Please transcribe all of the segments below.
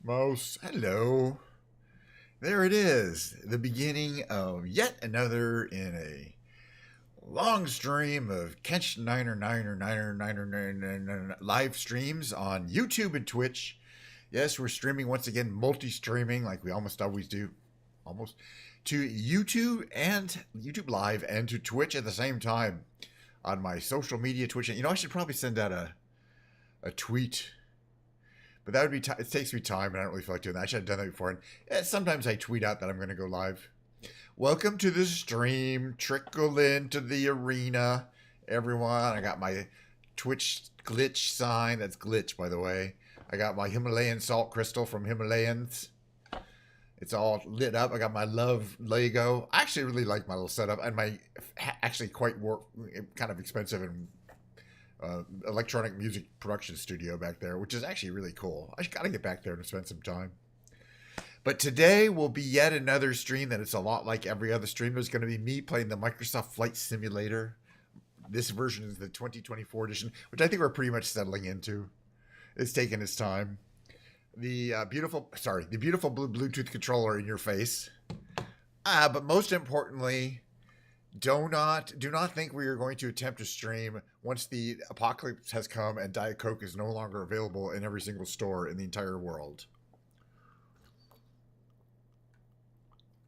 Most. Hello. There it is. The beginning of yet another in a long stream of Kench Niner live streams on YouTube and Twitch. Yes, we're streaming once again, multi-streaming like we almost always do. Almost. To YouTube and YouTube Live and to Twitch at the same time on my social media Twitch. You know, I should probably send out a tweet. But that would be it takes me time, and I don't really feel like doing that. I should have done that before. And sometimes I tweet out that I'm going to go live. Welcome to the stream. Trickle into the arena, everyone. I got my Twitch glitch sign. That's glitch, by the way. I got my Himalayan salt crystal from Himalayans. It's all lit up. I got my love Lego. I actually really like my little setup, and my actually quite kind of expensive and electronic music production studio back there, which is actually really cool. I got to get back there and spend some time. But today will be yet another stream that it's a lot like every other stream. There's going to be me playing the Microsoft Flight Simulator. This version is the 2024 edition, which I think we're pretty much settling into. It's taking its time. The beautiful blue Bluetooth controller in your face. But most importantly, do not think we are going to attempt to stream once the apocalypse has come and Diet Coke is no longer available in every single store in the entire world.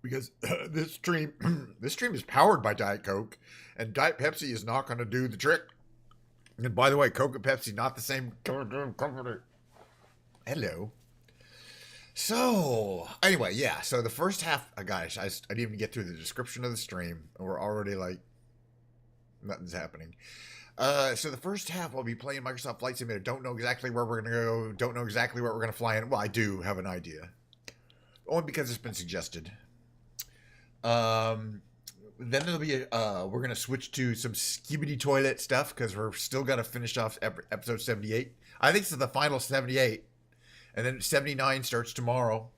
Because this stream is powered by Diet Coke, and Diet Pepsi is not going to do the trick. And by the way, Coke and Pepsi not the same company. Hello. So, anyway, yeah. So the first half, guys, I didn't even get through the description of the stream, and we're already like, nothing's happening. So the first half, we'll be playing Microsoft Flight Simulator. Don't know exactly where we're going to go. Don't know exactly what we're going to fly in. Well, I do have an idea. Only because it's been suggested. Then there'll be we're going to switch to some skibidi toilet stuff, because we're still going to finish off episode 78. I think this is the final 78. And then 79 starts tomorrow.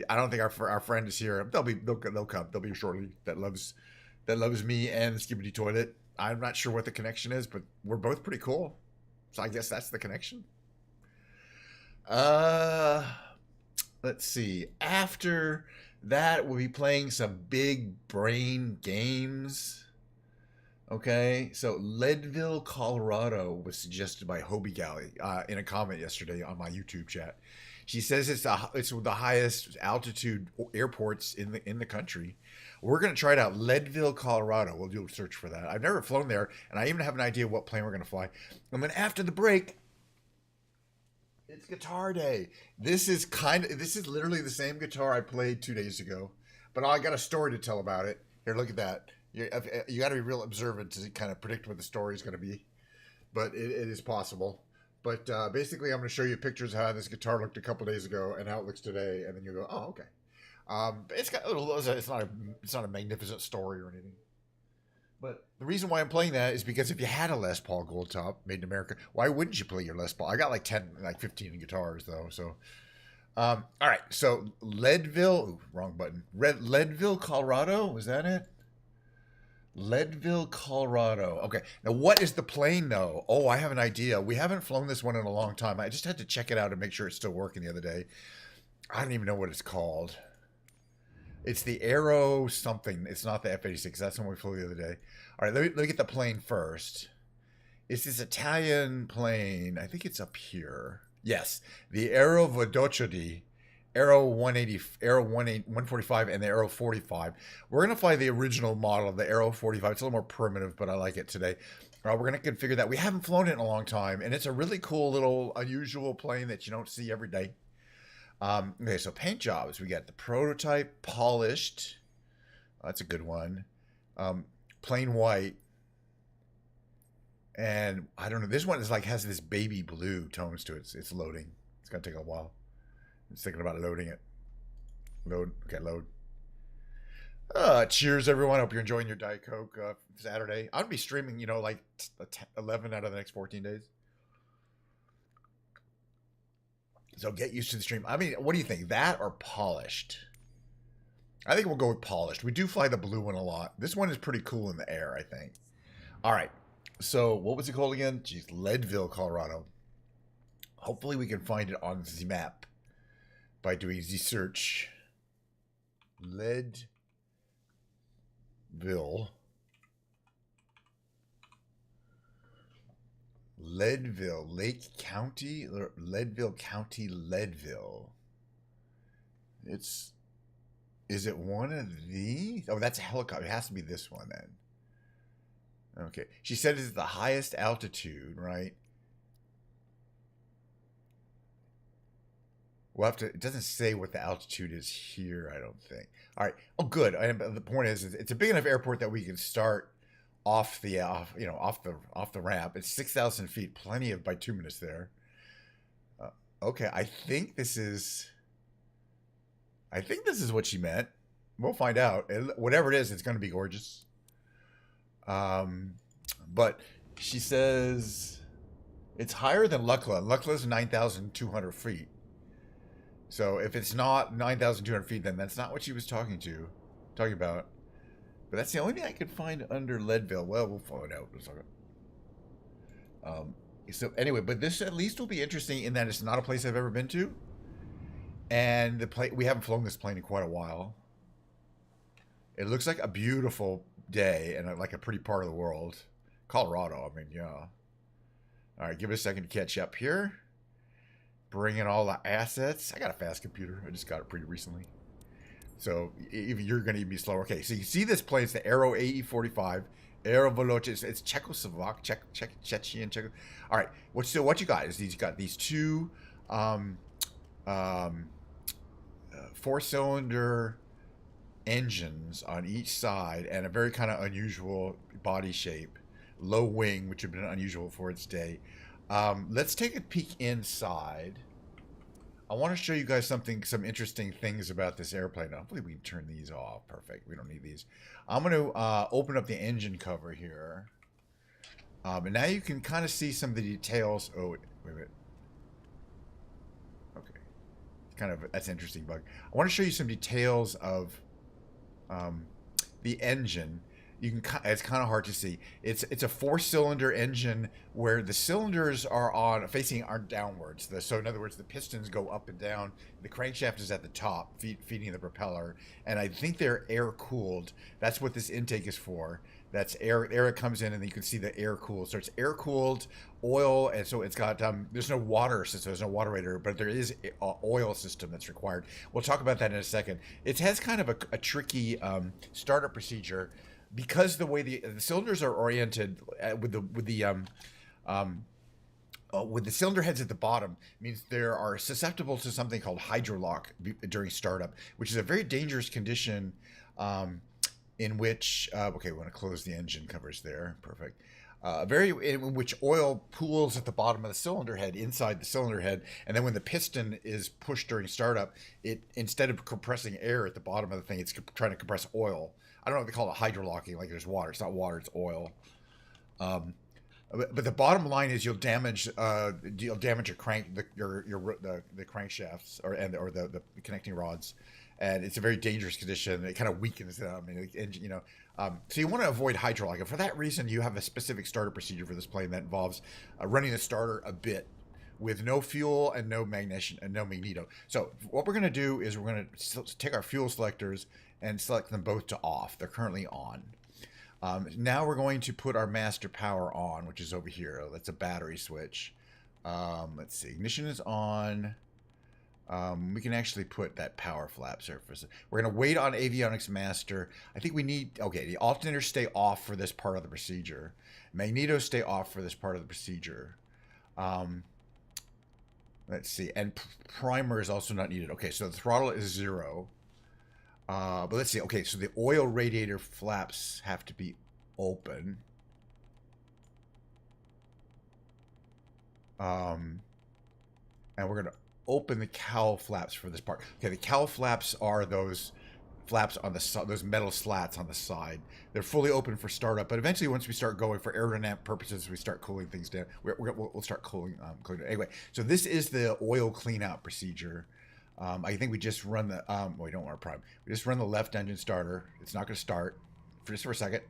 I don't think our friend is here. They'll come. They'll be shortly. That loves me and the skibidi toilet. I'm not sure what the connection is, but we're both pretty cool. So I guess that's the connection. Let's see. After that, we'll be playing some big brain games. Okay, so Leadville, Colorado was suggested by Hobie Galley in a comment yesterday on my YouTube chat. She says it's the highest altitude airports in the country. We're going to try it out. Leadville, Colorado. We'll do a search for that. I've never flown there, and I even have an idea what plane we're going to fly. And then after the break, it's guitar day. This is literally the same guitar I played 2 days ago, but I got a story to tell about it. Here, look at that. You got to be real observant to kind of predict what the story is going to be, but it is possible. But basically, I'm going to show you pictures of how this guitar looked a couple days ago and how it looks today, and then you go, "Oh, okay." It's not a magnificent story or anything. But the reason why I'm playing that is because if you had a Les Paul Goldtop made in America, why wouldn't you play your Les Paul? I got like 15 guitars though. So, all right. So Leadville, ooh, wrong button. Leadville, Colorado. Was that it? Leadville, Colorado. Okay. Now, what is the plane, though? Oh, I have an idea. We haven't flown this one in a long time. I just had to check it out and make sure it's still working the other day. I don't even know what it's called. It's the Aero something. It's not the F-86. That's the one we flew the other day. All right, let me get the plane first. It's this Italian plane. I think it's up here. Yes, the AeroVodochody Aero 145 and the Aero 45. We're going to fly the original model of the Aero 45. It's a little more primitive, but I like it today. We're going to configure that. We haven't flown it in a long time, and it's a really cool little unusual plane that you don't see every day. Okay, so paint jobs. We got the prototype, polished. That's a good one. Plain white. And I don't know. This one is has this baby blue tones to it. It's loading. It's going to take a while. I'm just thinking about loading it. Load. Okay, load. Cheers, everyone. Hope you're enjoying your Diet Coke Saturday. I'm going to be streaming, 11 out of the next 14 days. So get used to the stream. I mean, what do you think? That or polished? I think we'll go with polished. We do fly the blue one a lot. This one is pretty cool in the air, I think. All right. So what was it called again? Geez, Leadville, Colorado. Hopefully we can find it on the map. by doing the search. Leadville, Lake County, Leadville County, Leadville. Is it one of these? Oh, that's a helicopter. It has to be this one then. Okay. She said it's the highest altitude, right? We'll have to, it doesn't say what the altitude is here, I don't think. All right. Oh, good. And the point is, it's a big enough airport that we can start off the ramp. It's 6,000 feet, plenty of bituminous there. Okay, I think this is what she meant. We'll find out. Whatever it is, it's going to be gorgeous. But she says it's higher than Lukla. Lukla's 9,200 feet. So if it's not 9,200 feet, then that's not what she was talking about. But that's the only thing I could find under Leadville. Well, we'll find out. So anyway, but this at least will be interesting in that it's not a place I've ever been to. And we haven't flown this plane in quite a while. It looks like a beautiful day and like a pretty part of the world. Colorado, I mean, yeah. All right, give it a second to catch up here. Bring in all the assets. I got a fast computer. I just got it pretty recently. So if you're going to be slower. Okay, so you see this plane. It's the Aero AE45. AeroVodochody. It's Czechoslovak, Chechen. All right, what you got is you got these two 4-cylinder engines on each side and a very kind of unusual body shape. Low wing, which would have been unusual for its day. Let's take a peek inside. I want to show you guys some interesting things about this airplane. Hopefully we can turn these off. Perfect. We don't need these. I'm going to open up the engine cover here. And now you can kind of see some of the details. Oh, wait a minute. Okay. That's an interesting bug. I want to show you some details of the engine. It's kind of hard to see. It's a 4-cylinder engine where the cylinders are facing downwards. So in other words, the pistons go up and down. The crankshaft is at the top, feeding the propeller. And I think they're air cooled. That's what this intake is for. That's air that comes in, and you can see the air cooled. So it's air cooled oil, and so it's got there's no water system, there's no water radiator, but there is an oil system that's required. We'll talk about that in a second. It has kind of a tricky startup procedure. Because the way the cylinders are oriented with the cylinder heads at the bottom means they are susceptible to something called hydrolock during startup, which is a very dangerous condition in which okay, we want to close the engine covers there. Perfect. In which oil pools at the bottom of the cylinder head, inside the cylinder head, and then when the piston is pushed during startup, it instead of compressing air at the bottom of the thing, it's trying to compress oil. I don't know if they call it hydrolocking, like there's water. It's not water, it's oil. But the bottom line is you'll damage your crank, the crankshafts or the connecting rods, and it's a very dangerous condition. It kind of weakens them. So you want to avoid hydrolocking. For that reason, you have a specific starter procedure for this plane that involves running the starter a bit with no fuel and no magneto. So what we're going to do is we're going to take our fuel selectors and select them both to off. They're currently on. Now we're going to put our master power on, which is over here. That's a battery switch. Let's see. Ignition is on. We can actually put that power flap surface. We're going to wait on avionics master. I think we need, okay, the alternators stay off for this part of the procedure. Magnetos stay off for this part of the procedure. Let's see. And primer is also not needed. Okay, so the throttle is 0. But let's see. Okay, so the oil radiator flaps have to be open. And we're going to open the cowl flaps for this part. Okay, the cowl flaps are those flaps on those metal slats on the side. They're fully open for startup, but eventually once we start going for aerodynamic purposes, we start cooling things down. We'll start cooling anyway. So this is the oil clean out procedure. I think we just run the we don't want to prime. We just run the left engine starter. It's not going to start just for a second,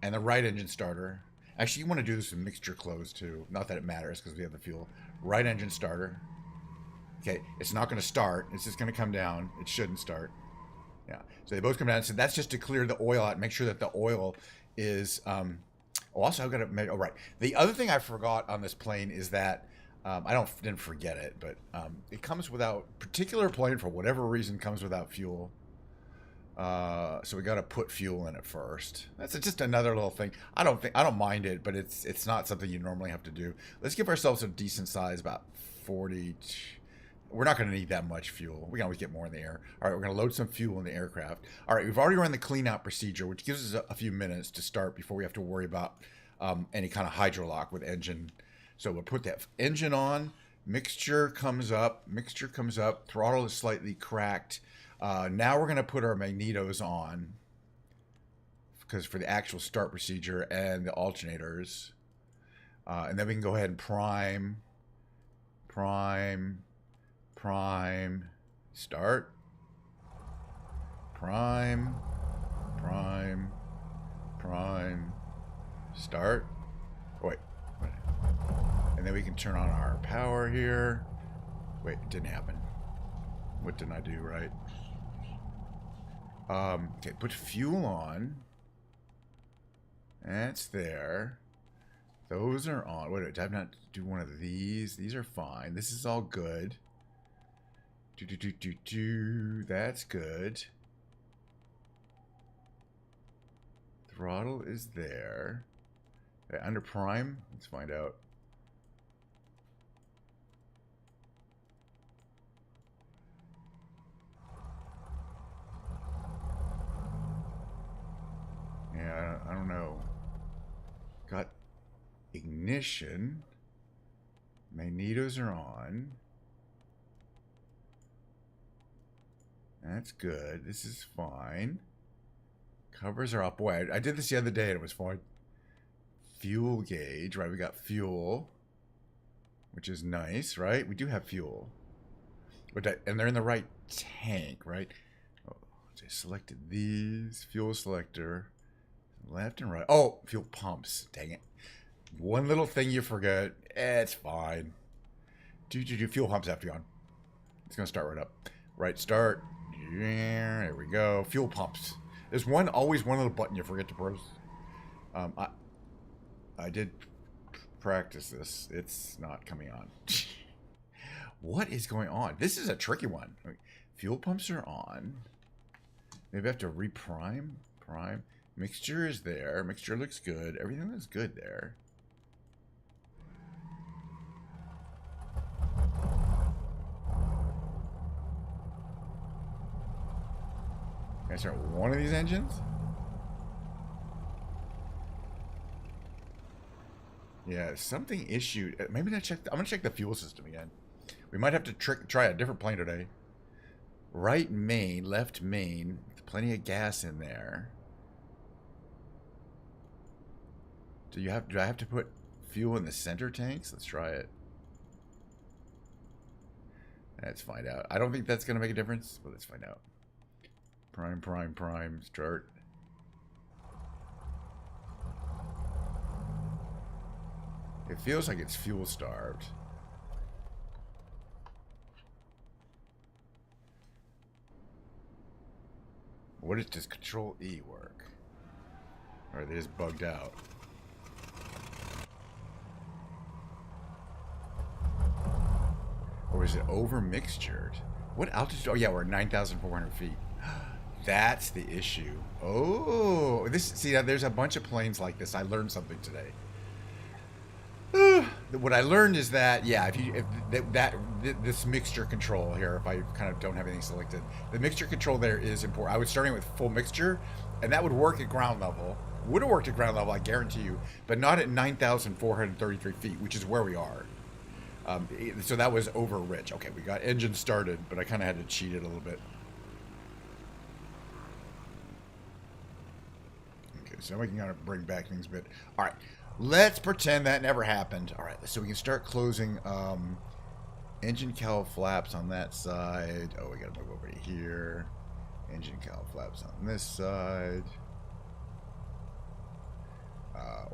and the right engine starter. Actually, you want to do this with mixture closed too. Not that it matters because we have the fuel. Right engine starter. Okay, it's not going to start. It's just going to come down. It shouldn't start. Yeah, so they both come down. So that's just to clear the oil out. Make sure that the oil is... oh, also, I've got to... Oh, right. The other thing I forgot on this plane is that... didn't forget it, but it comes without... Particular plane, for whatever reason, comes without fuel. So we got to put fuel in it first. That's just another little thing. I don't mind it, but it's not something you normally have to do. Let's give ourselves a decent size, about 40... We're not going to need that much fuel. We can always get more in the air. All right, we're going to load some fuel in the aircraft. All right, we've already run the clean out procedure, which gives us a few minutes to start before we have to worry about any kind of hydrolock with engine. So we'll put that engine on. Mixture comes up. Throttle is slightly cracked. Now we're going to put our magnetos on, because for the actual start procedure and the alternators. And then we can go ahead and prime, start, prime, start. Oh, wait. And then we can turn on our power here. Wait, it didn't happen. What didn't I do right? Okay, put fuel on. That's there. Those are on. Wait, did I not do one of these? These are fine. This is all good. That's good. Throttle is there. Okay, under prime, let's find out. Yeah, I don't know. Got ignition. Magnetos are on. That's good. This is fine. Covers are up. Boy, I did this the other day and it was fine. Fuel gauge, right? We got fuel, which is nice, right? We do have fuel. And they're in the right tank, right? Oh, I selected these. Fuel selector. Left and right. Oh, fuel pumps. Dang it. One little thing you forget. It's fine. Fuel pumps have to be on. It's going to start right up. Right, start. Yeah, there we go. Fuel pumps. There's always one little button you forget to press. I did practice this. It's not coming on. What is going on? This is a tricky one. Fuel pumps are on. Maybe I have to reprime. Prime. Mixture is there. Mixture looks good. Everything looks good there. Can I start one of these engines? Yeah, something issued. Maybe I'm gonna check the fuel system again. We might have to try a different plane today. Right main, left main. Plenty of gas in there. Do I have to put fuel in the center tanks? Let's try it. Let's find out. I don't think that's gonna make a difference, but let's find out. Prime, start. It feels like it's fuel starved. Does Control E work? Or are they just bugged out? Or is it over mixtured? What altitude? Oh yeah, we're at 9,400 feet. That's the issue. Oh, there's a bunch of planes like this. I learned something today. What I learned is that, yeah, this mixture control here, if I kind of don't have anything selected, the mixture control there is important. I was starting with full mixture, and that would work at ground level. Would have worked at ground level, I guarantee you, but not at 9,433 feet, which is where we are. So that was over rich. Okay, we got engine started, but I kind of had to cheat it a little bit. Okay, so we can kind of bring back things a bit. All right, let's pretend that never happened. All right, so we can start closing engine cowl flaps on that side. Oh, we got to move over to here. Engine cowl flaps on this side.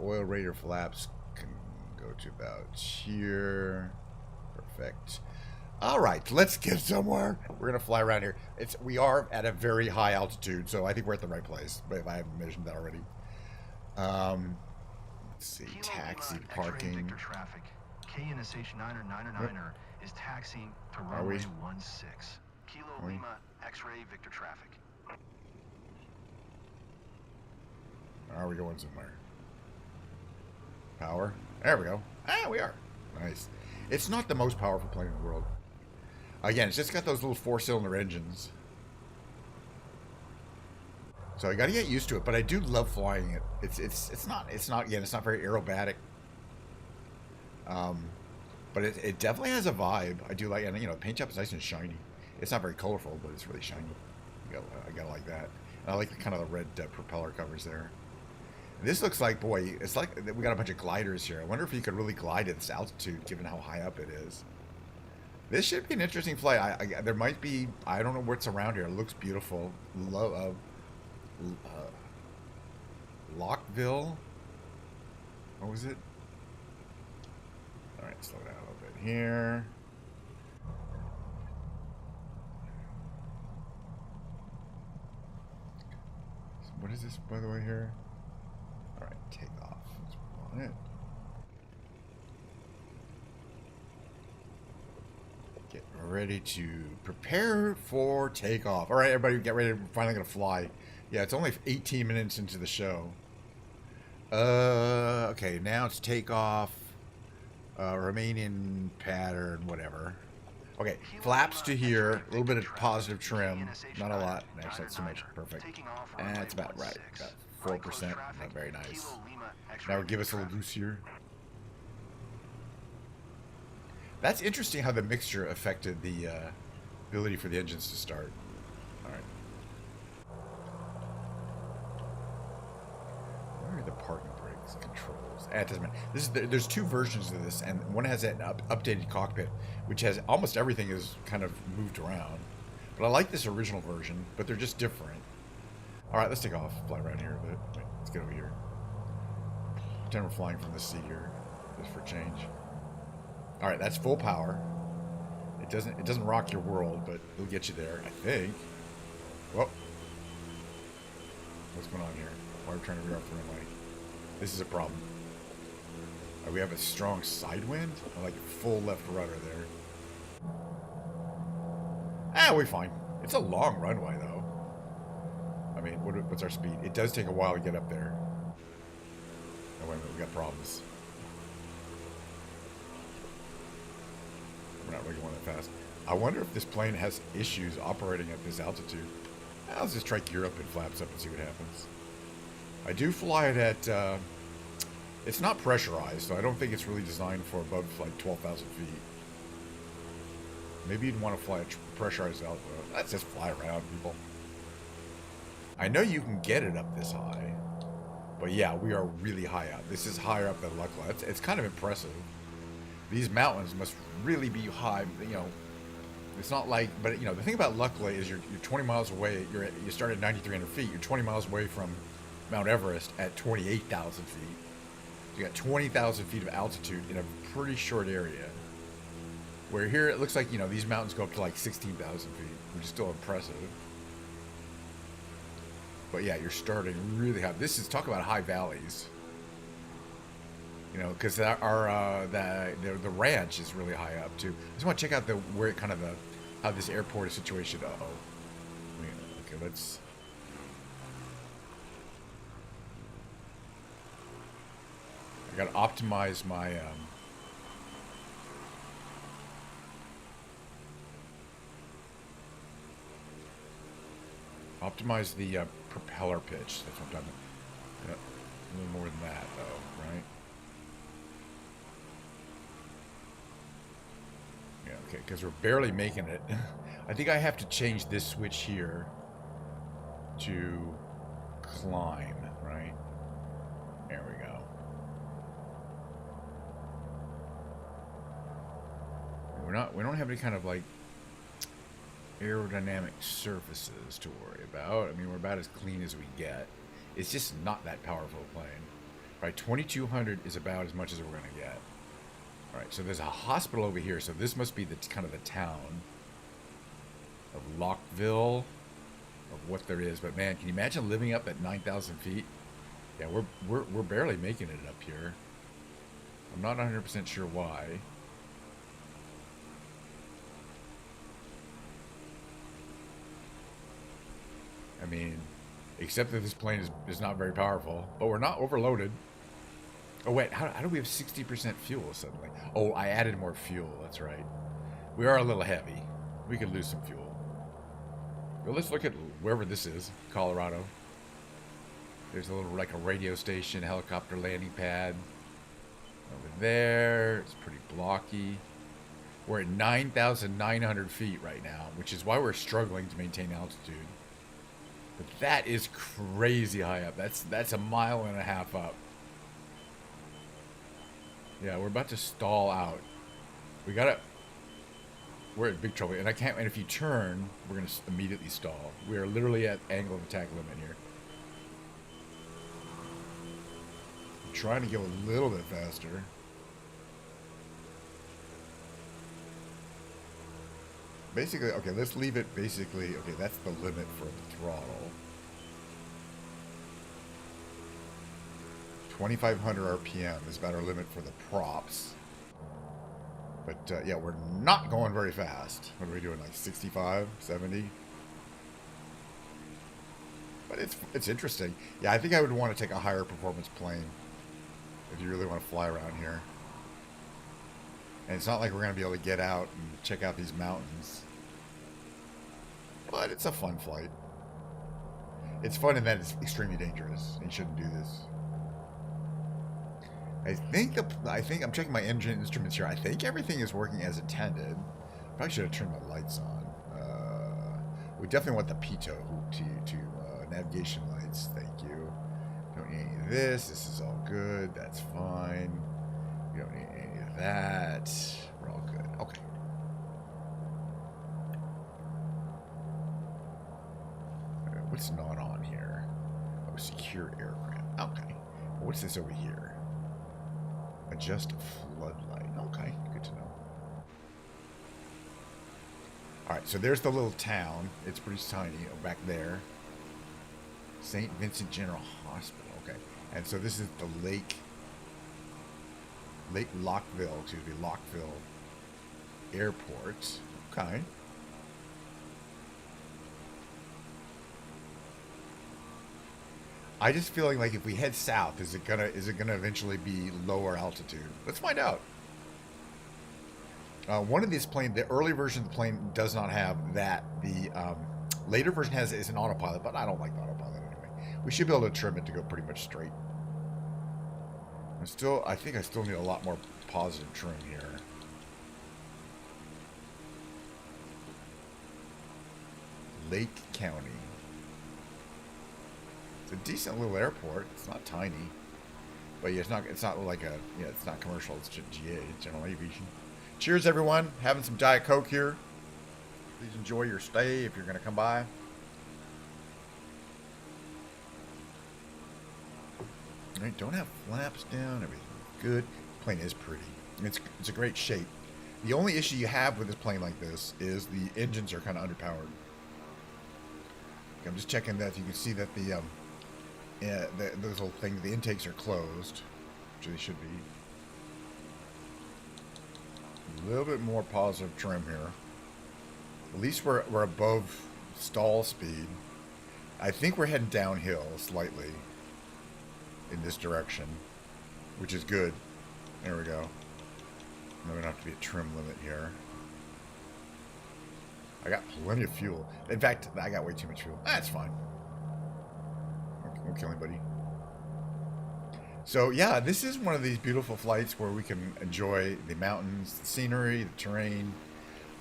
Oil radiator flaps can go to about here. Perfect. All right, let's get somewhere. We're gonna fly around here. We are at a very high altitude, so I think we're at the right place. But if I haven't mentioned that already, let's see, taxi parking. Victor traffic. KNSH 9er is taxiing to runway 16. Kilo Lima X-ray Victor traffic. Are we going somewhere? Power. There we go. Ah, we are. Nice. It's not the most powerful plane in the world. Again, it's just got those little 4-cylinder engines. So I got to get used to it, but I do love flying it. It's not very aerobatic. But it definitely has a vibe. I do like, and you know, the paint job is nice and shiny. It's not very colorful, but it's really shiny. I gotta like that. And I like the kind of the red propeller covers there. And this looks like, boy, it's like we got a bunch of gliders here. I wonder if you could really glide at this altitude, given how high up it is. This should be an interesting flight. There might be, I don't know what's around here. It looks beautiful. Lockville? What was it? All right, slow down a little bit here. What is this, by the way, here? All right, take off. Let's put on it. Get ready to prepare for takeoff. All right, everybody, get ready. We're finally gonna fly. Yeah, it's only 18 minutes into the show. Okay, now it's takeoff. Romanian pattern, whatever. Okay, flaps to here. A little bit of positive trim. Not a lot. Actually, that's too much. Perfect. And that's about right. About 4%. Not very nice. Now we'll give us a little goose here. That's interesting how the mixture affected the ability for the engines to start. All right. Where are the parking brakes controls? It doesn't matter. There's two versions of this, and one has an updated cockpit, which has almost everything is kind of moved around. But I like this original version, but they're just different. All right, let's take off. Fly around here a bit. Wait, let's get over here. Pretend we're flying from this seat here, just for change. All right, that's full power. It doesn't rock your world, but it'll get you there, I think. Whoa. What's going on here? Why are we trying to rear off the runway? This is a problem. We have a strong side wind. I like a full left rudder there. Ah, we're fine. It's a long runway, though. I mean, what's our speed? It does take a while to get up there. Oh, wait a minute, we got problems. We're not really going that fast. I wonder if this plane has issues operating at this altitude. Let's just try gear up and flaps up and see what happens. I do fly it at, it's not pressurized, so I don't think it's really designed for above like 12,000 feet. Maybe you'd want to fly a pressurized altitude. Let's just fly around, people. I know you can get it up this high, but yeah, we are really high up. This is higher up than Luckla. It's kind of impressive. These mountains must really be high, you know. It's not like, but you know, the thing about Luckla is you're 20 miles away. You start at 9,300 feet. You're 20 miles away from Mount Everest at 28,000 feet. You got 20,000 feet of altitude in a pretty short area. Where here it looks like, you know, these mountains go up to like 16,000 feet, which is still impressive. But yeah, you're starting really high. This is, talk about high valleys. You know, because the ranch is really high up too. I just want to check out how this airport is situated. Okay, let's. I gotta optimize my optimize the propeller pitch. That's what I'm talking about. A little more than that, though, right? Yeah, okay, because we're barely making it. I think I have to change this switch here to climb, right? There we go. We don't have any kind of like aerodynamic surfaces to worry about. I mean, we're about as clean as we get. It's just not that powerful a plane. Right, 2200 is about as much as we're gonna get. All right, so there's a hospital over here. So this must be the kind of the town of Lockville, of what there is. But man, can you imagine living up at 9,000 feet? Yeah, we're barely making it up here. I'm not 100% sure why. I mean, except that this plane is not very powerful, but we're not overloaded. Oh wait, how do we have 60% fuel suddenly? Oh, I added more fuel, that's right. We are a little heavy. We could lose some fuel. Well, let's look at wherever this is, Colorado. There's a little, like a radio station, helicopter landing pad. Over there, it's pretty blocky. We're at 9,900 feet right now, which is why we're struggling to maintain altitude. But that is crazy high up. That's a mile and a half up. Yeah, we're about to stall out. We're in big trouble, and I can't. And if you turn, we're gonna immediately stall. We are literally at angle of attack limit here. I'm trying to go a little bit faster. Basically, okay, let's leave it basically. Okay, that's the limit for the throttle. 2,500 RPM is about our limit for the props. But yeah, we're not going very fast. What are we doing, like 65, 70? But it's interesting. Yeah, I think I would want to take a higher performance plane if you really want to fly around here. And it's not like we're going to be able to get out and check out these mountains. But it's a fun flight. It's fun in that it's extremely dangerous. And you shouldn't do this. I think I'm checking my engine instruments here. I think everything is working as intended. Probably should have turned my lights on. We definitely want the pitot to navigation lights. Thank you. Don't need any of this. This is all good. That's fine. We don't need any of that. We're all good. Okay. What's not on here? Oh, secure aircraft. Okay. What's this over here? Adjust floodlight. Okay, good to know. Alright, so there's the little town. It's pretty tiny back there. St. Vincent General Hospital. Okay. And so this is the Lake Lockville Airport. Okay. I just feeling like if we head south, is it gonna eventually be lower altitude? Let's find out. One of these planes, the early version of the plane does not have that. The later version is an autopilot, but I don't like the autopilot anyway. We should be able to trim it to go pretty much straight. I think I still need a lot more positive trim here. Lake County. It's a decent little airport. It's not tiny, but yeah, it's not like a, yeah, it's not commercial. It's GA, General Aviation. Cheers, everyone. Having some Diet Coke here. Please enjoy your stay if you're going to come by. All right, don't have flaps down. Everything's good. The plane is pretty. It's a great shape. The only issue you have with this plane like this is the engines are kind of underpowered. I'm just checking that. You can see that those little things, the intakes are closed, which they should be. A little bit more positive trim here. At least we're above stall speed. I think we're heading downhill slightly in this direction, which is good. There we go. Now we don't have to be at trim limit here. I got plenty of fuel. In fact, I got way too much fuel. That's fine. Won't kill anybody. So yeah, this is one of these beautiful flights where we can enjoy the mountains, the scenery, the terrain.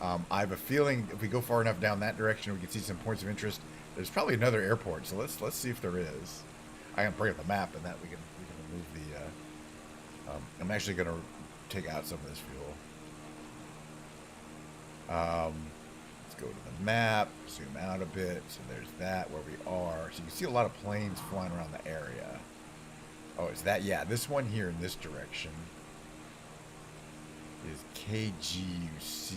I have a feeling if we go far enough down that direction, we can see some points of interest. There's probably another airport, so let's see if there is. I can bring up the map, and that we can remove the. I'm actually going to take out some of this fuel. Let's go to the map, zoom out a bit. So there's that where we are. So you can see a lot of planes flying around the area. Oh, is that? Yeah, this one here in this direction. is KGUC. I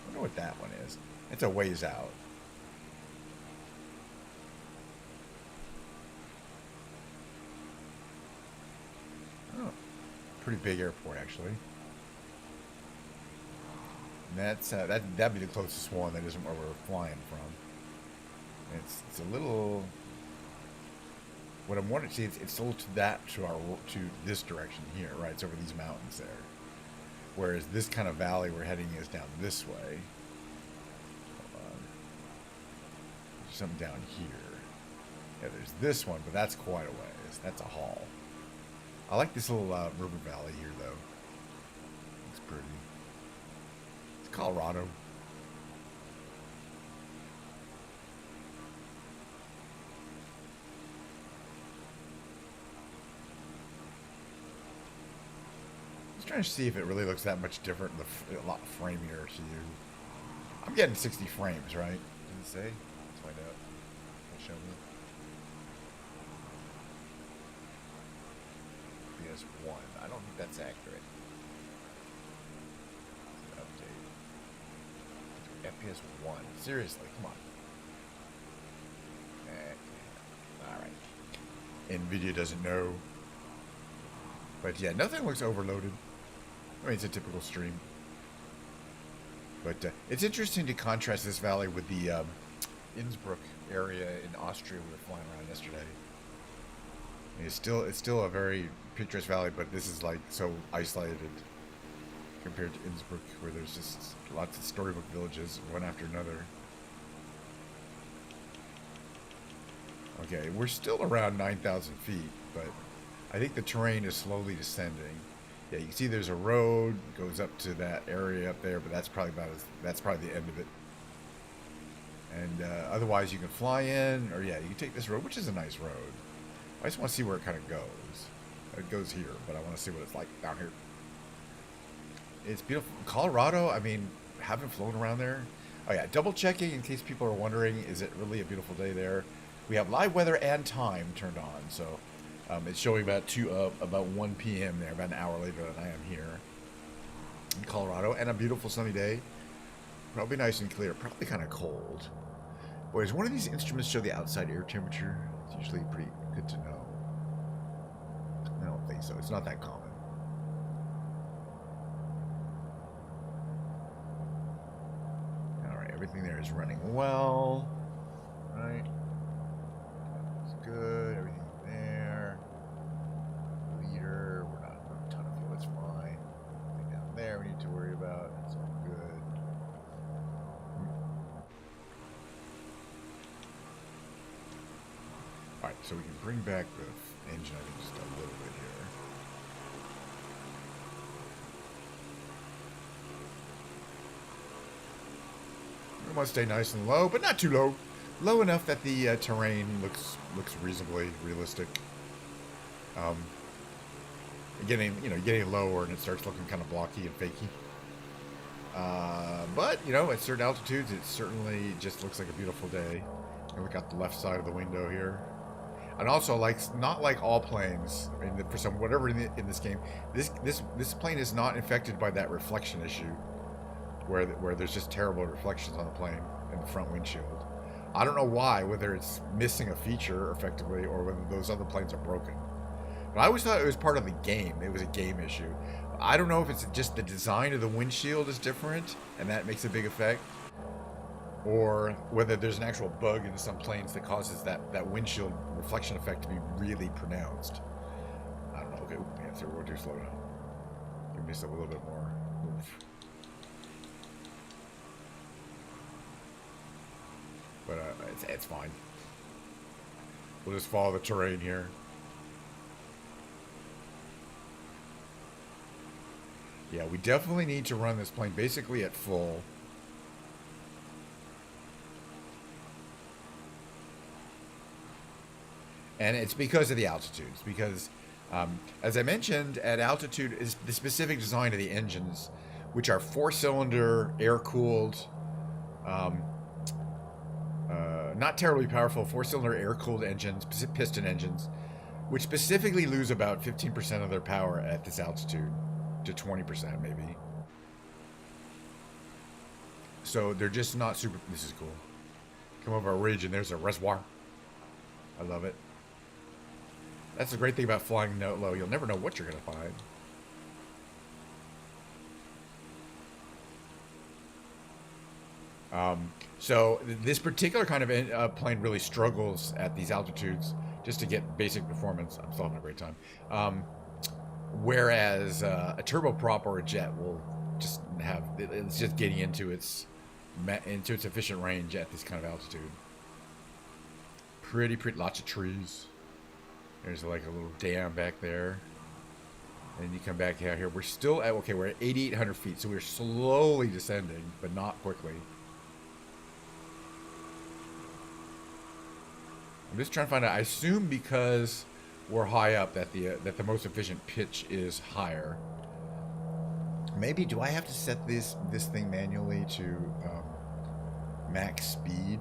wonder what that one is. It's a ways out. Oh, pretty big airport actually. And that's that'd be the closest one that isn't where we're flying from. And it's a little. What I'm wondering, see, it's a little to this direction here, right? It's over these mountains there. Whereas this kind of valley we're heading is down this way. Hold on. There's something down here. Yeah, there's this one, but that's quite a ways. That's a haul. I like this little river valley here, though. It's pretty. It's Colorado. Trying to see if it really looks that much different, a lot framier to you. I'm getting 60 frames, right? Did it say? Let's find out. Can it show me? FPS1. I don't think that's accurate. Update. FPS1. Seriously, come on. Alright. NVIDIA doesn't know. But yeah, nothing looks overloaded. I mean, it's a typical stream. But it's interesting to contrast this valley with the Innsbruck area in Austria we were flying around yesterday. I mean, it's still a very picturesque valley, but this is like so isolated compared to Innsbruck, where there's just lots of storybook villages, one after another. Okay, we're still around 9,000 feet, but I think the terrain is slowly descending. Yeah, you can see there's a road goes up to that area up there, but that's probably the end of it. And otherwise, you can fly in, or yeah, you can take this road, which is a nice road. I just want to see where it kind of goes. It goes here, but I want to see what it's like down here. It's beautiful. Colorado, I mean, haven't flown around there. Oh yeah, double checking in case people are wondering, is it really a beautiful day there? We have live weather and time turned on, so. It's showing about 1 p.m. there, about an hour later than I am here in Colorado, and a beautiful sunny day. Probably nice and clear, probably kind of cold. Boy, does one of these instruments show the outside air temperature? It's usually pretty good to know. I don't think so. It's not that common. All right, everything there is running well. Right. It's good. Everything. There we need to worry about. It's all good. Alright, so we can bring back the engine, I think, just a little bit here. We want to stay nice and low, but not too low. Low enough that the terrain looks reasonably realistic. Getting lower and it starts looking kind of blocky and fakey. But at certain altitudes, it certainly just looks like a beautiful day. And look out the left side of the window here. And also, not like all planes, for some whatever in this game, this plane is not infected by that reflection issue, where there's just terrible reflections on the plane in the front windshield. I don't know why, whether it's missing a feature effectively or whether those other planes are broken. But I always thought it was part of the game. It was a game issue. I don't know if it's just the design of the windshield is different, and that makes a big effect, or whether there's an actual bug in some planes that causes that windshield reflection effect to be really pronounced. I don't know. Okay, yeah, so we're too slow now. Give me a little bit more. Oof. But it's fine. We'll just follow the terrain here. Yeah, we definitely need to run this plane basically at full. And it's because of the altitudes. Because, as I mentioned, at altitude is the specific design of the engines, which are 4-cylinder, air-cooled, not terribly powerful, 4-cylinder air-cooled engines, piston engines, which specifically lose about 15% of their power at this altitude. To 20% maybe. So they're just not super. This is cool. Come over a ridge and there's a reservoir. I love it. That's the great thing about flying low. You'll never know what you're going to find. So this particular kind of plane really struggles at these altitudes just to get basic performance. I'm still having a great time. Whereas a turboprop or a jet will just have, it's just getting into its efficient range at this kind of altitude. Pretty, lots of trees. There's like a little dam back there. And you come back out here. We're still at, okay, we're at 8,800 feet. So we're slowly descending, but not quickly. I'm just trying to find out. I assume because we're high up that the most efficient pitch is higher. Maybe, do I have to set this thing manually to max speed?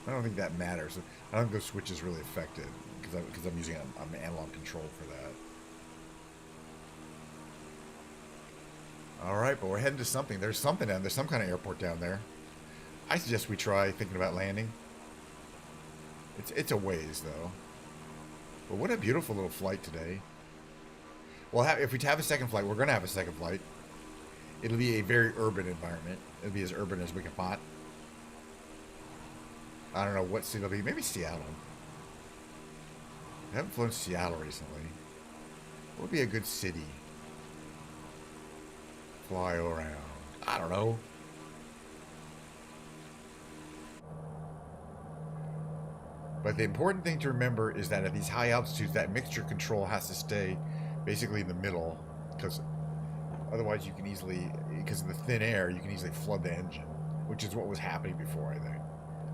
I don't think that matters. I don't think those switches really affected because I'm using an analog control for that. All right, but we're heading to something. There's something down. There's some kind of airport down there. I suggest we try thinking about landing. It's a ways though. But what a beautiful little flight today. Well, if we have a second flight, we're going to have a second flight. It'll be a very urban environment. It'll be as urban as we can find. I don't know what city it'll be. Maybe Seattle. I haven't flown to Seattle recently. What would be a good city? Fly around. I don't know. But the important thing to remember is that at these high altitudes, that mixture control has to stay basically in the middle, because otherwise you can easily, because of the thin air, you can easily flood the engine, which is what was happening before, I think.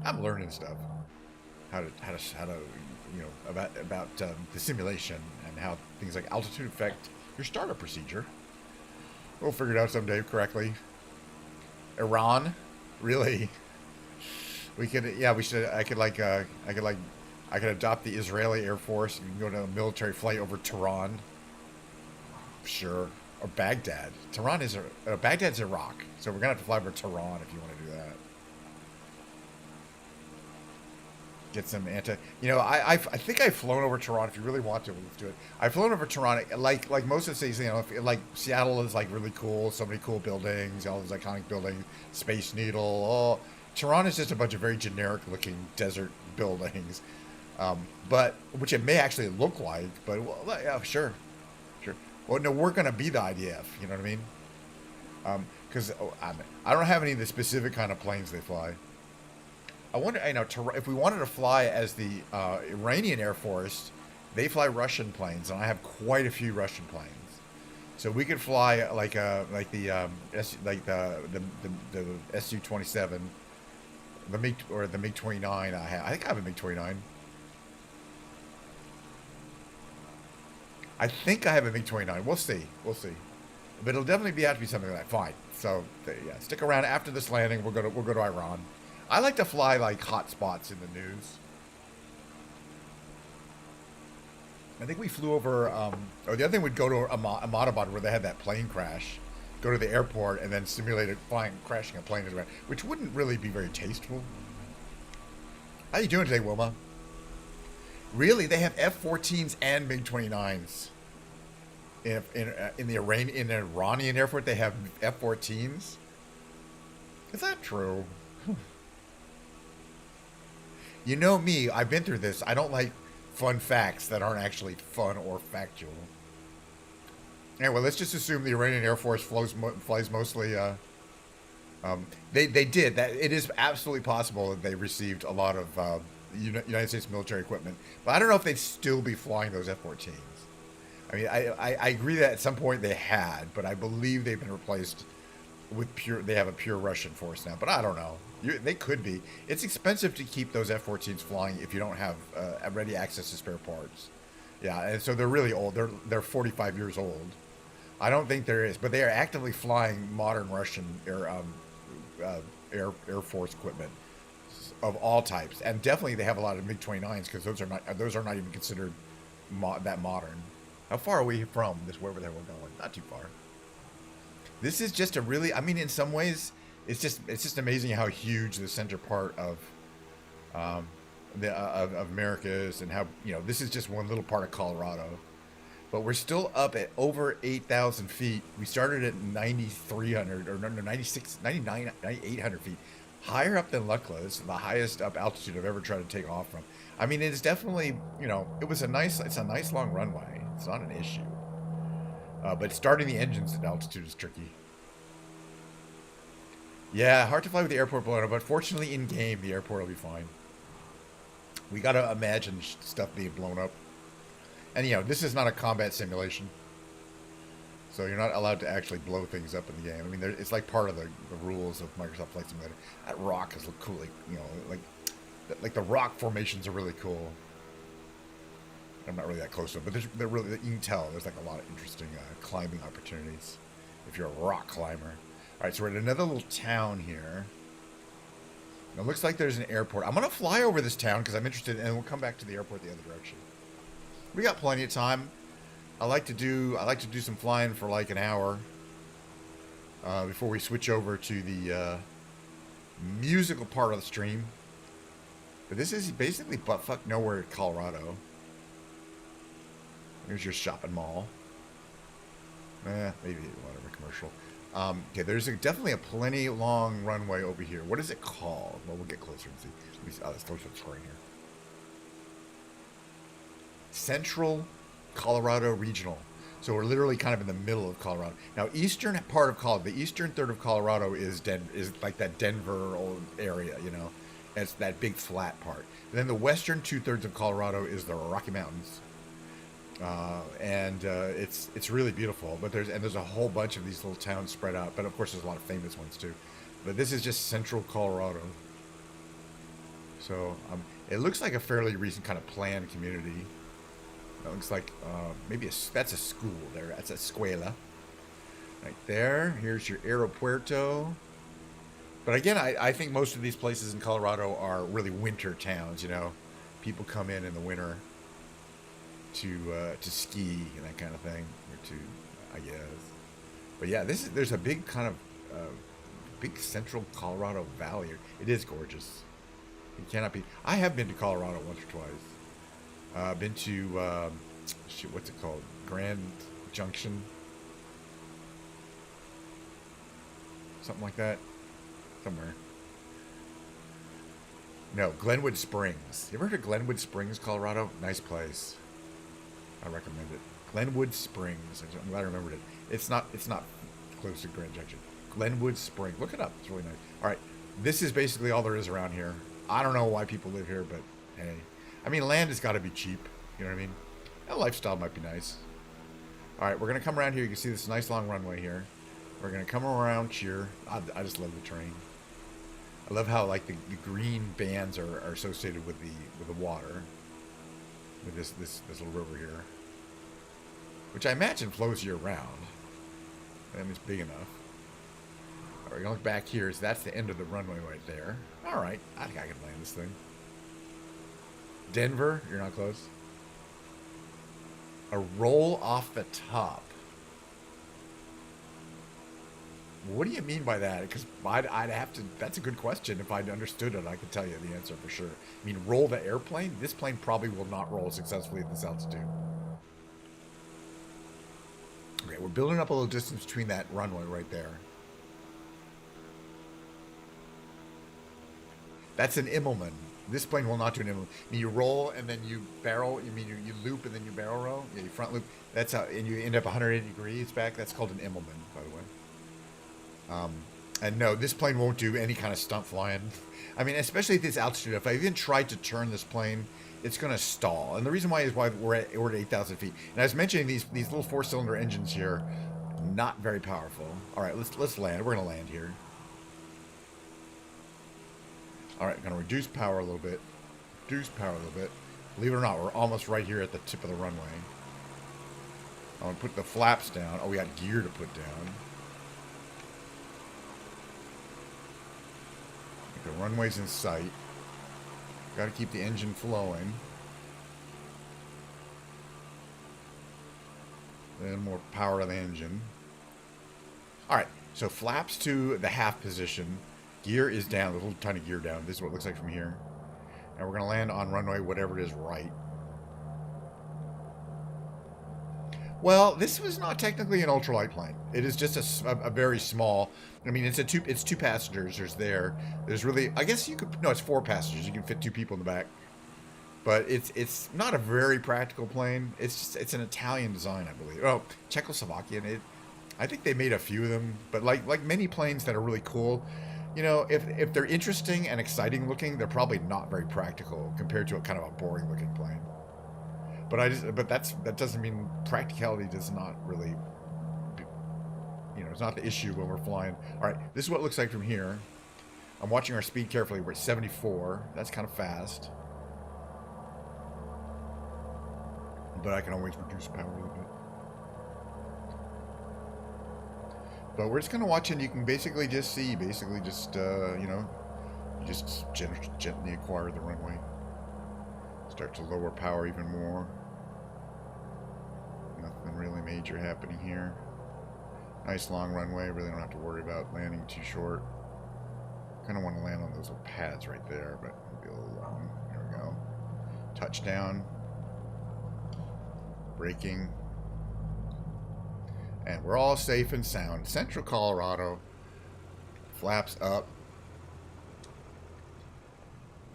I'm learning stuff, how to you know, about the simulation and how things like altitude affect your startup procedure. We'll figure it out someday correctly. Iran, really? We could, yeah, we should. I could adopt the Israeli Air Force and go to a military flight over Tehran. Sure, or Baghdad. Tehran is Baghdad's Iraq, so we're gonna have to fly over Tehran if you want to do that. Get some you know, I think I've flown over Tehran. If you really want to, let's do it. I've flown over Tehran, like most of the cities, you know, like Seattle is like really cool, so many cool buildings, all those iconic buildings, Space Needle. Oh, Tehran is just a bunch of very generic looking desert buildings, but which it may actually look like. But well, yeah, sure. Well, no, we're gonna be the IDF. You know what I mean? Because I don't have any of the specific kind of planes they fly. I wonder, you know, if we wanted to fly as the Iranian Air Force, they fly Russian planes, and I have quite a few Russian planes. So we could fly like the SU-27, the MiG-29. I think I have a MiG-29. I think I have a MiG-29. We'll see. But it'll definitely have to be something like that. Fine. So yeah, stick around after this landing. We'll go to Iran. I like to fly like hotspots in the news. I think we flew over. Or the other thing, we'd go to Ahmedabad where they had that plane crash. Go to the airport and then simulate it crashing a plane around, which wouldn't really be very tasteful. How you doing today, Wilma? Really, they have F-14s and MiG-29s. In the Iranian Air Force, they have F-14s. Is that true? You know me, I've been through this. I don't like fun facts that aren't actually fun or factual. Anyway, let's just assume the Iranian Air Force flies mostly. They did that. It is absolutely possible that they received a lot of United States military equipment, but I don't know if they'd still be flying those F-14s. I mean, I agree that at some point they had, but I believe they've been replaced with they have a pure Russian force now, but I don't know. They could be. It's expensive to keep those F-14s flying if you don't have ready access to spare parts. Yeah, and so they're really old. They're 45 years old. I don't think there is, but they are actively flying modern Russian Air Force equipment of all types, and definitely they have a lot of MiG-29s because those are not even considered that modern. How far are we from this wherever they were going? Not too far. This is just a really, I mean, in some ways, it's just amazing how huge the center part of of America is, and how, you know, this is just one little part of Colorado. But we're still up at over 8,000 feet. We started at 9,300, or no, 96, 99, 9,800 feet. Higher up than Lukla. It's the highest up altitude I've ever tried to take off from. I mean, it's definitely, you know, it's a nice long runway. It's not an issue. But starting the engines at altitude is tricky. Yeah, hard to fly with the airport blown up, but fortunately in game, the airport will be fine. We gotta imagine stuff being blown up. And, you know, this is not a combat simulation. So you're not allowed to actually blow things up in the game. I mean, it's like part of the rules of Microsoft Flight Simulator. That rock is look cool. Like, you know, like the rock formations are really cool. I'm not really that close to them, but they're really, you can tell there's like a lot of interesting climbing opportunities if you're a rock climber. All right, so we're at another little town here. It looks like there's an airport. I'm gonna fly over this town because I'm interested, and we'll come back to the airport the other direction. We got plenty of time. I like to do some flying for like an hour before we switch over to the musical part of the stream. But this is basically buttfuck nowhere, Colorado. Here's your shopping mall. Maybe whatever, commercial. Okay, there's definitely a plenty long runway over here. What is it called? Well, we'll get closer and see. Oh, it's closer to the screen here. Central Colorado Regional. So we're literally kind of in the middle of Colorado. Now, eastern part of Colorado, the eastern third of Colorado is like that Denver area, you know. It's that big flat part. And then the western 2/3 of Colorado is the Rocky Mountains. It's really beautiful, but there's a whole bunch of these little towns spread out, but of course there's a lot of famous ones too. But this is just central Colorado. So it looks like a fairly recent kind of planned community. It looks like maybe that's a school there. That's a escuela right there. Here's your aeropuerto. But again, I think most of these places in Colorado are really winter towns. You know, people come in the winter to ski and that kind of thing, or to, I guess. But yeah, there's a big kind of big central Colorado valley. It is gorgeous. It cannot be. I have been to Colorado once or twice. Been to what's it called? Grand Junction, something like that, somewhere. No, Glenwood Springs. You ever heard of Glenwood Springs, Colorado? Nice place. I recommend it. Glenwood Springs. I'm glad I remembered it. It's not close to Grand Junction. Glenwood Springs. Look it up. It's really nice. All right. This is basically all there is around here. I don't know why people live here, but hey. I mean, land has got to be cheap. You know what I mean? A lifestyle might be nice. All right. We're going to come around here. You can see this nice long runway here. We're going to come around here. I just love the terrain. I love how, like, the green bands are associated with the water. With this little river here, which I imagine flows year round, and it's big enough. All right, we're gonna look back here. So that's the end of the runway right there. All right, I think I can land this thing. Denver, you're not close. A roll off the top. What do you mean by that? Because I'd have to. That's a good question. If I'd understood it, I could tell you the answer for sure. I mean, roll the airplane? This plane probably will not roll successfully at this altitude. Okay, we're building up a little distance between that runway right there. That's an Immelman. This plane will not do an Immelman. I mean, you roll and then you barrel. You mean you loop and then you barrel roll? Yeah, you front loop. That's how, and you end up 180 degrees back. That's called an Immelman, by the way. And no, this plane won't do any kind of stunt flying. I mean, especially at this altitude, if I even tried to turn this plane, it's going to stall. And the reason why is why we're at 8,000 feet. And I was mentioning these little 4-cylinder engines here, not very powerful. All right, let's land. We're going to land here. All right, going to reduce power a little bit. Believe it or not, we're almost right here at the tip of the runway. I'm going to put the flaps down. Oh, we got gear to put down. The runway's in sight. Got to keep the engine flowing. Then more power to the engine. All right, So flaps to the half position. Gear is down, a little tiny gear down. This is what it looks like from here. And we're going to land on runway, whatever it is, right. Well, this was not technically an ultralight plane. It is just a very small. I mean, it's two passengers. There's really, I guess you could, no, it's 4 passengers. You can fit 2 people in the back. But it's not a very practical plane. It's an Italian design, I believe. Oh, Czechoslovakian. I think they made a few of them, but like many planes that are really cool, you know, if they're interesting and exciting looking, they're probably not very practical compared to a kind of a boring looking plane. But that doesn't mean practicality does not really, you know, it's not the issue when we're flying. All right, this is what it looks like from here. I'm watching our speed carefully. We're at 74. That's kind of fast. But I can always reduce power a little bit. But we're just going to watch, and you can basically just see, you know, you just gently acquire the runway. Start to lower power even more. Nothing really major happening here. Nice long runway, really don't have to worry about landing too short. Kind of want to land on those little pads right there, but it'll be a little long. There we go. Touchdown. Braking. And we're all safe and sound. Central Colorado. Flaps up.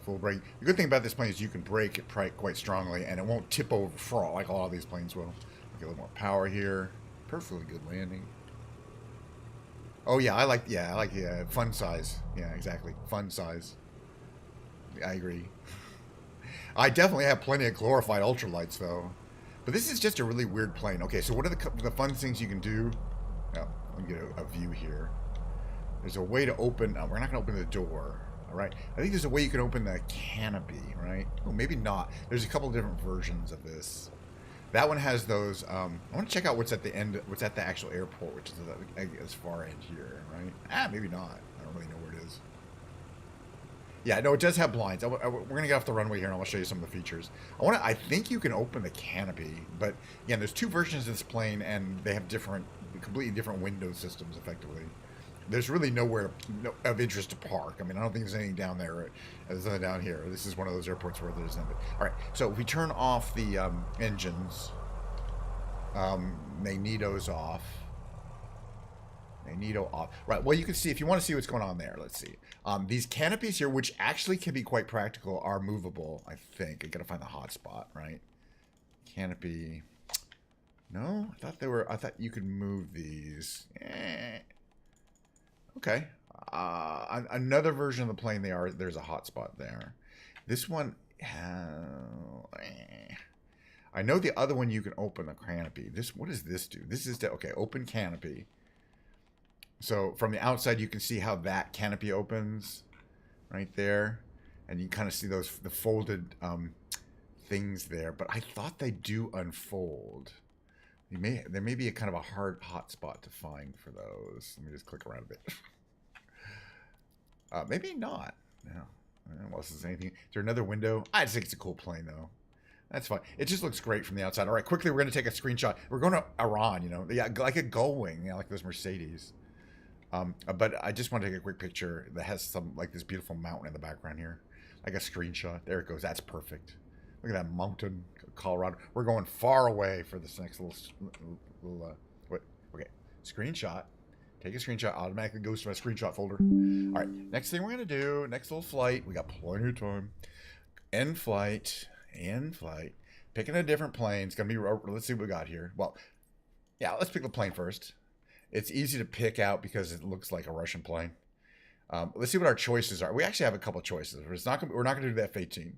Full brake. The good thing about this plane is you can brake it quite strongly, and it won't tip over front like a lot of these planes will. Get a little more power here. Perfectly good landing. Oh yeah, I like fun size. Yeah, exactly. Fun size. I agree. I definitely have plenty of glorified ultralights though. But this is just a really weird plane. Okay, so what are the fun things you can do? Oh, let me get a view here. There's a way to open. We're not going to open the door. All right. I think there's a way you can open the canopy, right? Oh, maybe not. There's a couple of different versions of this. That one has those. I want to check out what's at the end. What's at the actual airport, which is as far end here, right? Maybe not. I don't really know where it is. Yeah, no, it does have blinds. We're going to get off the runway here, and I'll show you some of the features. I think you can open the canopy, but again, there's 2 versions of this plane, and they have completely different window systems, effectively. There's really nowhere of interest to park. I mean, I don't think there's anything down there. There's nothing down here. This is one of those airports where there's nothing. All right, so if we turn off the engines, magneto's off. Magneto off. Right, well, you can see, if you want to see what's going on there, let's see. These canopies here, which actually can be quite practical, are movable, I think. I gotta find the hotspot, right? Canopy. No? I thought you could move these. Okay. Another version of the plane, there's a hotspot there. This one, I know the other one you can open the canopy. What does this do? This is okay, open canopy. So from the outside, you can see how that canopy opens right there. And you kind of see the folded things there. But I thought they do unfold. There may be a kind of a hard hotspot to find for those. Let me just click around a bit. Maybe not. No. Unless there's anything. Is there another window? I just think it's a cool plane, though. That's fine. It just looks great from the outside. All right, quickly, we're going to take a screenshot. We're going to Iran, you know. Yeah, like a gull-wing, you know, like those Mercedes. But I just want to take a quick picture that has like this beautiful mountain in the background here. Like a screenshot. There it goes. That's perfect. Look at that mountain, Colorado. We're going far away for this next little okay, screenshot. Take a screenshot. Automatically goes to my screenshot folder. All right, next thing we're going to do, next little flight. We got plenty of time. End flight. Picking a different plane. It's going to be, let's see what we got here. Well, yeah, let's pick the plane first. It's easy to pick out because it looks like a Russian plane. Let's see what our choices are. We actually have a couple of choices. We're not going to do the F-18.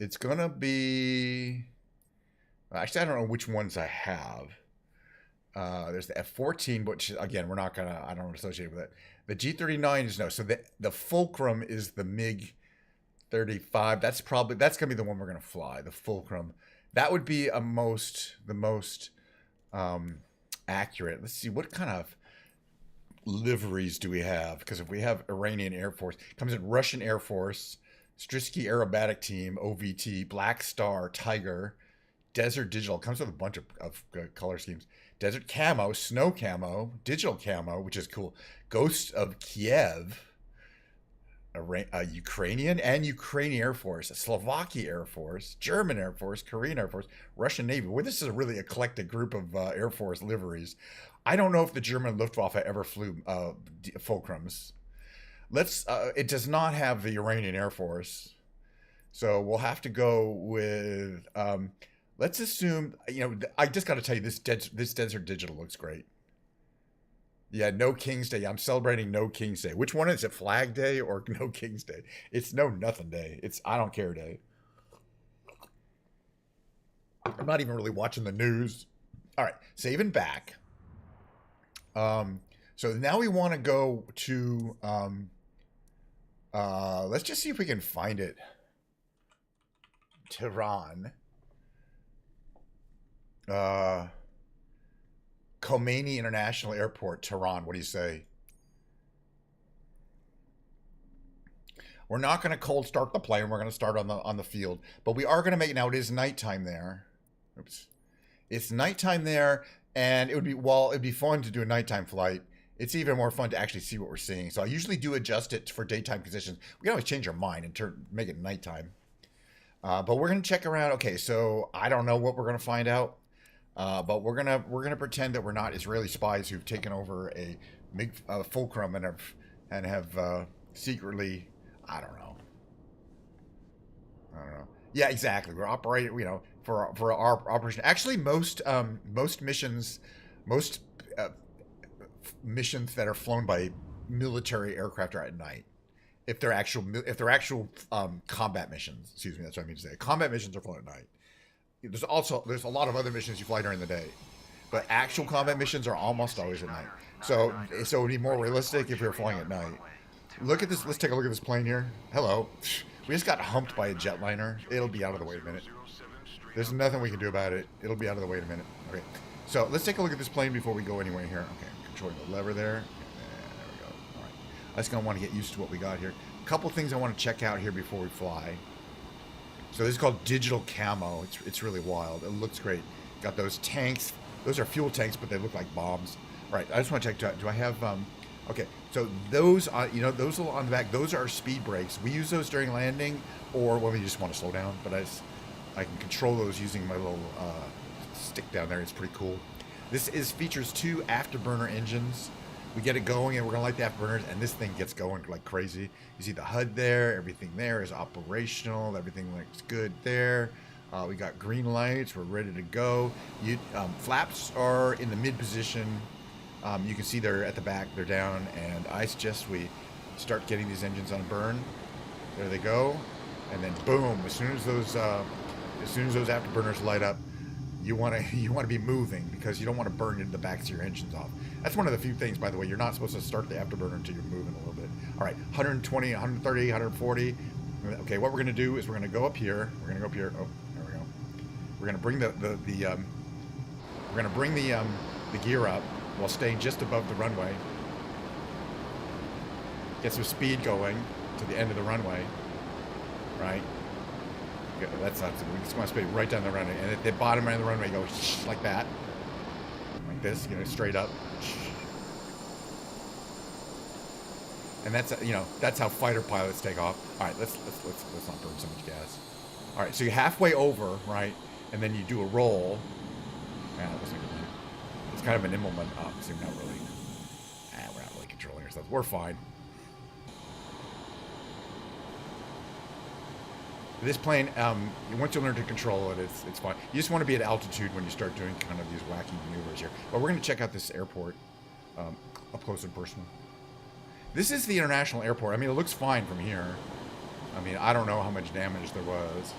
It's going to be... Actually, I don't know which ones I have. There's the F-14, which, again, I don't associate with it. The G-39 is no. So the Fulcrum is the MiG-35. That's going to be the one we're going to fly, the Fulcrum. That would be the most accurate. Let's see, what kind of liveries do we have? Because if we have Iranian Air Force, it comes in Russian Air Force, Strisky Aerobatic Team, OVT, Black Star, Tiger, Desert Digital. It comes with a bunch of color schemes. desert camo, snow camo, digital camo, which is cool. Ghost of Kiev, a Ukrainian Air Force, a Slovakia Air Force, German Air Force, Korean Air Force, Russian Navy. Well, this is a really eclectic group of Air Force liveries. I don't know if the German Luftwaffe ever flew Fulcrums. It does not have the Iranian Air Force, so we'll have to go with. Let's assume. I just got to tell you, this Desert Digital looks great. Yeah, no King's Day. I'm celebrating no King's Day. Which one is it? Flag Day or no King's Day? It's no nothing day. It's I don't care day. I'm not even really watching the news. All right, saving back. So now we want to go to let's just see if we can find it. Tehran. Khomeini International Airport, Tehran. What do you say? We're not going to cold start the plane. We're going to start on the field, but we are going to make it. Now it is nighttime there. Oops, it's nighttime there, and it'd be fun to do a nighttime flight. It's even more fun to actually see what we're seeing. So I usually do adjust it for daytime conditions. We can always change our mind and make it nighttime. But we're going to check around. Okay, so I don't know what we're going to find out. But we're gonna pretend that we're not Israeli spies who've taken over a MiG Fulcrum and have secretly, I don't know. Yeah, exactly. We're operating, for our operation. Actually, most missions, missions that are flown by military aircraft are at night. If they're actual combat missions, excuse me, that's what I mean to say. Combat missions are flown at night. There's a lot of other missions you fly during the day, but actual combat missions are almost always at night. So it would be more realistic if you're flying at night. Look at this. Let's take a look at this plane here. Hello. We just got humped by a jetliner. It'll be out of the way in a minute. There's nothing we can do about it. It'll be out of the way in a minute. Okay. So let's take a look at this plane before we go anywhere here. Okay. Controlling the lever there. There we go. All right. I'm just gonna want to get used to what we got here. A couple things I want to check out here before we fly. So this is called digital camo. It's really wild. It looks great. Got those tanks. Those are fuel tanks, but they look like bombs. All right. I just want to check. Do I have? Okay. So those, those on the back. Those are speed brakes. We use those during landing, or when we just want to slow down. But I can control those using my little stick down there. It's pretty cool. This features 2 afterburner engines. We get it going, and we're gonna light the afterburners, and this thing gets going like crazy. You see the HUD there. Everything there is operational. Everything looks good there. We got green lights. We're ready to go. Flaps are in the mid position. You can see they're at the back. They're down, and I suggest we start getting these engines on burn. There they go, and then boom! As soon as those afterburners light up, you want to be moving, because you don't want to burn into the backs of your engines off. That's one of the few things, by the way. You're not supposed to start the afterburner until you're moving a little bit. All right, 120, 130, 140. Okay, what we're going to do is we're going to go up here. We're going to go up here. Oh, there we go. We're going to bring the gear up while staying just above the runway. Get some speed going to the end of the runway. Right. That's not. We just want to speed right down the runway, and at the bottom end of the runway, go like that, like this, straight up. And that's how fighter pilots take off. All right, let's not burn so much gas. All right, so you're halfway over, right, and then you do a roll. Yeah, that wasn't a good one. It's kind of an implement. Oh, so we're not really controlling ourselves. We're fine. This plane, once you learn to control it, it's fine. You just want to be at altitude when you start doing kind of these wacky maneuvers here. But we're going to check out this airport up close and personal. This is the international airport. I mean, it looks fine from here. I mean, I don't know how much damage there was.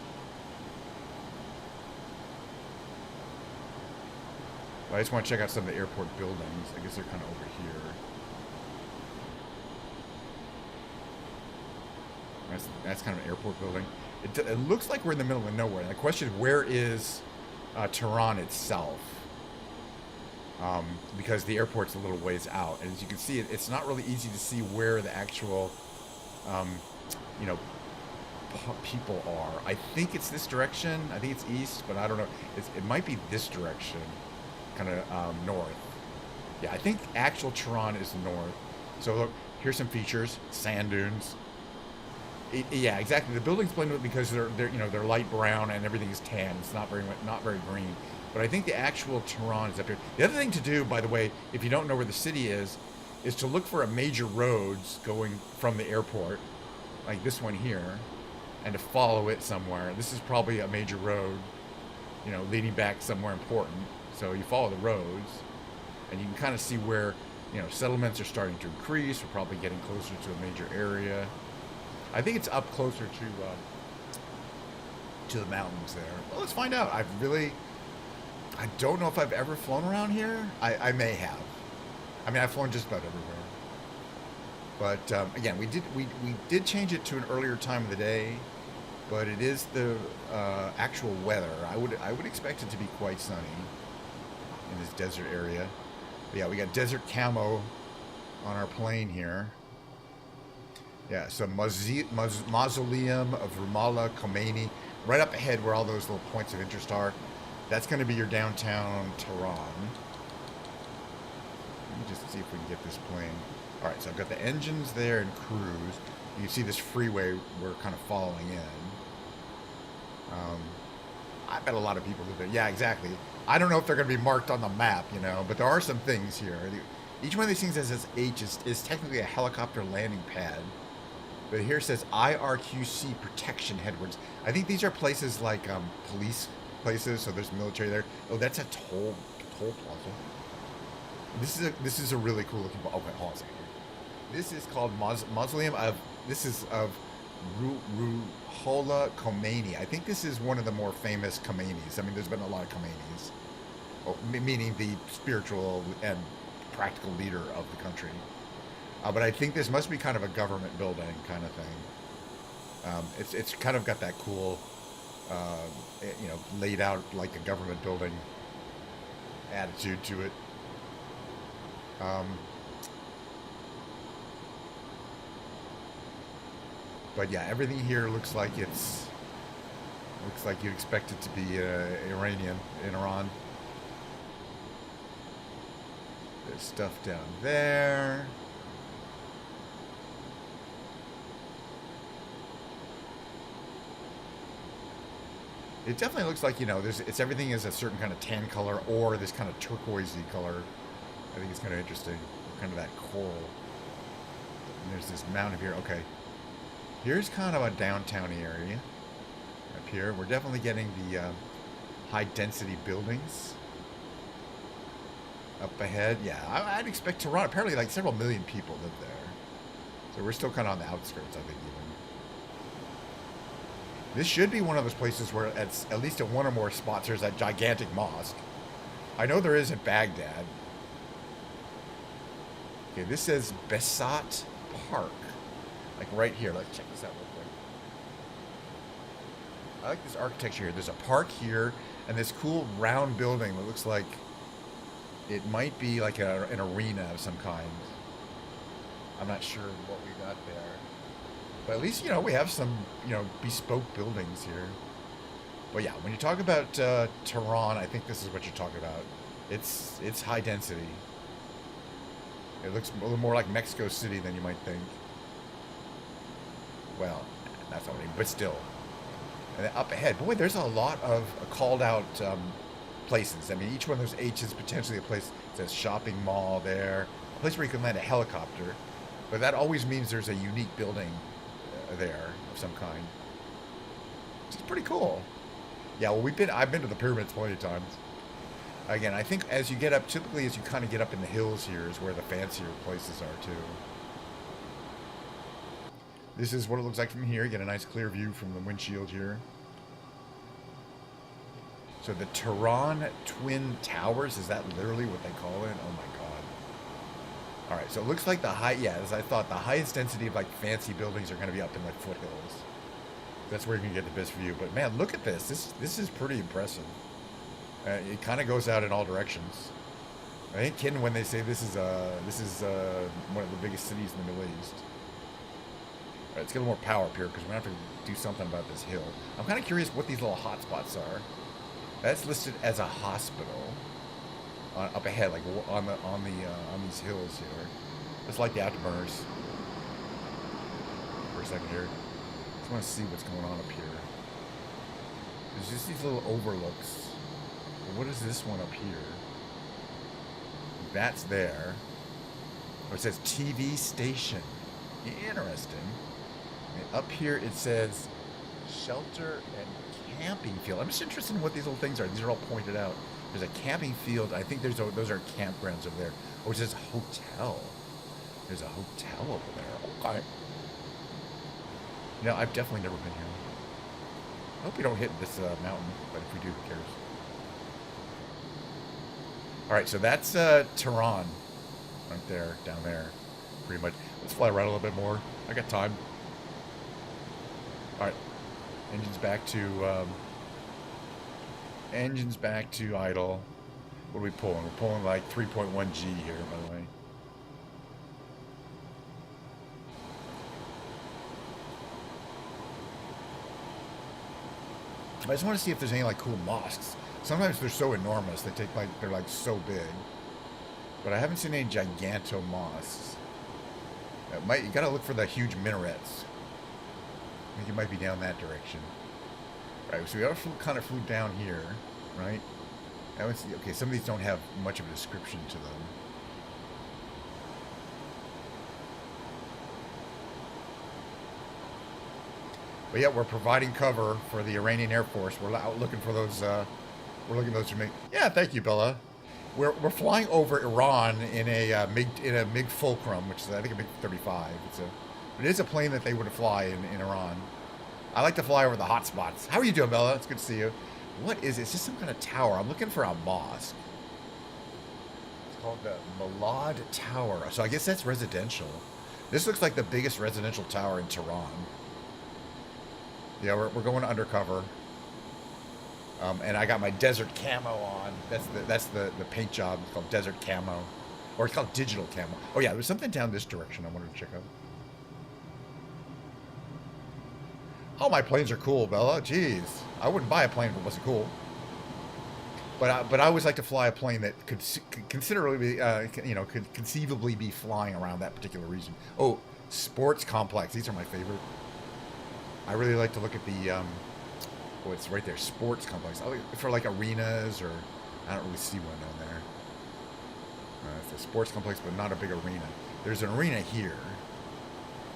But I just want to check out some of the airport buildings. I guess they're kind of over here. That's kind of an airport building. It looks like we're in the middle of nowhere. And the question is, where is Tehran itself? Because the airport's a little ways out. And as you can see, it's not really easy to see where the actual, people are. I think it's this direction. I think it's east, but I don't know. It might be this direction. kind of north. Yeah, I think actual Tehran is north. So look, here's some features: sand dunes. Yeah, exactly. The buildings blend with because they're light brown and everything is tan. It's not very green. But I think the actual Tehran is up here. The other thing to do, by the way, if you don't know where the city is to look for a major roads going from the airport, like this one here, and to follow it somewhere. This is probably a major road, leading back somewhere important. So you follow the roads, and you can kind of see where, settlements are starting to increase. We're probably getting closer to a major area. I think it's up closer to the mountains there. Well, let's find out. I don't know if I've ever flown around here. I may have. I mean, I've flown just about everywhere. But again, we did change it to an earlier time of the day. But it is the actual weather. I would expect it to be quite sunny in this desert area. But yeah, we got desert camo on our plane here. Yeah, so Mausoleum of Rumallah Khomeini, right up ahead where all those little points of interest are. That's going to be your downtown Tehran. Let me just see if we can get this plane. All right, so I've got the engines there and cruise. You can see this freeway we're kind of following in. I bet a lot of people live there. Yeah, exactly. I don't know if they're going to be marked on the map, but there are some things here. Each one of these things has this H is technically a helicopter landing pad. But here it says IRQC protection headwards. I think these are places like police places, so there's military there. Oh, that's a toll plaza. This is a really cool looking. Okay, hold on a second. This is called Mausoleum of. This is of Ruhollah Khomeini. I think this is one of the more famous Khomeinis. I mean, there's been a lot of Khomeinis, meaning the spiritual and practical leader of the country. But I think this must be kind of a government building kind of thing. It's kind of got that cool, laid out like a government building attitude to it. But yeah, everything here looks like you'd expect it to be Iranian in Iran. There's stuff down there. It definitely looks like, everything is a certain kind of tan color or this kind of turquoisey color. I think it's kind of interesting. Kind of that coral. And there's this mountain here. Okay. Here's kind of a downtown area. Up here. We're definitely getting the high density buildings. Up ahead. Yeah, I'd expect Tehran. Apparently like several million people live there. So we're still kind of on the outskirts, I think, even. This should be one of those places where at least at one or more spots there's that gigantic mosque. I know there is in Baghdad. Okay, this says Besat Park. Like right here. Let's check this out real quick. I like this architecture here. There's a park here and this cool round building that looks like it might be like an arena of some kind. I'm not sure what we got there. But at least, we have some, bespoke buildings here. But yeah, when you talk about Tehran, I think this is what you're talking about. It's high density. It looks a little more like Mexico City than you might think. Well, that's not what I mean, but still. And then up ahead, boy, there's a lot of called out places. I mean, each one of those H's is potentially a place that says shopping mall there, a place where you can land a helicopter. But that always means there's a unique building there of some kind. Which is pretty cool. Yeah, well, I've been to the pyramids plenty of times. Again, I think as you get up, typically as you kind of get up in the hills here is where the fancier places are too. This is what it looks like from here. You get a nice clear view from the windshield here. So the Tehran Twin Towers, is that literally what they call it? Oh my god. All right, so it looks like as I thought, the highest density of like fancy buildings are going to be up in like foothills. That's where you can get the best view. But man, look at this. This is pretty impressive. It kind of goes out in all directions. I ain't kidding when they say this is one of the biggest cities in the Middle East. All right, let's get a little more power up here because we're going to have to do something about this hill. I'm kind of curious what these little hotspots are. That's listed as a hospital. up ahead, like on these hills here. Just like the afterburners. For a second here. Just want to see what's going on up here. There's just these little overlooks. What is this one up here? That's there. Oh, it says TV station. Interesting. And up here it says shelter and camping field. I'm just interested in what these little things are. These are all pointed out. There's a camping field. I think those are campgrounds over there. Oh, it says hotel. There's a hotel over there. Okay. No, I've definitely never been here. I hope we don't hit this mountain, but if we do, who cares? Alright, so that's Tehran. Right there, down there. Pretty much. Let's fly around a little bit more. I got time. Alright. Engines back to idle. What are we pulling? We're pulling like 3.1 G here, by the way. I just want to see if there's any like cool mosques. Sometimes they're so enormous, they're like so big. But I haven't seen any giganto mosques. You gotta look for the huge minarets. I think it might be down that direction. Right, so we kind of flew down here, right? Okay, some of these don't have much of a description to them. But yeah, we're providing cover for the Iranian Air Force. We're out looking for those. We're looking for those to make. Yeah, thank you, Bella. We're flying over Iran in a MiG Fulcrum, which is I think a MiG-35. It is a plane that they would fly in Iran. I like to fly over the hotspots. How are you doing, Bella? It's good to see you. What is it? It's just some kind of tower. I'm looking for a mosque. It's called the Malad Tower. So I guess that's residential. This looks like the biggest residential tower in Tehran. Yeah, we're going undercover. And I got my desert camo on. That's the paint job. It's called desert camo. Or it's called digital camo. Oh yeah, there's something down this direction I wanted to check out. Oh, my planes are cool, Bella. Jeez. I wouldn't buy a plane if it wasn't cool. But I always like to fly a plane that could considerably, could conceivably be flying around that particular region. Oh, sports complex. These are my favorite. I really like to look at the, oh, it's right there, sports complex. I like for like arenas, or I don't really see one down there. It's a sports complex, but not a big arena. There's an arena here.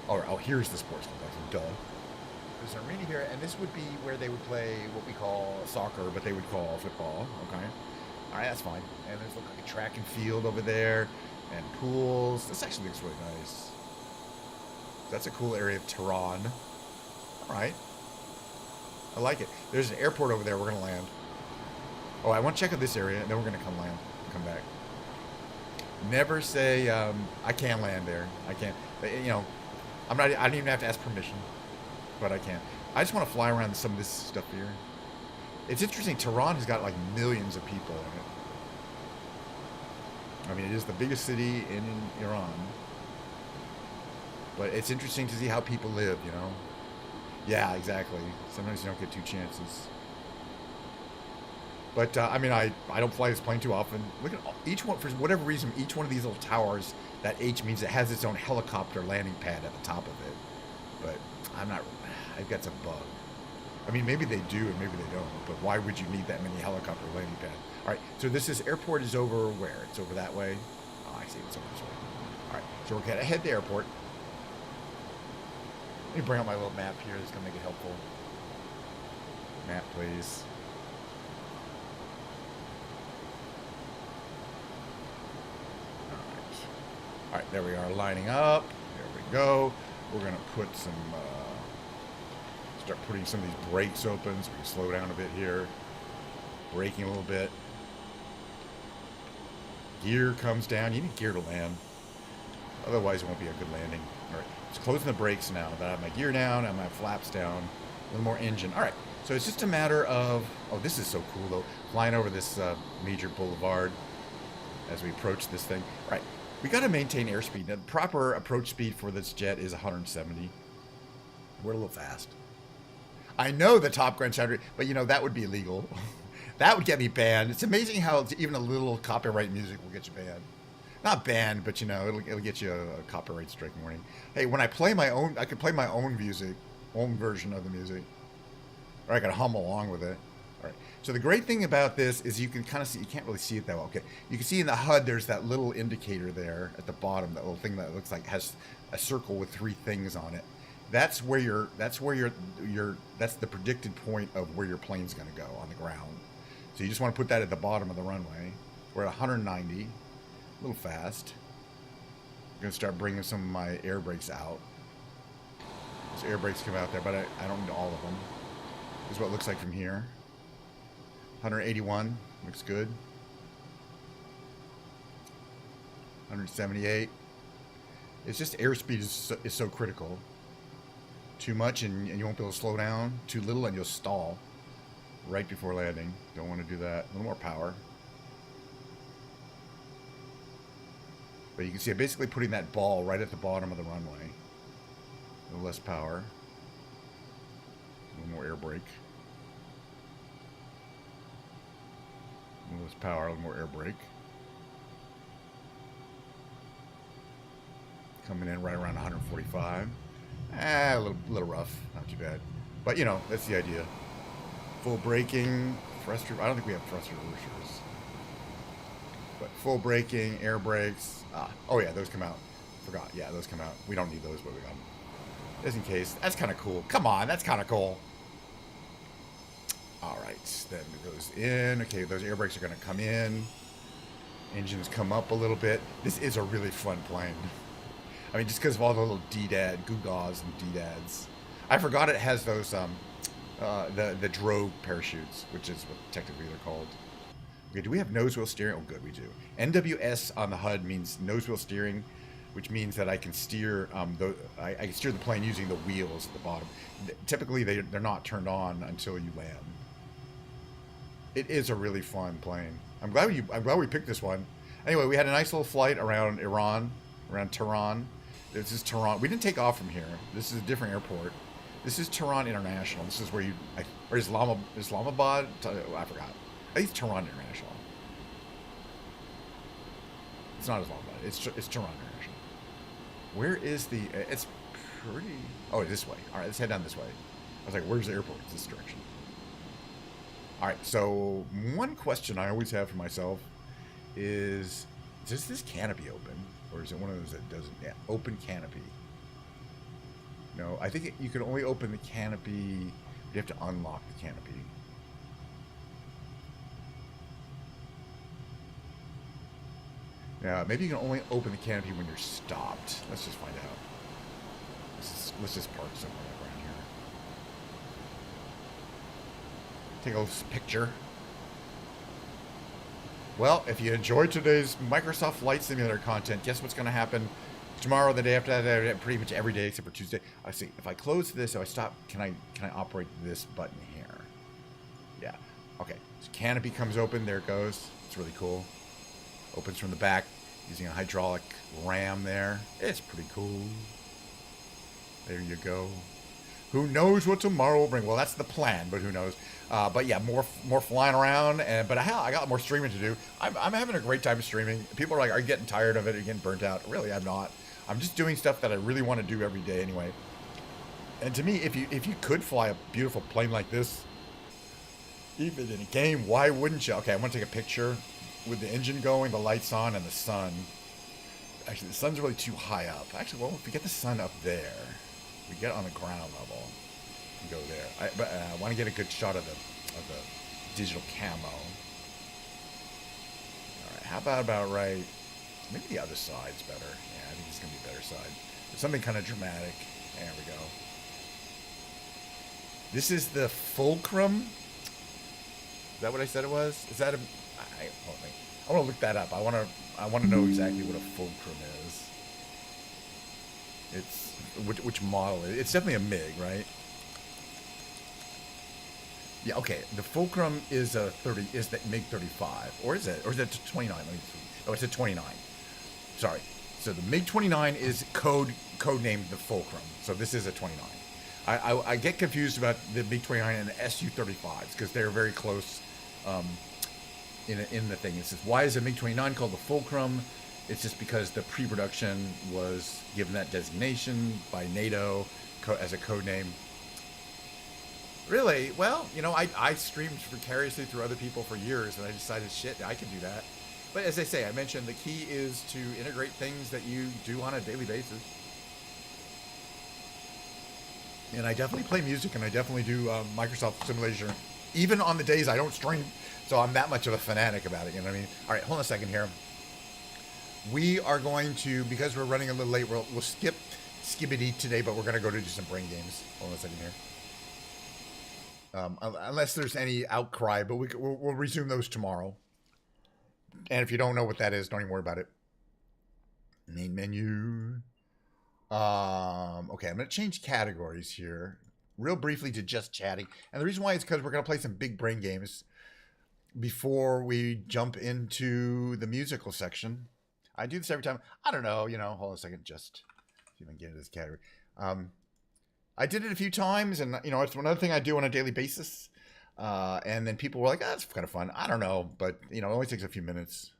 Oh, here's the sports complex. Duh. There's an arena here, and this would be where they would play what we call soccer, but they would call football. Okay. All right, that's fine. And there's like a track and field over there, and pools. This actually looks really nice. That's a cool area of Tehran. All right. I like it. There's an airport over there. We're going to land. Oh, I want to check out this area, and then we're going to come back. Never say, I can't land there. I can't. I don't even have to ask permission. But I can't. I just want to fly around some of this stuff here. It's interesting. Tehran has got like millions of people in it. I mean, it is the biggest city in Iran. But it's interesting to see how people live, you know? Yeah, exactly. Sometimes you don't get two chances. But, I mean, I don't fly this plane too often. Look at each one, for whatever reason, each one of these little towers, that H means it has its own helicopter landing pad at the top of it. But I've got some bug. I mean, maybe they do and maybe they don't, but why would you need that many helicopter landing pads? All right, so this airport is over where? It's over that way? Oh, I see, it's over this way. All right, so we're going to head to the airport. Let me bring out my little map here. This is going to make it helpful. Map, please. All right, there we are, lining up. There we go. We're going to put some... start putting some of these brakes open so we can slow down a bit here. Braking a little bit. Gear comes down. You need gear to land. Otherwise, it won't be a good landing. All right, just closing the brakes now. That I have my gear down, I have my flaps down. A little more engine. All right, so it's just a matter of... Oh, this is so cool, though. Flying over this major boulevard as we approach this thing. All right, we got to maintain airspeed. Now, the proper approach speed for this jet is 170. We're a little fast. I know the top ground standard, but you know, that would be illegal. That would get me banned. It's amazing how even a little copyright music will get you banned. Not banned, but you know, it'll get you a copyright strike warning. Hey, when I play my own, I can play my own music, own version of the music, or I can hum along with it. All right. So the great thing about this is you can kind of see, you can't really see it that well. Okay. You can see in the HUD, there's that little indicator there at the bottom, that little thing that looks like has a circle with 3 things on it. That's the predicted point of where your plane's going to go on the ground. So you just want to put that at the bottom of the runway. We're at 190, a little fast. I'm going to start bringing some of my air brakes out. Those air brakes come out there, but I don't need all of them. This is what it looks like from here. 181, looks good. 178. It's just airspeed is so critical. Too much and you won't be able to slow down. Too little and you'll stall right before landing. Don't want to do that. A little more power. But you can see I'm basically putting that ball right at the bottom of the runway. A little less power. A little more air brake. A little less power, a little more air brake. Coming in right around 145. A little rough, not too bad. But you know, that's the idea. Full braking, thruster. I don't think we have thruster reversers. But full braking, air brakes. Oh yeah, those come out. Forgot. Yeah, those come out. We don't need those, but we got them. Just in case. That's kind of cool. Come on, that's kind of cool. All right, then it goes in. Okay, those air brakes are going to come in. Engines come up a little bit. This is a really fun plane. I mean, just because of all the little gewgaws and doodads. I forgot it has those, the drogue parachutes, which is what technically they're called. Okay, do we have nose wheel steering? Oh, good, we do. NWS on the HUD means nose wheel steering, which means that I can steer, I can steer the plane using the wheels at the bottom. Typically, they're not turned on until you land. It is a really fun plane. I'm glad we picked this one. Anyway, we had a nice little flight around Iran, around Tehran. This is Tehran. We didn't take off from here. This is a different airport. This is Tehran International. This is where or Islamabad? I forgot. I think it's Tehran International. It's not Islamabad. It's Tehran International. Where is the? It's pretty. Oh, this way. All right, let's head down this way. I was like, where's the airport? It's this direction. All right. So one question I always have for myself is, does this canopy open? Or is it one of those that doesn't? Yeah, open canopy. No, I think you can only open the canopy. You have to unlock the canopy. Yeah, maybe you can only open the canopy when you're stopped. Let's just find out. Let's just park somewhere around here. Take a little picture. Well, if you enjoyed today's Microsoft Flight Simulator content, guess what's going to happen tomorrow, the day after that, pretty much every day except for Tuesday. I see. If I close this, if I stop, can I operate this button here? Yeah. Okay. So canopy comes open. There it goes. It's really cool. Opens from the back using a hydraulic ram there. It's pretty cool. There you go. Who knows what tomorrow will bring? Well, that's the plan, but who knows? But yeah, more flying around, but hell, I got more streaming to do. I'm having a great time streaming. People are like, are you getting tired of it? Are you getting burnt out? Really, I'm not. I'm just doing stuff that I really want to do every day anyway. And to me, if you could fly a beautiful plane like this, even in a game, why wouldn't you? Okay, I want to take a picture with the engine going, the lights on, and the sun. Actually, the sun's really too high up. Actually, well, if we get the sun up there, we get on the ground level and go there. But I want to get a good shot of the digital camo. All right, how about right? Maybe the other side's better. Yeah, I think it's gonna be a better side. Something kind of dramatic. There we go. This is the Fulcrum. Is that what I said it was? Is that a? I want to look that up. I want to know exactly what a Fulcrum is. It's which model? It's definitely a MiG, right? Yeah. Okay. The Fulcrum is a 30. Is that MiG-35, or is it? Or is it 29? Let me see. Oh, it's a 29. Sorry. So the MiG-29 is codenamed the Fulcrum. So this is a 29. I get confused about the MiG-29 and the SU-35s because they're very close in the thing. It says, why is a MiG-29 called the Fulcrum? It's just because the pre-production was given that designation by NATO as a code name. Really? Well, you know, I streamed vicariously through other people for years, and I decided, shit, I can do that. But as I say, I mentioned the key is to integrate things that you do on a daily basis. And I definitely play music, and I definitely do Microsoft Simulation, even on the days I don't stream. So I'm that much of a fanatic about it, you know what I mean? All right, hold on a second here. We are going to, because we're running a little late, we'll skip Skibbity today, but we're going to go to do some brain games. Hold on a second here. Unless there's any outcry, but we'll resume those tomorrow. And if you don't know what that is, don't even worry about it. Main menu. Okay, I'm going to change categories here real briefly to just chatting. And the reason why is because we're going to play some big brain games before we jump into the musical section. I do this every time. I don't know, you know, hold on a second, just see if I can get into this category. I did it a few times, and, you know, it's another thing I do on a daily basis. And then people were like, that's kind of fun. I don't know, but, you know, it only takes a few minutes.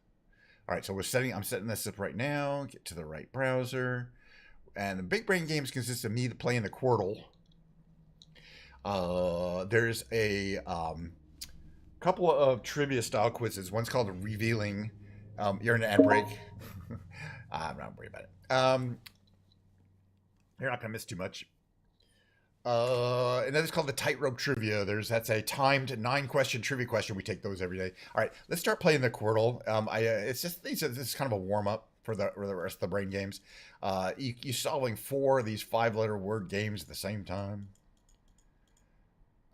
All right, so I'm setting this up right now. Get to the right browser. And the big brain games consist of me playing the Quirtle. There's a couple of trivia style quizzes. One's called Revealing. You're in an ad break. I'm not worried about it. You're not going to miss too much. Another's called the Tightrope Trivia. That's a timed 9-question trivia question. We take those every day. All right, let's start playing the Quirtle. It's just this is kind of a warm up for the rest of the brain games. You solving 4 of these 5-letter word games at the same time.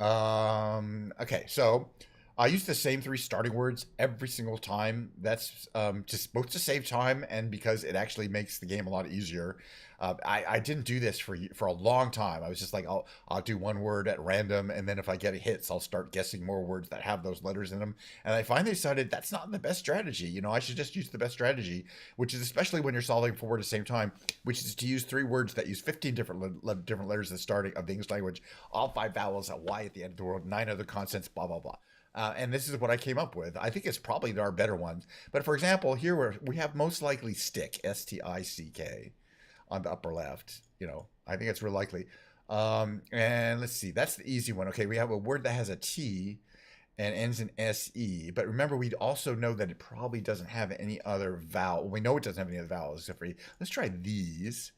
Okay, so I use the same 3 starting words every single time. That's just both to save time and because it actually makes the game a lot easier. I didn't do this for a long time. I was just like, I'll do one word at random, and then if I get hits, I'll start guessing more words that have those letters in them. And I finally decided that's not the best strategy. You know, I should just use the best strategy, which is especially when you're solving 4 at the same time, which is to use 3 words that use 15 different letters at the starting of the English language, all 5 vowels, a Y at the end of the word, 9 other consonants, blah, blah, blah. And this is what I came up with. I think it's probably our better ones. But for example, here we have most likely stick, S-T-I-C-K, on the upper left. You know, I think it's real likely. And let's see, that's the easy one. Okay, we have a word that has a T and ends in S-E. But remember, we also know that it probably doesn't have any other vowel. We know it doesn't have any other vowels except for E. Let's try these.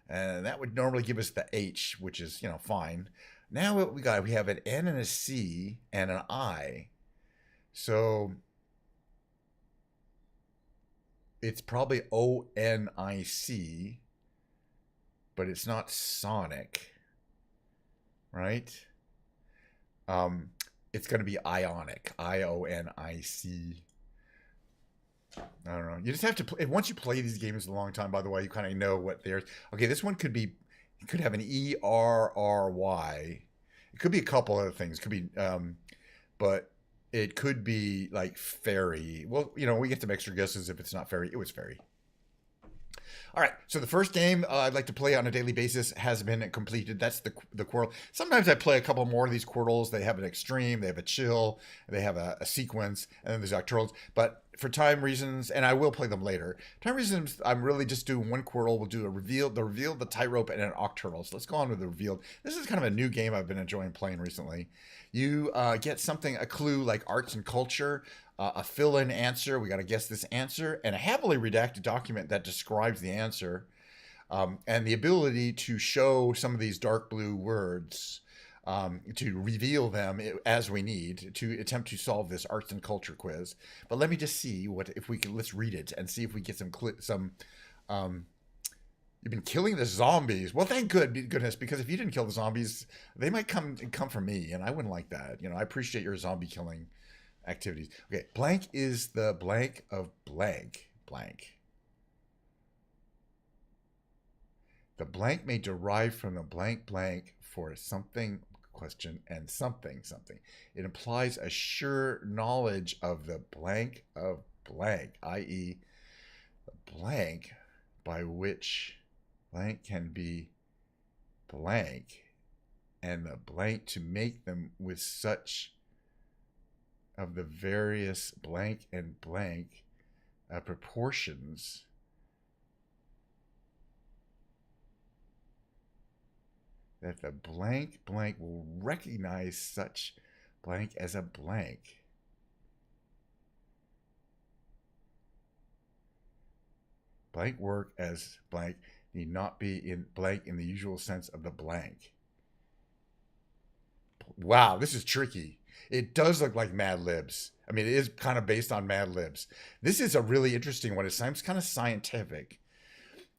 And that would normally give us the H, which is, you know, fine. Now what we have an N and a C and an I. So it's probably O-N-I-C, but it's not Sonic, right? It's going to be Ionic, I-O-N-I-C. I don't know. You just have to play. Once you play these games a long time, by the way, you kind of know what they're. Okay, this one could have an E-R-R-Y. It could be a couple other things. It could be, but it could be like fairy. Well, you know, we get some extra guesses if it's not fairy. It was fairy. All right, so the first game I'd like to play on a daily basis has been completed. That's the Quirtle. Sometimes I play a couple more of these Quirtles. They have an extreme, they have a chill, they have a sequence, and then there's Octurals. But for time reasons, and I will play them later, time reasons, I'm really just doing one Quirtle. We'll do the reveal, the Tightrope, and an Octural. So let's go on with the revealed. This is kind of a new game I've been enjoying playing recently. You get something, a clue like arts and culture, a fill-in answer. We got to guess this answer, and a heavily redacted document that describes the answer, and the ability to show some of these dark blue words, to reveal them as we need to attempt to solve this arts and culture quiz. But let me just see let's read it and see if we get some. You've been killing the zombies. Well, thank goodness, because if you didn't kill the zombies, they might come for me, and I wouldn't like that. You know, I appreciate your zombie killing activities. Okay, blank is the blank of blank. The blank may derive from the blank for something question and something. It implies a sure knowledge of the blank of blank, i.e. the blank by which blank can be blank, and the blank to make them with such of the various blank and blank proportions that the blank blank will recognize such blank as a blank. Blank work as blank need not be in blank in the usual sense of the blank. Wow, this is tricky. It does look like Mad Libs. I mean, it is kind of based on Mad Libs. This is a really interesting one. It sounds kind of scientific.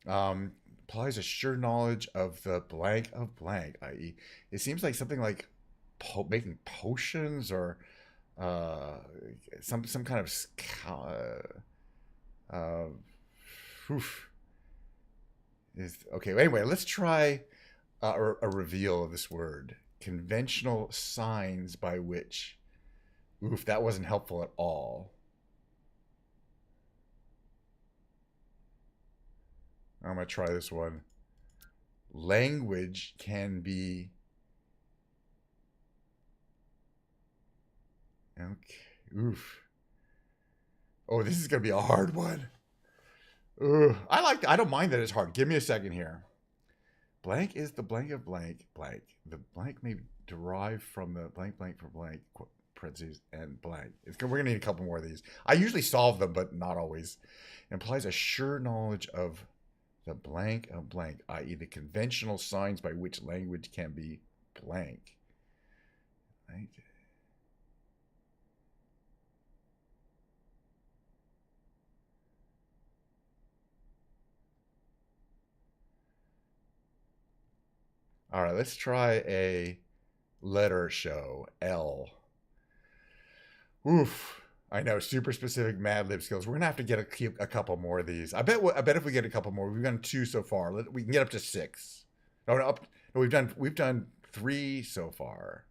Applies a sure knowledge of the blank of blank, i.e., it seems like something like making potions or some kind of okay. Anyway, let's try a reveal of this word. Conventional signs by which. Oof, that wasn't helpful at all. I'm going to try this one. Language can be... Okay. Oof. Oh, this is going to be a hard one. Ugh. I don't mind that it's hard. Give me a second here. Blank is the blank of blank, blank. The blank may derive from the blank, blank for blank, parentheses, and blank. We're going to need a couple more of these. I usually solve them, but not always. It implies a sure knowledge of the blank of blank, i.e. the conventional signs by which language can be blank. Right? All right, let's try a letter show. L. Oof. I know, super specific Mad Lib skills. We're gonna have to get a couple more of these. I bet if we get a couple more, we've done 2 so far. We can get up to 6. No, we've done 3 so far.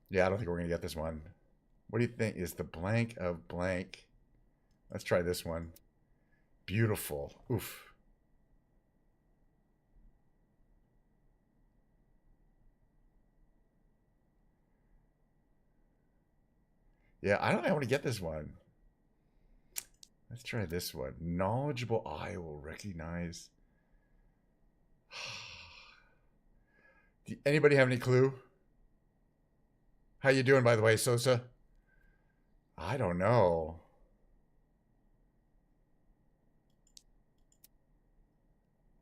Yeah, I don't think we're gonna get this one. What do you think is the blank of blank? Let's try this one. Beautiful. Oof. Yeah, I don't know how to get this one. Let's try this one. Knowledgeable eye will recognize. Anybody have any clue? How you doing, by the way, Sosa? I don't know.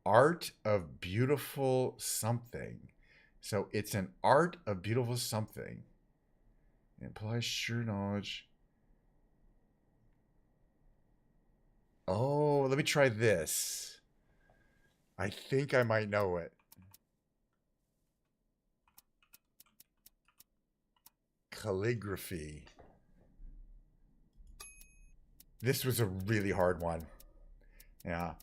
Art of beautiful something. So it's an art of beautiful something. It implies sure knowledge. Oh, let me try this. I think I might know it. Calligraphy. This was a really hard one. Yeah.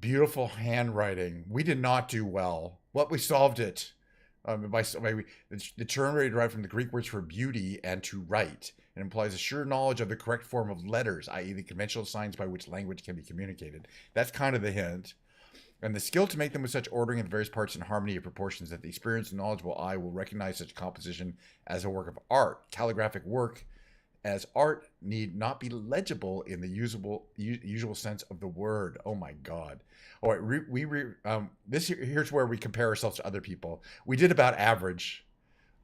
Beautiful handwriting. We did not do well. What we solved it. The term derived from the Greek words for beauty and to write. It implies a sure knowledge of the correct form of letters, i.e. the conventional signs by which language can be communicated. That's kind of the hint. And the skill to make them with such ordering of the various parts in harmony of proportions that the experienced and knowledgeable eye will recognize such composition as a work of art. Calligraphic work as art need not be legible in the usual sense of the word. Oh my God. All right, here's where we compare ourselves to other people. We did about average.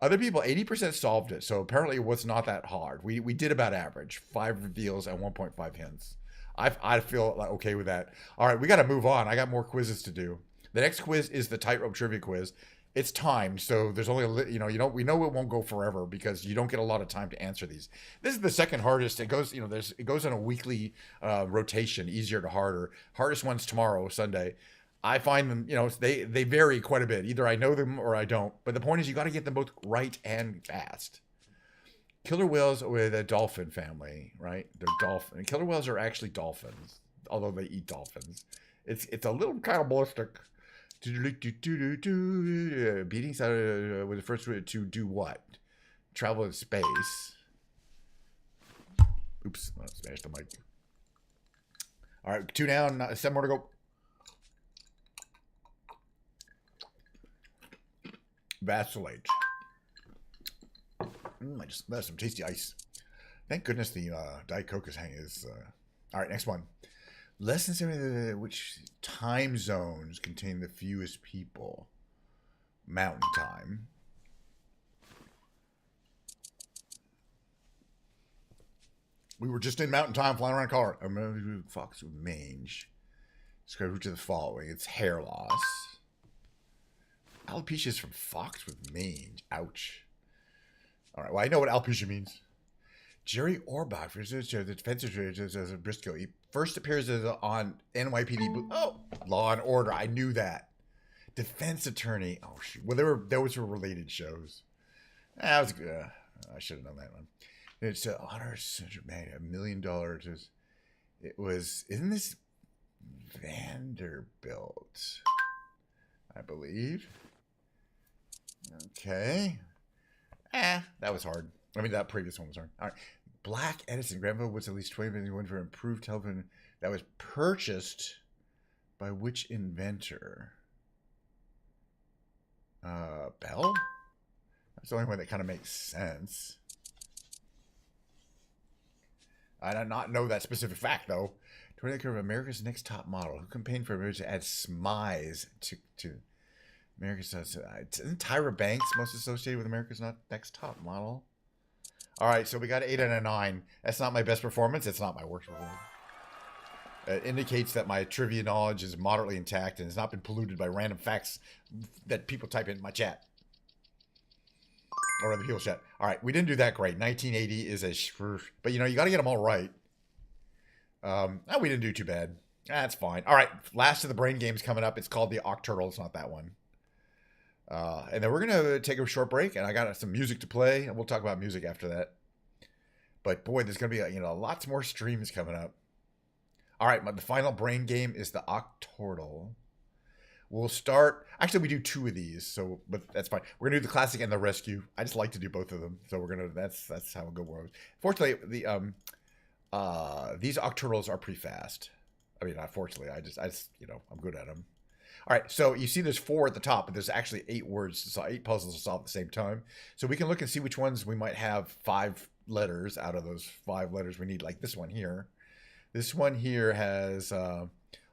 Other people, 80% solved it, so apparently it was not that hard. We did about average, 5 reveals and 1.5 hints. I feel like okay with that. All right, we got to move on. I got more quizzes to do. The next quiz is the tightrope trivia quiz. It's timed, so there's only we know it won't go forever because you don't get a lot of time to answer these. This is the second hardest. It goes in a weekly rotation, easier to harder. Hardest one's tomorrow, Sunday. I find them, they vary quite a bit. Either I know them or I don't. But the point is, you got to get them both right and fast. Killer whales with a dolphin family, right? They're dolphin. Killer whales are actually dolphins, although they eat dolphins. It's a little kind of ballistic. Beatings with the first to do what? Travel in space. Oops, I smashed the mic. All right, 2 down, 7 more to go. Vacillate. I just that's some tasty ice. Thank goodness the Diet Coke is hanging. All right, next one. Less than 70. Which time zones contain the fewest people? Mountain time. We were just in mountain time flying around Colorado. Fox with mange. Describe route to the following. It's hair loss. Alopecia is from fox with mange. Ouch. All right, well, I know what alopecia means. Jerry Orbach, the defense attorney as a Briscoe. He first appears on NYPD. Oh, Law and Order. I knew that. Defense attorney. Oh, shoot. Well, those were related shows. That was good. I should have known that one. It's honor man, $1 million. It was, isn't this Vanderbilt? I believe. Okay. That was hard. I mean, that previous one was hard. All right. Black Edison. Granville was at least 20 million for improved telephone that was purchased by which inventor? Bell? That's the only one that kind of makes sense. I do not know that specific fact, though. Tornado curve of America's Next Top Model. Who campaigned for America to add SMIs to America's... Isn't Tyra Banks most associated with America's Next Top Model? All right, so we got 8 out of 9. That's not my best performance. It's not my worst performance. It indicates that my trivia knowledge is moderately intact and has not been polluted by random facts that people type in my chat. Or other people's chat. All right, we didn't do that great. 1980 is a... But, you know, you got to get them all right. We didn't do too bad. That's fine. All right, last of the brain games coming up. It's called the Octurtle. It's not that one. And then we're going to take a short break, and I got some music to play, and we'll talk about music after that. But, boy, there's going to be, lots more streams coming up. All right, the final brain game is the Octurtle. We'll start... Actually, we do 2 of these, but that's fine. We're going to do the classic and the rescue. I just like to do both of them, so we're going to... That's how it goes. Fortunately, these Octurtles are pretty fast. I mean, not fortunately. I just I'm good at them. All right, so you see there's 4 at the top, but there's actually 8 words to solve, 8 puzzles to solve at the same time. So we can look and see which ones we might have 5 letters out of those 5 letters we need, like this one here. This one here has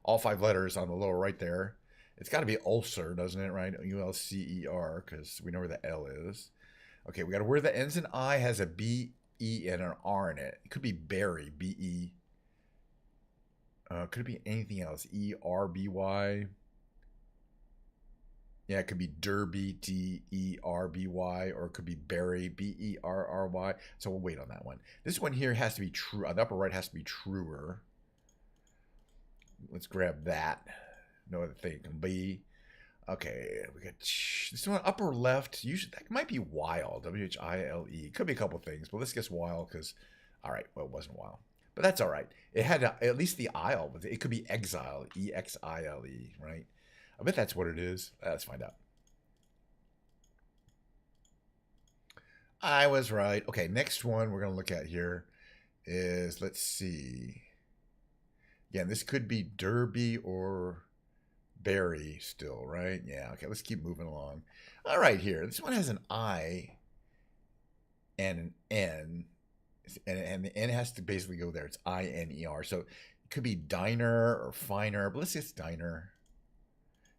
all 5 letters on the lower right there. It's got to be ulcer, doesn't it, right? U-L-C-E-R, because we know where the L is. Okay, we got a word that ends in I, has a B, E, and an R in it. It could be berry, B-E. Could it be anything else? E-R-B-Y. Yeah, it could be derby, D-E-R-B-Y, or it could be berry, B-E-R-R-Y. So we'll wait on that one. This one here has to be true. The upper right has to be truer. Let's grab that. No other thing can be. Okay, we got this one upper left. Usually that might be wild. W-H-I-L-E. Could be a couple things, but let's guess wild because, all right, well, it wasn't wild. But that's all right. It had at least the isle. It could be exile, E-X-I-L-E, right? I bet that's what it is. Let's find out. I was right. Okay, next one we're going to look at here is, let's see. Again, this could be Derby or Berry still, right? Yeah, okay, let's keep moving along. All right, here. This one has an I and an N. And the N has to basically go there. It's I-N-E-R. So it could be diner or finer, but let's say it's diner.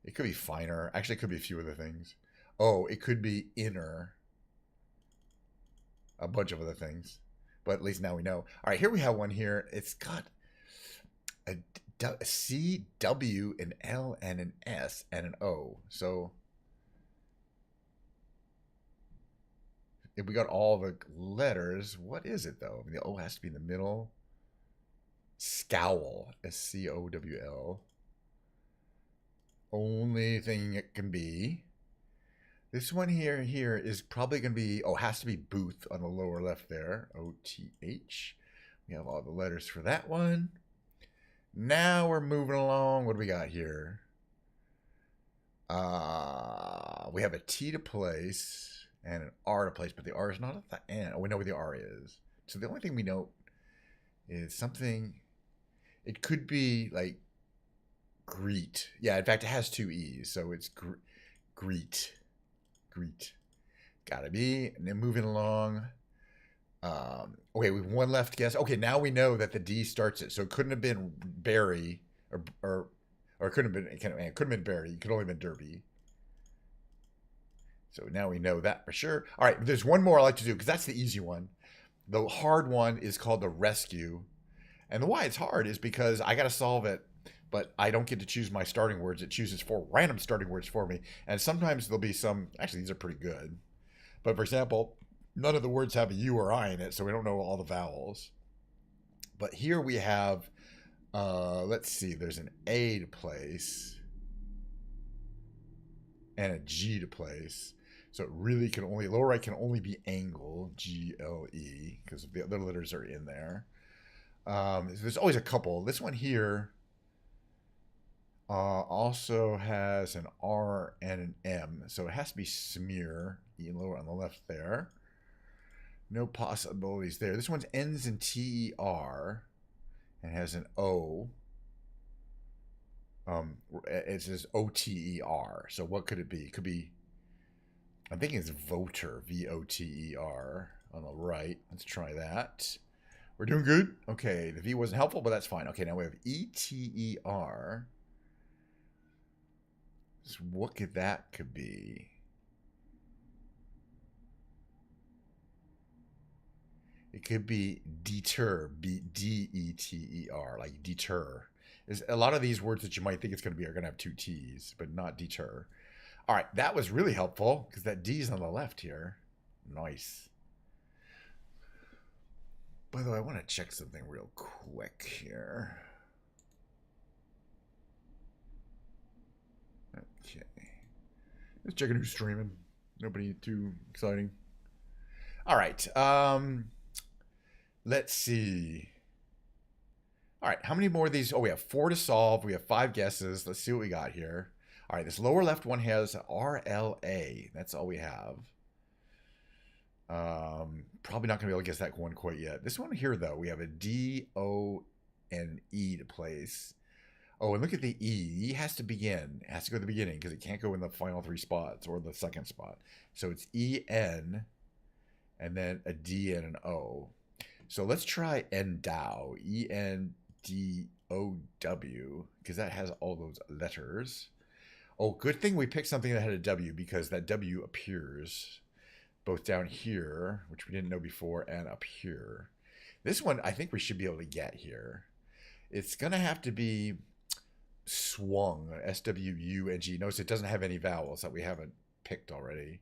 It could be finer. Actually, it could be a few other things. Oh, it could be inner. A bunch of other things. But at least now we know. All right, here we have one here. It's got a C, W, an L, and an S, and an O. So if we got all the letters, what is it, though? I mean, the O has to be in the middle. Scowl. S-C-O-W-L. Only thing it can be. This one here is probably going to be, has to be Booth on the lower left there. O-T-H. We have all the letters for that one. Now we're moving along. What do we got here? We have a T to place and an R to place, but the R is not at the end. Oh, we know where the R is. So the only thing we know is something. It could be like greet. Yeah, in fact, it has 2 E's, so it's greet. Greet. Gotta be. And then moving along. Okay, we have one left guess. Okay, now we know that the D starts it. So it couldn't have been Barry or it couldn't have been it couldn't have been Barry. It could only have been Derby. So now we know that for sure. All right, there's one more I like to do because that's the easy one. The hard one is called the rescue. And the why it's hard is because I got to solve it, but I don't get to choose my starting words. It chooses 4 random starting words for me. And sometimes there'll be some, actually these are pretty good. But for example, none of the words have a U or I in it, so we don't know all the vowels. But here we have, let's see, there's an A to place and a G to place. So it really can only, lower right can only be angle, G-L-E, because the other letters are in there. There's always a couple. This one here also has an R and an M. So it has to be smear, lower on the left there. No possibilities there. This one ends in T-E-R and has an O. It says O-T-E-R. So what could it be? It could be, I'm thinking it's voter, V-O-T-E-R on the right. Let's try that. We're doing good. Okay, the V wasn't helpful, but that's fine. Okay, now we have E-T-E-R. So what could that could be? It could be deter, D-E-T-E-R, like deter. There's a lot of these words that you might think it's going to be are going to have 2 T's, but not deter. All right, that was really helpful because that D's on the left here. Nice. By the way, I want to check something real quick here. Okay. Just checking who's streaming. Nobody too exciting. All right. Let's see. All right, how many more of these? Oh, we have 4 to solve. We have 5 guesses. Let's see what we got here. All right, this lower left one has RLA. That's all we have. Probably not going to be able to guess that one quite yet. This one here, though, we have a D, O, and E to place. Oh, and look at the E. E has to begin. It has to go to the beginning because it can't go in the final 3 spots or the second spot. So it's E-N, and then a D and an O. So let's try endow, E-N-D-O-W, because that has all those letters. Oh, good thing we picked something that had a W because that W appears both down here, which we didn't know before, and up here. This one I think we should be able to get here. It's going to have to be swung, S-W-U-N-G. Notice it doesn't have any vowels that we haven't picked already.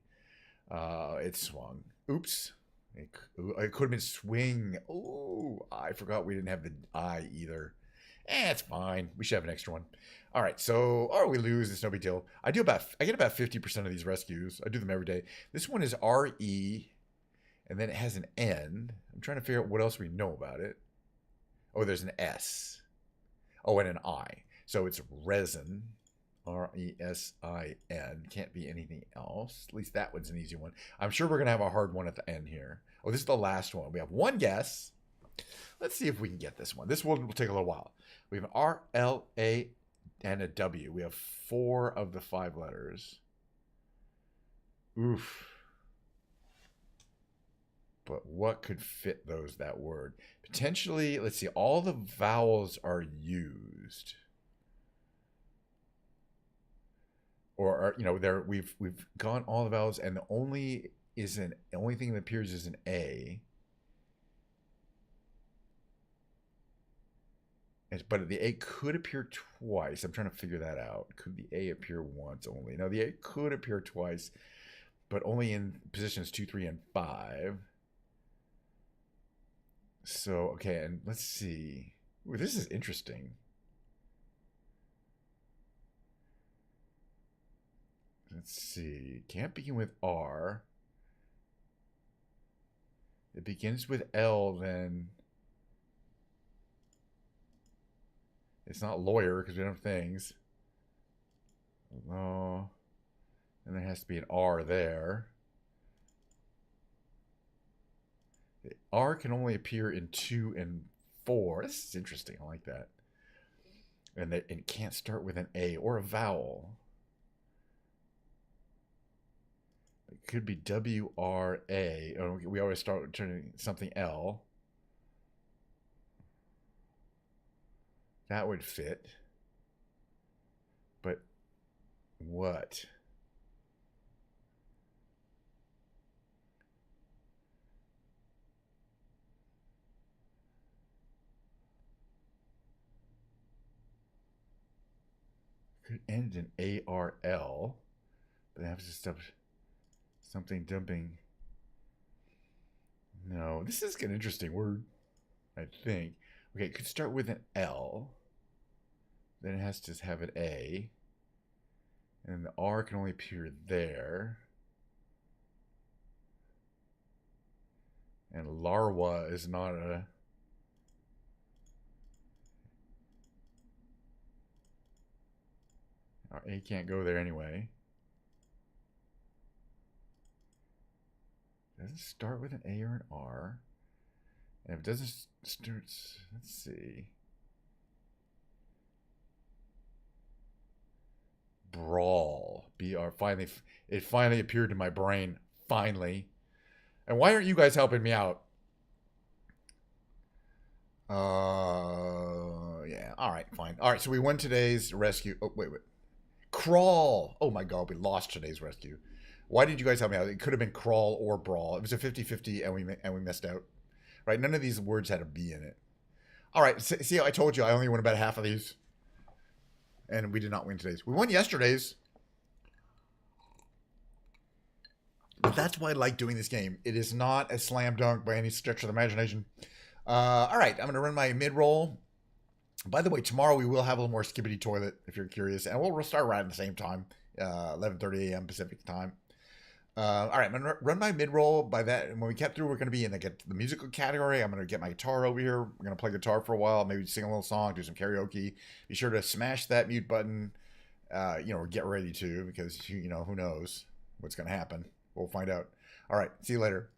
It's swung. Oops. It could have been swing. Oh, I forgot we didn't have the I either. It's fine. We should have an extra one. All right, so, or we lose. It's no big deal. I get about 50% of these rescues. I do them every day. This one is R-E, and then it has an N. I'm trying to figure out what else we know about it. Oh, there's an S. Oh, and an I. So it's resin. R-E-S-I-N. Can't be anything else. At least that one's an easy one. I'm sure we're going to have a hard one at the end here. Oh, this is the last one. We have one guess. Let's see if we can get this one. This one will take a little while. We have an R, L, A, and a W. We have 4 of the 5 letters. Oof. But what could fit that word? Potentially, let's see, all the vowels are used. Or we've gone all the vowels, and the only thing that appears is an A. But the A could appear twice. I'm trying to figure that out. Could the A appear once only? No, the A could appear twice, but only in positions 2, 3, and 5. So, okay, and let's see. Ooh, this is interesting. Let's see. Can't begin with R. It begins with L, then. It's not lawyer because we don't have things. Oh. And there has to be an R there. The R can only appear in 2 and 4. This is interesting. I like that. And it can't start with an A or a vowel. Could be WRA. Oh, we always start turning something L. That would fit. But what? Could end in ARL. But I have to stop something dumping. No, this is an interesting word, I think. Okay, it could start with an L. Then it has to have an A. And the R can only appear there. And larva is not a... Our A can't go there anyway. Does it start with an A or an R? And if it doesn't start, let's see. Brawl. BR. Finally, it finally appeared in my brain. Finally. And why aren't you guys helping me out? Yeah. All right, fine. All right, so we won today's rescue. Oh, wait. Crawl. Oh my God, we lost today's rescue. Why did you guys help me out? It could have been crawl or brawl. It was a 50-50 and we missed out. Right? None of these words had a B in it. All right. See, I told you I only won about half of these. And we did not win today's. We won yesterday's. But that's why I like doing this game. It is not a slam dunk by any stretch of the imagination. All right. I'm going to run my mid-roll. By the way, tomorrow we will have a little more Skibbity Toilet, if you're curious. And we'll start right at the same time. 11:30 a.m. Pacific time. All right, I'm going to run my mid-roll. By that, and when we get through, we're going to be in the musical category. I'm going to get my guitar over here. We're going to play guitar for a while, maybe sing a little song, do some karaoke. Be sure to smash that mute button, or get ready to, because, who knows what's going to happen. We'll find out. All right, see you later.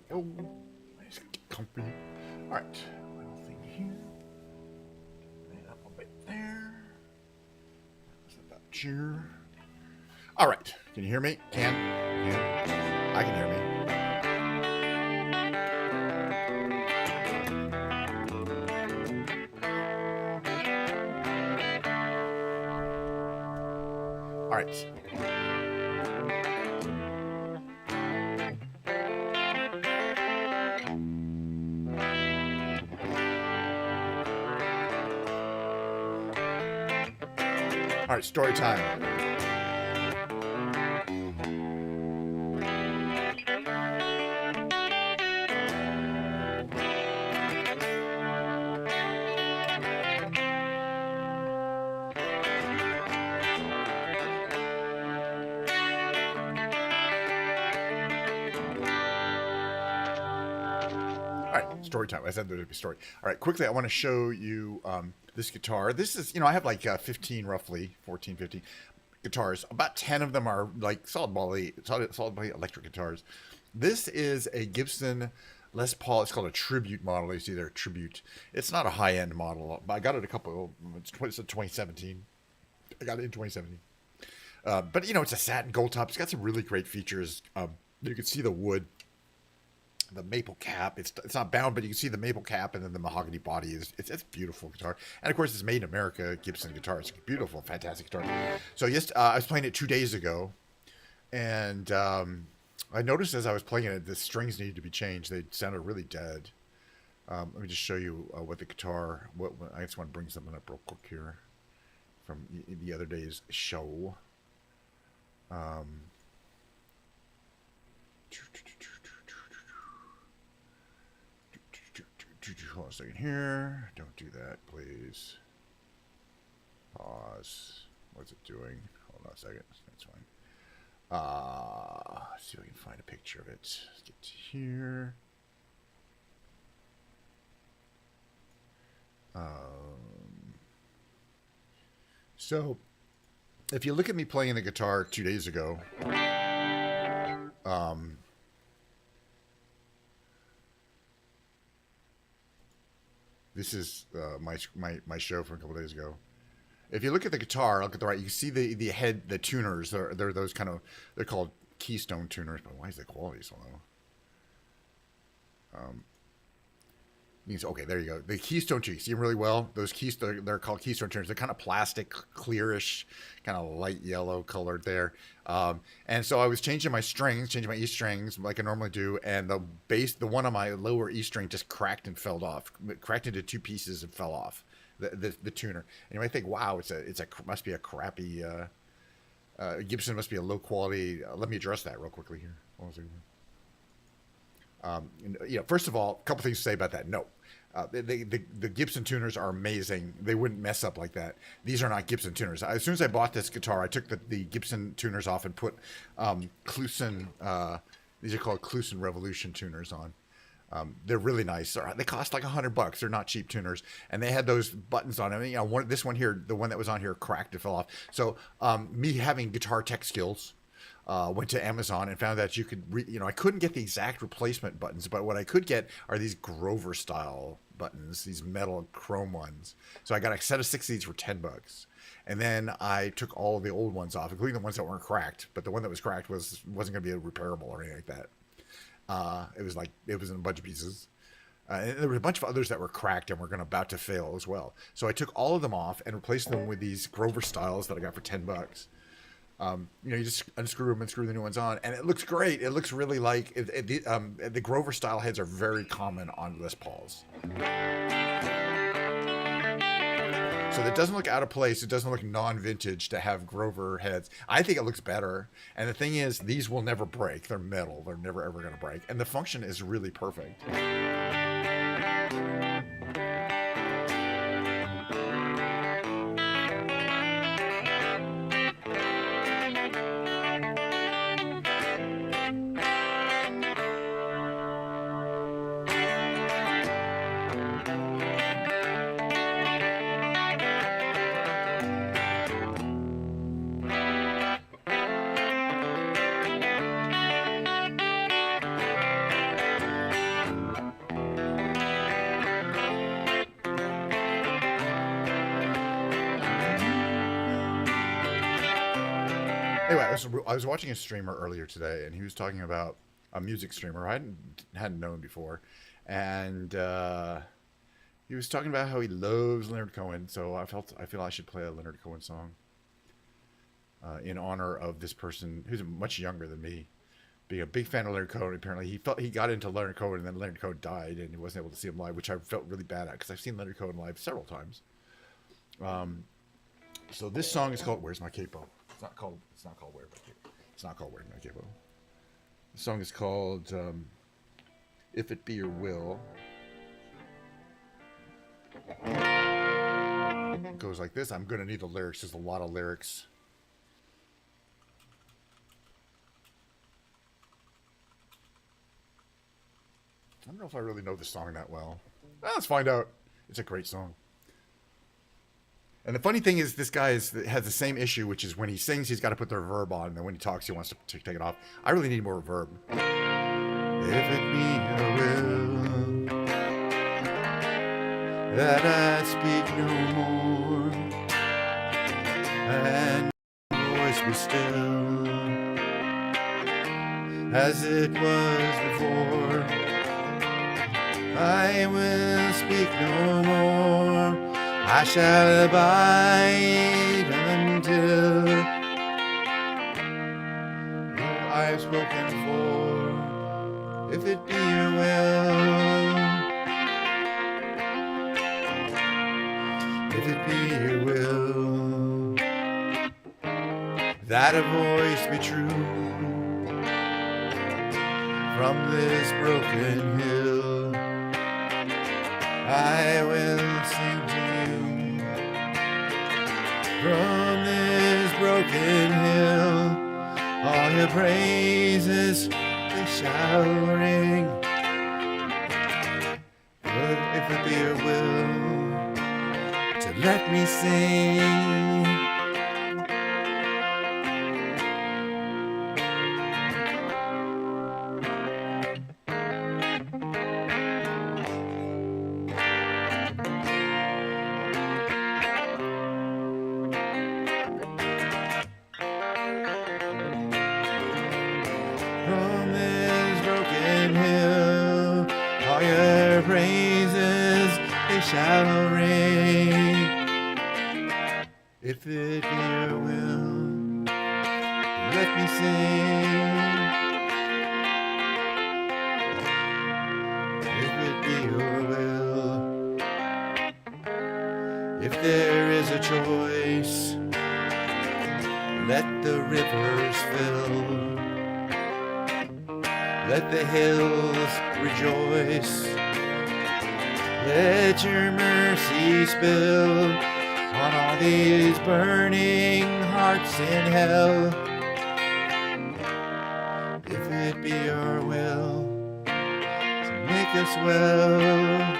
go. Nice, get comfy. All right, little thing here. And up a bit there. Set that chair. All right, can you hear me? Can? I can hear me. All right. All right, story time. Story time. I said there'd be story. All right, quickly, I want to show you this guitar. This is, I have like 15, roughly 14, 15 guitars. About 10 of them are like solid body electric guitars. This is a Gibson Les Paul. It's called a Tribute model. You see there, Tribute. It's not a high-end model. I got it it's a 2017. I got it in 2017. But, it's a satin gold top. It's got some really great features. You can see the wood. The maple cap, it's not bound, but you can see the maple cap, and then the mahogany body it's a beautiful guitar. And of course, it's made in America, Gibson guitar. It's a beautiful, fantastic guitar. So yes, I was playing it 2 days ago, and I noticed as I was playing it, the strings needed to be changed. They sounded really dead. Let me just show you what the guitar. I just want to bring something up real quick here from the other day's show. Hold on a second here. Don't do that, please. Pause. What's it doing? Hold on a second. That's fine. Let's see if I can find a picture of it. Let's get to here. So, if you look at me playing the guitar 2 days ago, this is my show from a couple days ago. If you look at the guitar, look at the right, you can see the head, the tuners. They're those kind of, they're called keystone tuners. But why is the quality so low? Okay, there you go. The keystone tuners, you see them really well. Those they're called keystone tuners. They're kind of plastic, clearish, kind of light yellow colored there. And so I was changing my strings, changing my E strings like I normally do, and the bass, the one on my lower E string just cracked and fell off. It cracked into two pieces and fell off. The tuner. And you might think, wow, must be a crappy Gibson, must be a low quality. Let me address that real quickly here. First of all, a couple things to say about that. No. The Gibson tuners are amazing. They wouldn't mess up like that. These are not Gibson tuners. As soon as I bought this guitar, I took the Gibson tuners off and put Kluson, these are called Kluson Revolution tuners on. They're really nice. They cost like $100. They're not cheap tuners, and they had those buttons on them. This one here, the one that was on here, cracked and fell off. So me having guitar tech skills, went to Amazon and found that you could, I couldn't get the exact replacement buttons, but what I could get are these Grover style buttons, these metal chrome ones. So I got a set of 6 of these for $10. And then I took all the old ones off, including the ones that weren't cracked. But the one that was cracked wasn't going to be repairable or anything like that. It was in a bunch of pieces. And there were a bunch of others that were cracked and were about to fail as well. So I took all of them off and replaced them with these Grover styles that I got for $10. You just unscrew them and screw the new ones on, and it looks great. It looks really like the Grover style heads are very common on Les Pauls. So it doesn't look out of place. It doesn't look non-vintage to have Grover heads. I think it looks better. And the thing is, these will never break. They're metal. They're never, ever going to break. And the function is really perfect. Anyway, I was watching a streamer earlier today, and he was talking about a music streamer I hadn't known before, and he was talking about how he loves Leonard Cohen. So I feel I should play a Leonard Cohen song in honor of this person who's much younger than me, being a big fan of Leonard Cohen. Apparently, he got into Leonard Cohen, and then Leonard Cohen died, and he wasn't able to see him live, which I felt really bad at because I've seen Leonard Cohen live several times. So this song is called "Where's My Capo." It's not called "Where's My Capo." It's not called "Where's My Capo." The song is called "If It Be Your Will." It goes like this. I'm gonna need the lyrics. There's a lot of lyrics. I don't know if I really know the song that well. Let's find out. It's a great song. And the funny thing is, this guy has the same issue, which is when he sings, he's got to put the reverb on, and then when he talks, he wants to take it off. I really need more reverb. If it be your will that I speak no more, and voice be still as it was before, I will speak no more. I shall abide until I've spoken for. If it be your will, if it be your will, that a voice be true from this broken hill, I will sing to you. From this broken hill, all your praises they shall ring. If it be your will to let me sing. Shall ring. If it be your will, let me sing. If it be your will, if there is a choice, let the rivers fill, let the hills rejoice. Let your mercy spill on all these burning hearts in hell. If it be your will to make us well,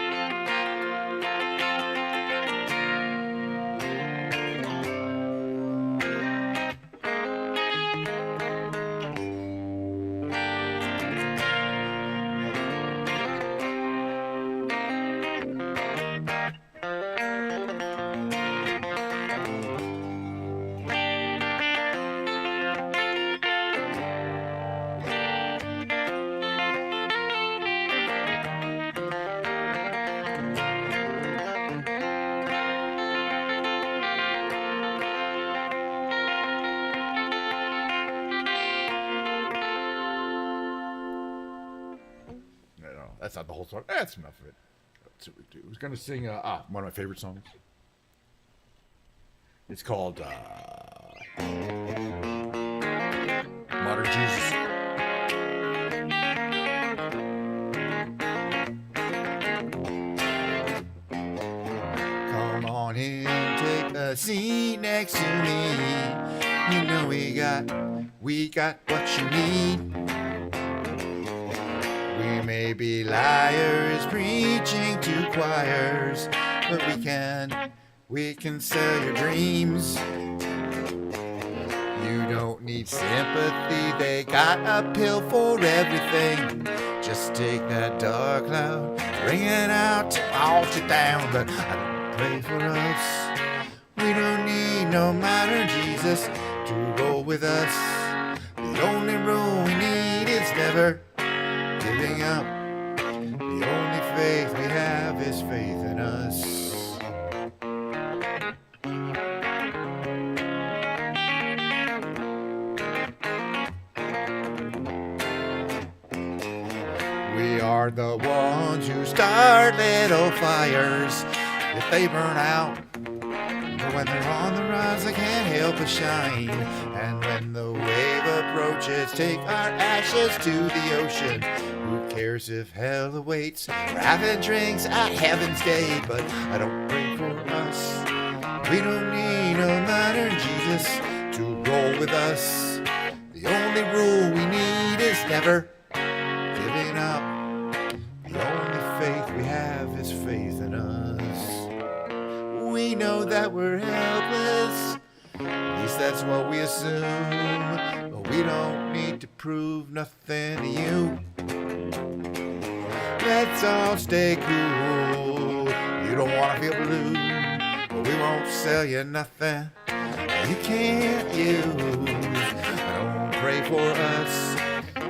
that's not the whole song. That's enough of it. That's what we do. I was going to sing one of my favorite songs. It's called Modern Jesus. Come on in, take a seat next to me. You know we got what you need. We may be liars preaching to choirs, but we can sell your dreams. You don't need sympathy, they got a pill for everything. Just take that dark cloud, bring it out to alt it down. But pray for us, we don't need no modern Jesus to go with us. The only rule we need is never giving up. The only faith we have is faith in us. We are the ones who start little fires. If they burn out, but when they're on the rise, I can't help but shine. And when the wave approaches, take our ashes to the ocean. Who cares if hell awaits? We're having drinks at Heaven's Gate, but I don't pray for us. We don't need a modern Jesus to roll with us. The only rule we need is never giving up. The only faith we have is faith in us. We know that we're helpless, at least that's what we assume, but we don't need to prove nothing to you. Let's all stay cool. You don't want to feel blue, but we won't sell you nothing you can't use. Don't pray for us.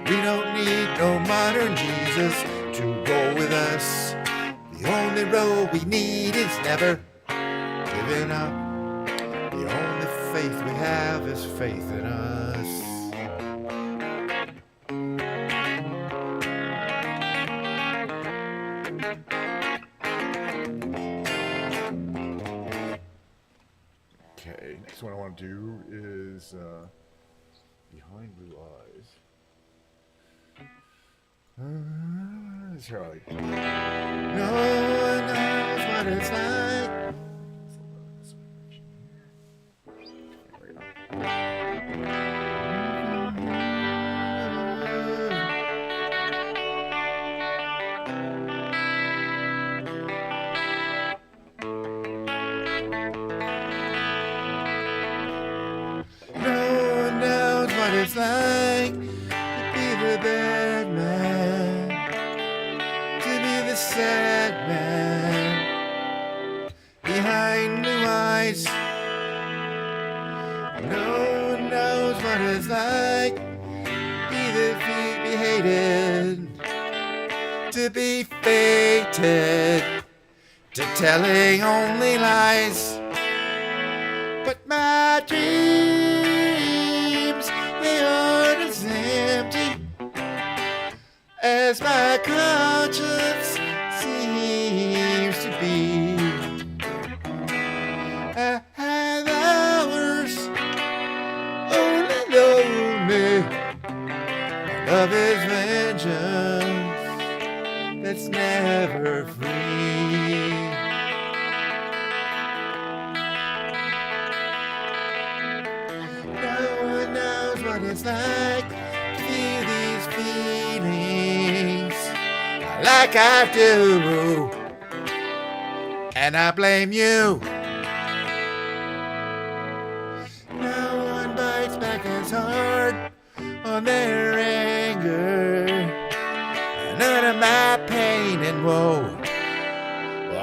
We don't need no modern Jesus to roll with us. The only road we need is never giving up. The only faith we have is faith in us. Okay, next one I want to do is Behind Blue Eyes. Charlie. No one knows what it's like. It's like to be the bad man, to be the sad man behind blue eyes. No one knows what it's like to be hated, to be fated, to telling only lies. But my dreams, they aren't as empty as my conscience seems to be. I have hours only lonely. Love is vengeance that's never free. It's like to feel these feelings like I do, and I blame you. No one bites back as hard on their anger, and none of my pain and woe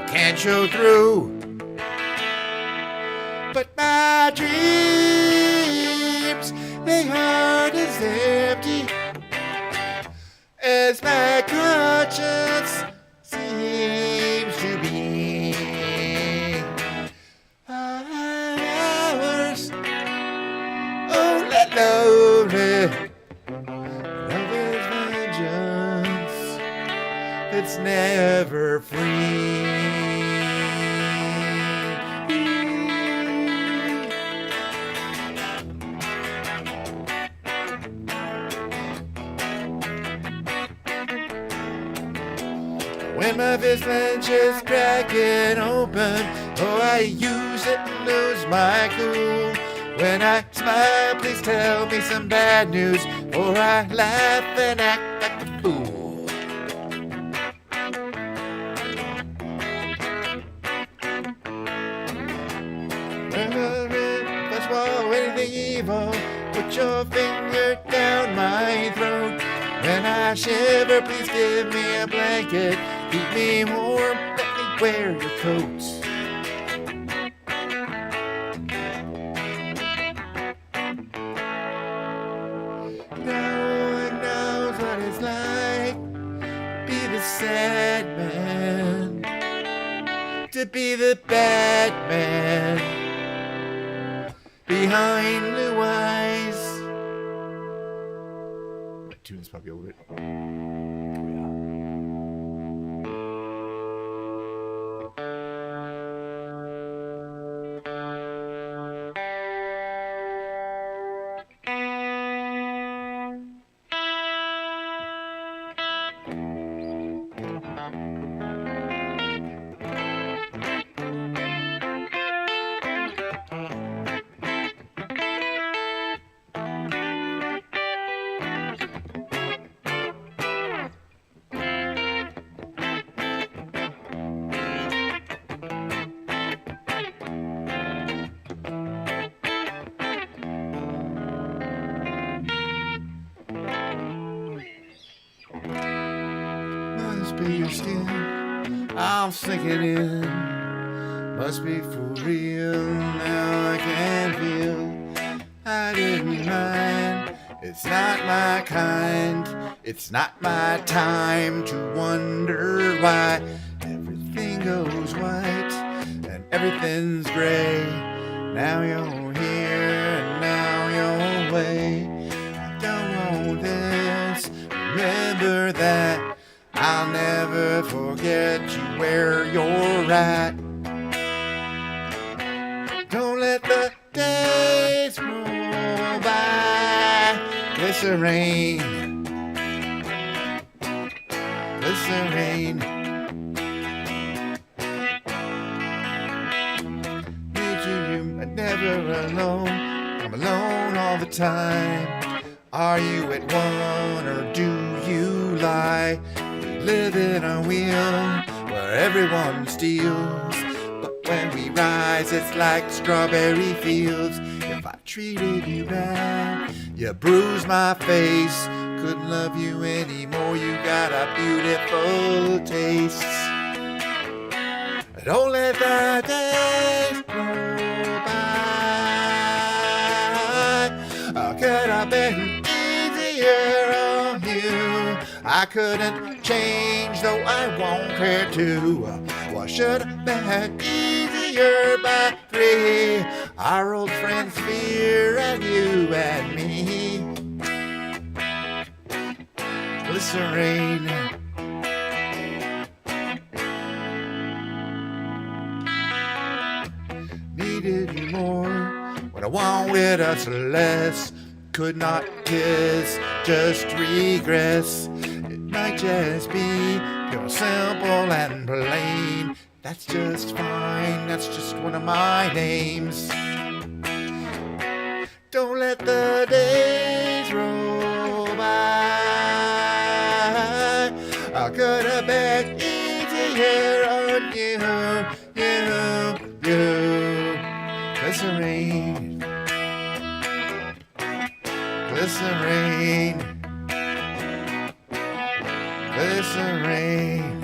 can't show through. But my dreams, they aren't as empty as my conscience seems to be. Hours only lonely. Love is vengeance that's never free. When my fist clenches cracking open, oh, I use it and lose my cool. When I smile, please tell me some bad news, or I laugh and act like a fool. When if I swallow anything evil, put your finger down my throat. When I shiver, please give me a blanket. Keep me warm, let me wear your coats. sad man, to be the bad man behind blue eyes. Might tune this puppy a little bit. Must be your skin, I'm sinking in. Must be for real, now I can feel. I didn't mind, it's not my kind. It's not my time to wonder why everything goes white and everything's gray. Now you're here and now you're away. I don't want this, remember that. I'll never forget you where you're at. Don't let the days roll by. Glycerine, glycerine. Need you, I'm never alone. I'm alone all the time. Are you at one or do you lie? Live in a wheel where everyone steals, but when we rise it's like strawberry fields. If I treated you bad, you bruised my face. Couldn't love you anymore, you got a beautiful taste. Don't let the days go by. Could have been easier on you. I couldn't change, though I won't care to. What should have been easier by 3? Our old friends Fear and you and me. Glycerine. Needed you more when I wanted us less. Could not kiss, just regress. It might just be pure, simple and plain. That's just fine, that's just one of my names. Don't let the days roll by. I could have been easier on you. Glycerine, glycerine, glycerine.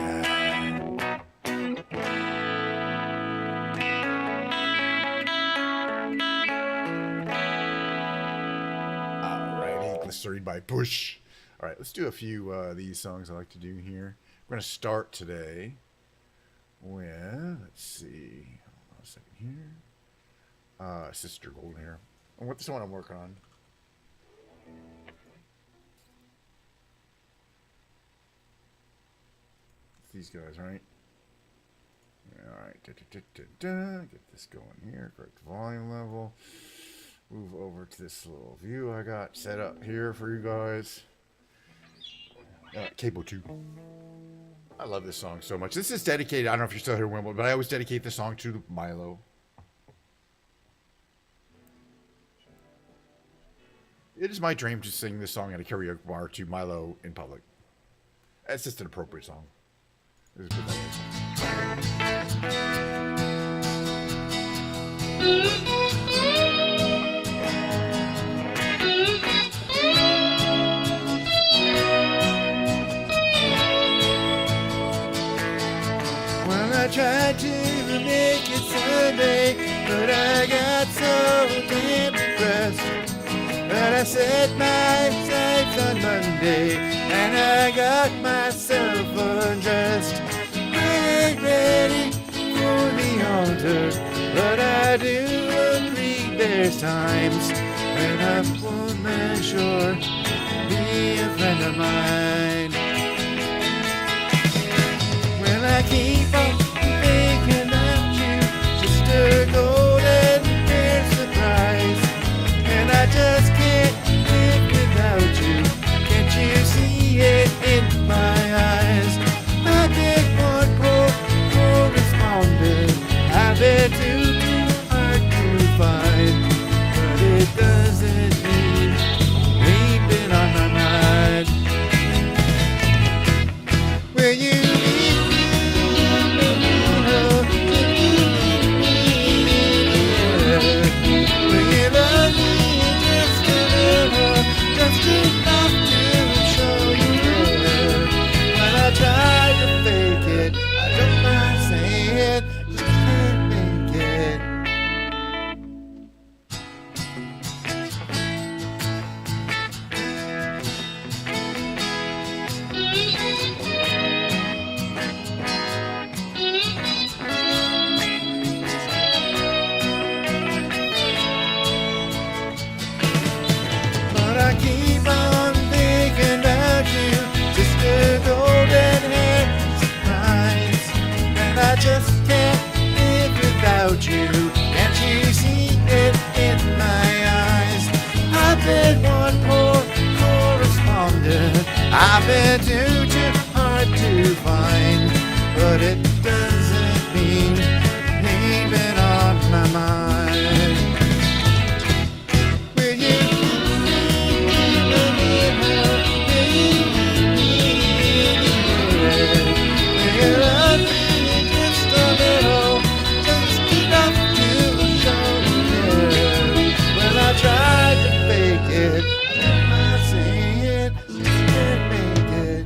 Alrighty, glycerine by Bush. All right, let's do a few of these songs I like to do here. We're going to start today with, let's see, hold on a second here. Sister Golden here. And what this one I'm working on. It's these guys, right? All right. Get this going here. Correct volume level. Move over to this little view I got set up here for you guys. Cable 2. I love this song so much. This is dedicated, I don't know if you're still here, Wimbledon, but I always dedicate this song to Milo. It is my dream to sing this song at a karaoke bar to Milo in public. It's just an appropriate song. It was a good song. Well, I tried to make it Sunday, but I got so damn depressed. But I set my sights on Monday, and I got myself a winter, but I do agree there's times when a woman sure be a friend of mine. Well, I keep on thinking about you, just a golden hair surprise, and I just can't live without you. Can't you see it in my eyes? I did one poor correspondent. I've been too hard to find, but it doesn't mean we've been on my mind. Will you leave me alone? Will you love me just a little, just enough to show you care? When I try to fake it, I don't mind saying it, just can't make it. But I keep on thinking about you, just a golden hair surprise, and I just can't live without you. Can't you see it in my eyes? I've been one poor correspondent. I've been too hard to find, but it doesn't mean you've been on my mind. Will you love me just a little, just enough to show you care? When I tried to fake it, I don't mind saying it, just can't make it.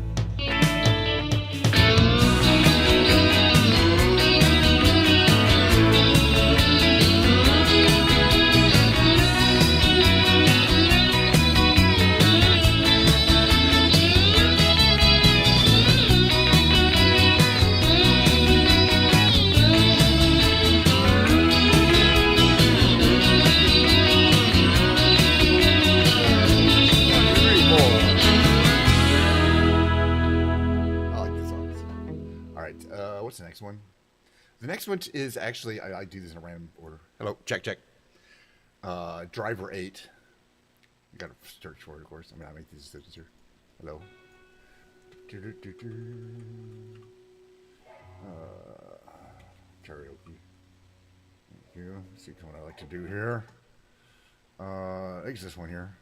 I like these songs. All right, what's the next one? The next one is actually, I do this in a random order. Hello, check. Driver 8. You gotta search for it, of course. I mean, I make these decisions here. Hello. Karaoke. Thank you. Let's see what I like to do here. I think it's this one here.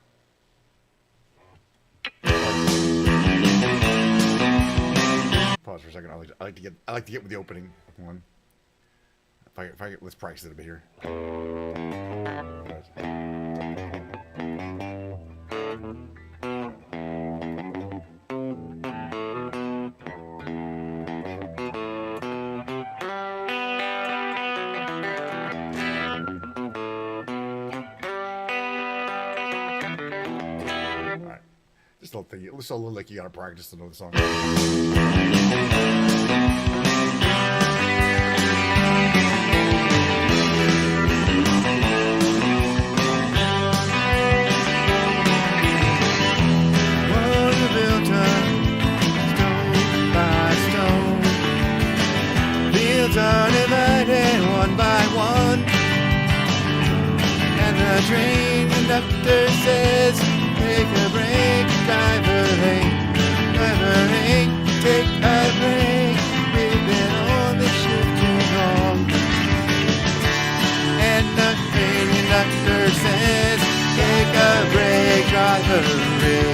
Pause for a second. I like to get with the opening one. If I get, let's practice it a bit here. Alright. Just a little thing. Just a little like you gotta practice to know the song. Are divided one by one, and the train conductor says, take a break, driver 8, take a break, we've been on the shift too long. And the train conductor says, take a break, driver 8,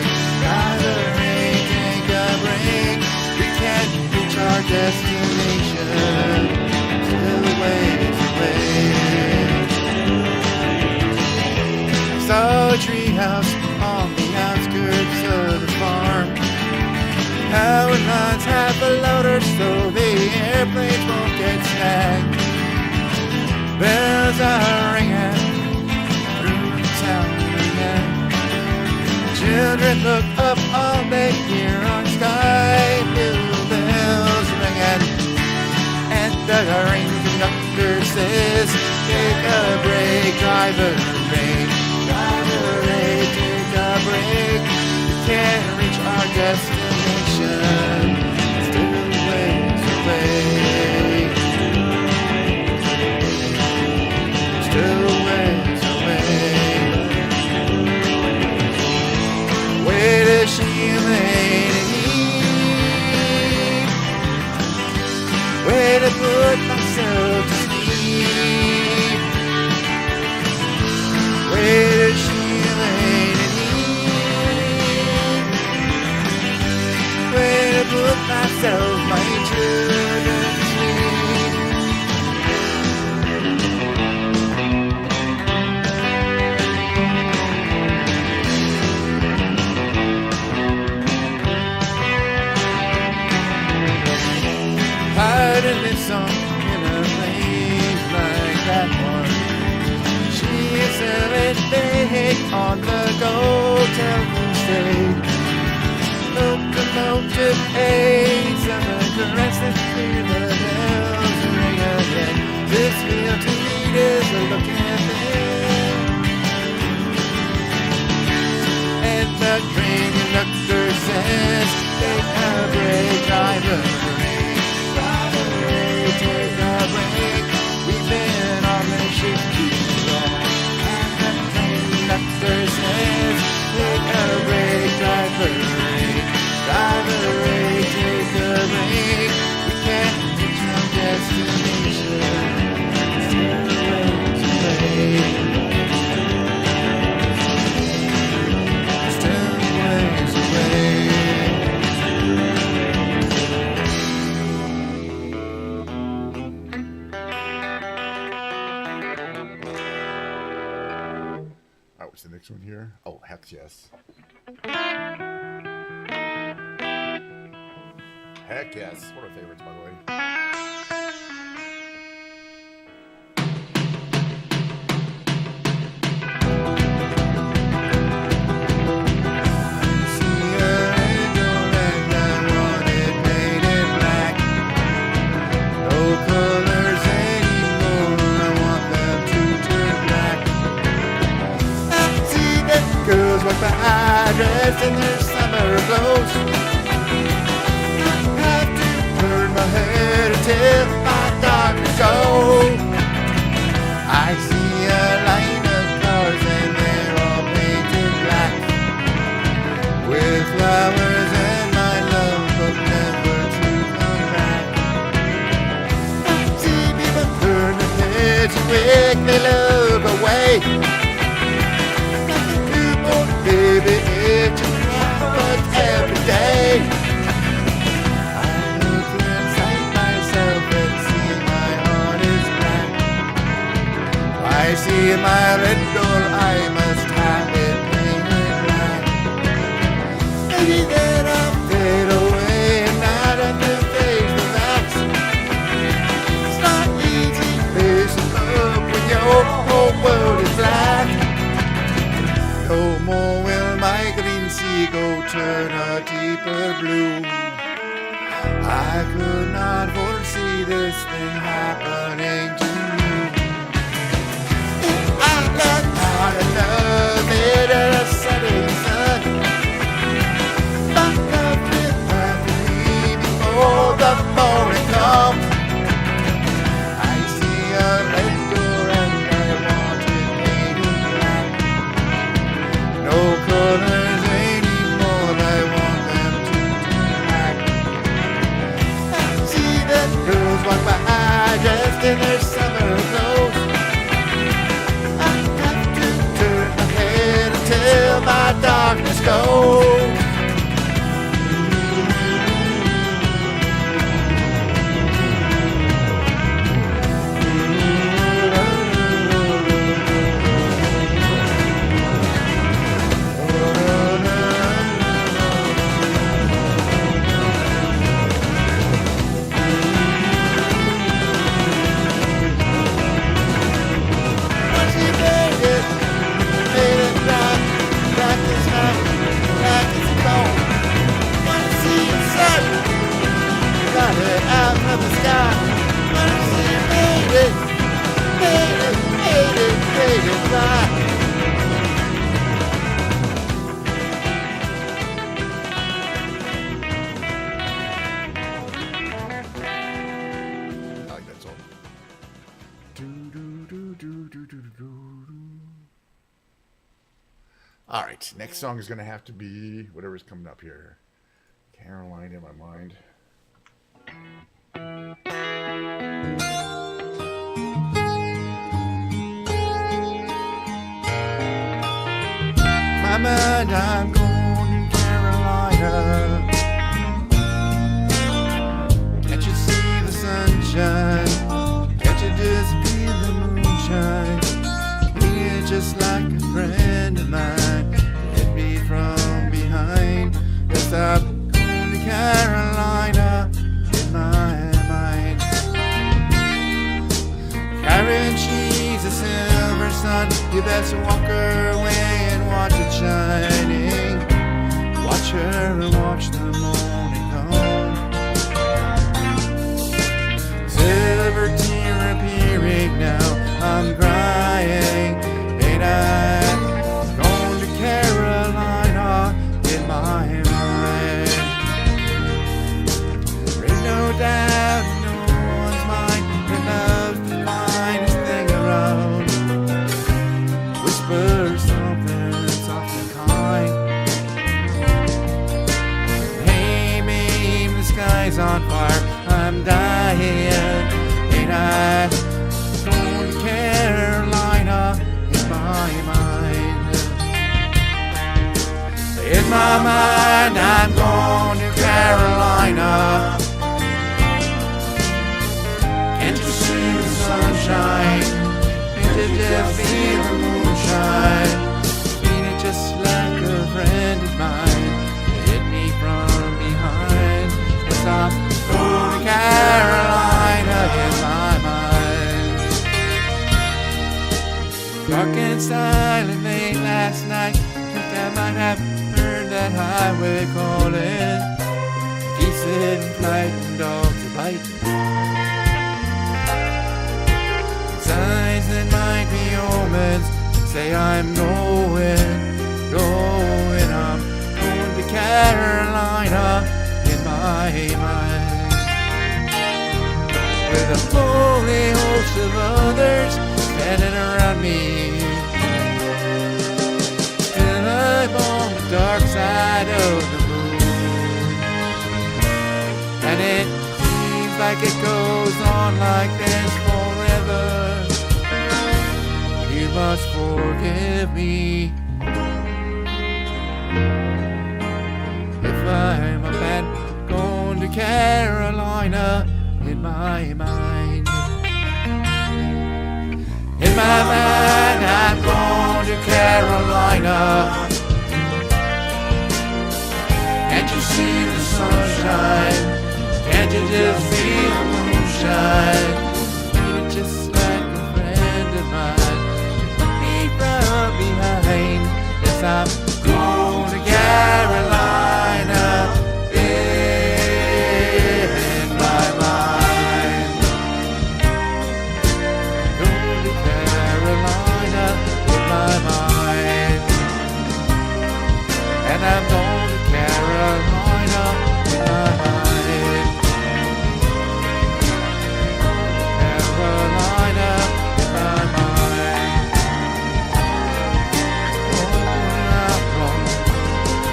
take a break, we can't reach our destination. Saw a treehouse on the outskirts of the farm. Power lines have a loader so the airplanes won't get snagged. Bells are ringing through town again. Children look up all they hear on sky blue bells ringing. And the ring conductor says, driver rate, take a break. We can't reach our destination, still ways away. Still ways away. Where does she lay? Where to put myself to sleep? Where does she lay to eat? Where to put myself, my children to sleep? Hiding in some killer place like that one. She is selling big on the go telephone stage. Locomotive aids and the caressing hear the bells ring again. This field to lead is a looking thing. And the train conductor says, take a break, driver. Take a break. We've been on the ship too long. And the conductor says, take a break, driver. Driver, take a break. We can't reach our destination. Still ways away. Still ways away. What's the next one here? Oh, heck yes. Heck yes. One of our favorites, by the way. Dressed in their summer clothes, have to turn my head until my darkness goes. I see a line of cars and they're all painted black, with flowers and my love, but never to come back. I see people turn their heads and quickly look away. Baby, it's but every day I look inside myself and see my heart is black. I see my red door, I must have it painted black. Maybe then I'll fade away and not have to face the facts. It's not easy facing up when your whole world is black. No more will my green seagull turn a deeper blue. I could not foresee this thing happening to you. I learned how to love it in a setting sun. My love will have to leave before the morning comes. I see a red door and I want it painted black. No colors anymore, I want them to turn black. I see the girls walk by dressed in their summer clothes. I have to turn my head until my darkness goes. Once you made it black, black is night. All right, next song is going to have to be whatever's coming up here. Caroline in my mind. My mind, I'm going to Carolina. Can't you see the sunshine? Can't you just feel the moonshine? You're just like a friend of mine. Hit me from behind. Yes, I'm going to Carolina in my mind. Carrying she's a silver sun. You best walk her away and watch it shining. Watch her and watch the morning come. Silver tear appearing now. I'm crying. Ain't I going to Carolina in my mind? There ain't no doubt in no one's mind that love's the finest thing around. Whisper something soft and kind. Hey, babe, the sky's on fire. I'm dying. Ain't I going to Carolina in my mind? In my mind, I'm going to Carolina. Can't you see the sunshine? Can't you just feel the moonshine? Ain't it just like a friend of mine? Hit me from behind. Yes, I'm going to Carolina in my mind. Dark and silent late last night. Think I might have heard that highway calling. Geese in flight and dogs are biting. Signs that might be omens say I'm going. I'm going to Carolina in my mind. With a holy host of others standing around me. Still I'm on the dark side of the moon. And it seems like it goes on like this forever. You must forgive me if I'm a man going to Carolina in my mind. In my mind, I'm going to Carolina. Can't you see the sunshine? Can't you just feel the moonshine? Ain't it just like a friend of mine? Put me from behind. Yes, I'm going to Carolina in my mind. Going to Carolina in my mind. And I'm going to Carolina in my mind. Carolina in my mind.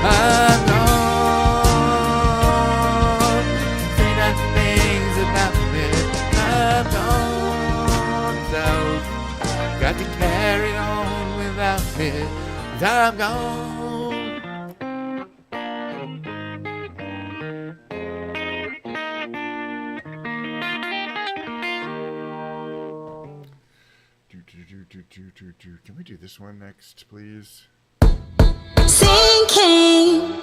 I'm gone. Say that things about me. I'm gone. So got to carry on without me. I'm gone. Can we do this one next, please? Sinking.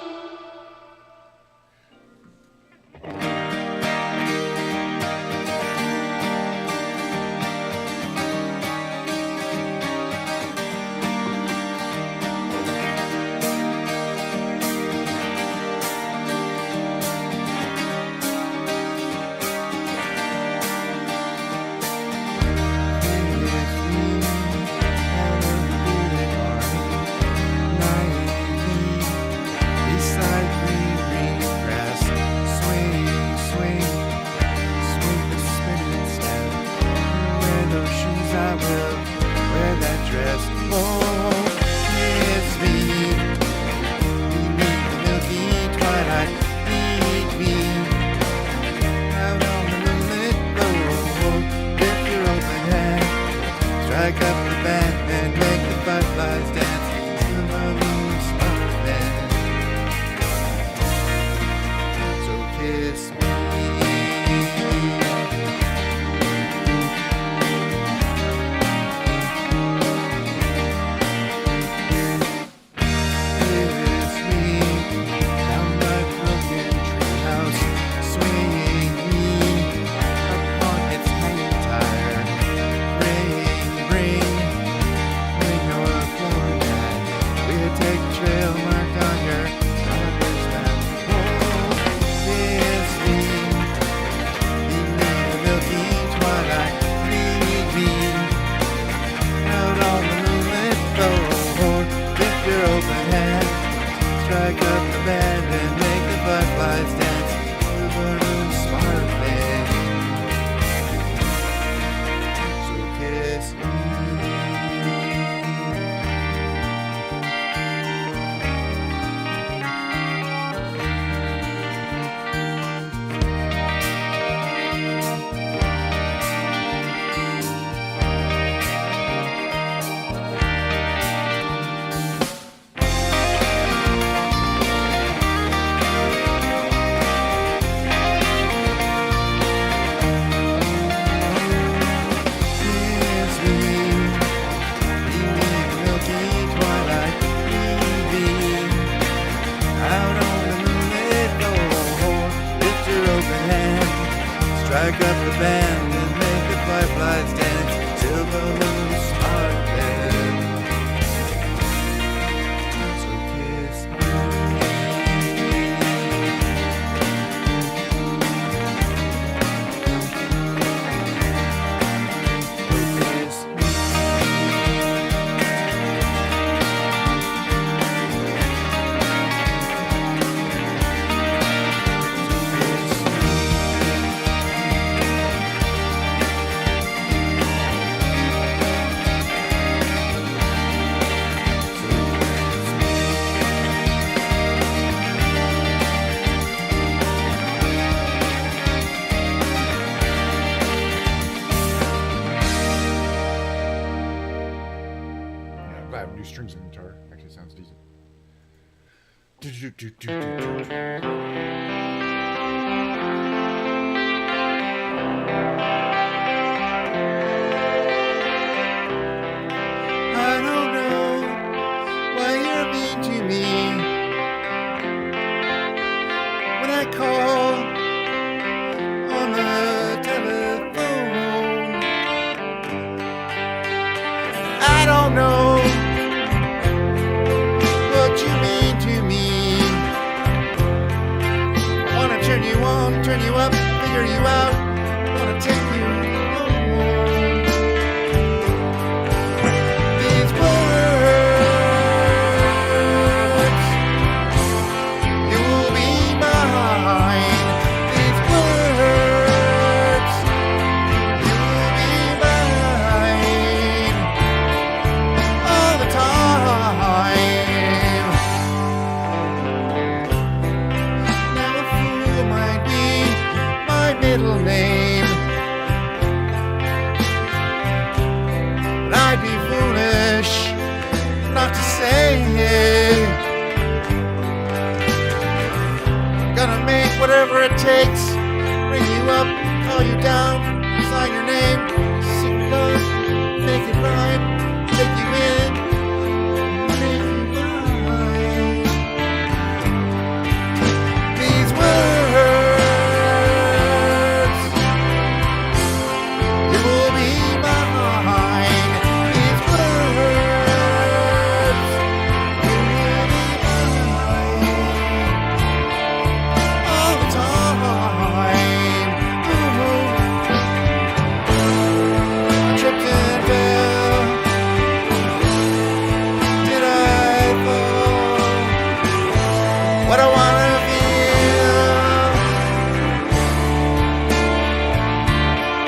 Strike up the band and make the fireflies dance. Silver moon sparkling. So kiss me. New strings on the guitar actually sounds decent. I don't know why you're mean to me when I call on the telephone. I don't know what you mean to me. I wanna turn you on, turn you up, figure you out. Wanna take you home. These words, you will be mine. These words, you will be mine all the time. Now a fool might be my middle name, but I'd be foolish not to say it. Gonna make whatever it takes, bring you up, call you down, sign your name, sing love, make it right, take you in, make you mine. These words, you will be mine. These words, you will be mine all the time. I tripped and fell. Did I fall? What I wanna feel,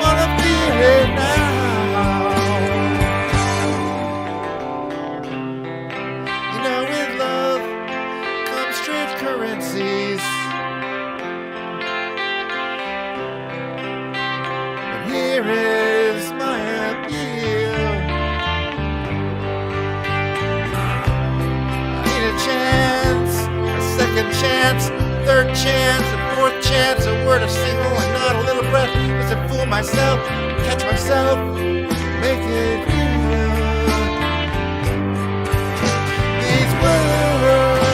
wanna feel it now. You know, with love comes strange currencies, and here is my appeal. I need a chance, a second chance, third chance, a fourth chance, a word, a single, and not a little breath. Just to fool myself, catch myself, make it real. These words,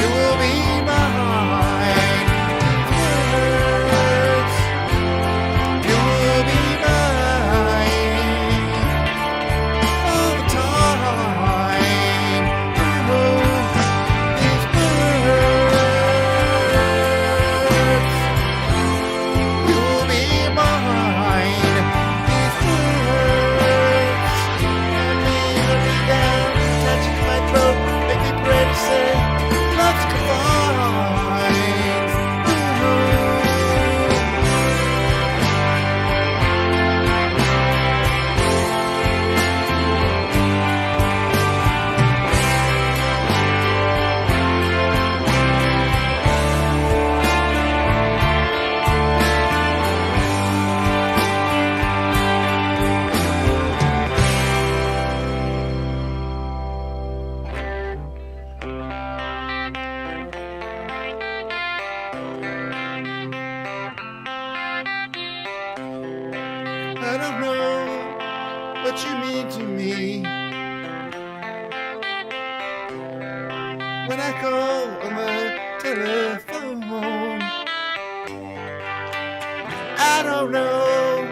you will be mine. These words, you will be mine all the time. These words, you will be mine. These words, lean me down, touching my throat, make me pray to say, let's combine. I don't know what you mean to me when I call on the telephone. I don't know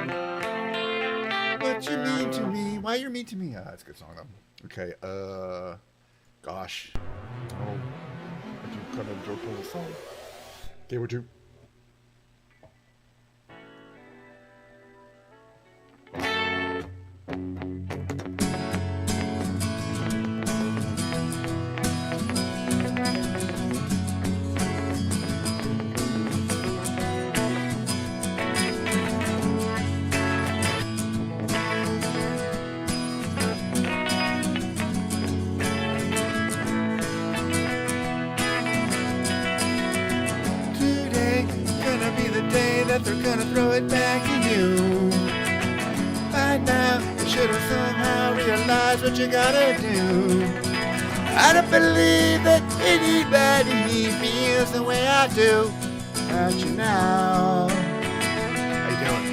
what you mean to me. Why you're mean to me? That's a good song, though. Okay, gosh. Oh, I do kind of enjoy playing this song. Okay, we're two. They're gonna throw it back to you. By now, you should have somehow realized what you gotta do. I don't believe that anybody feels the way I do about you now. How you doing?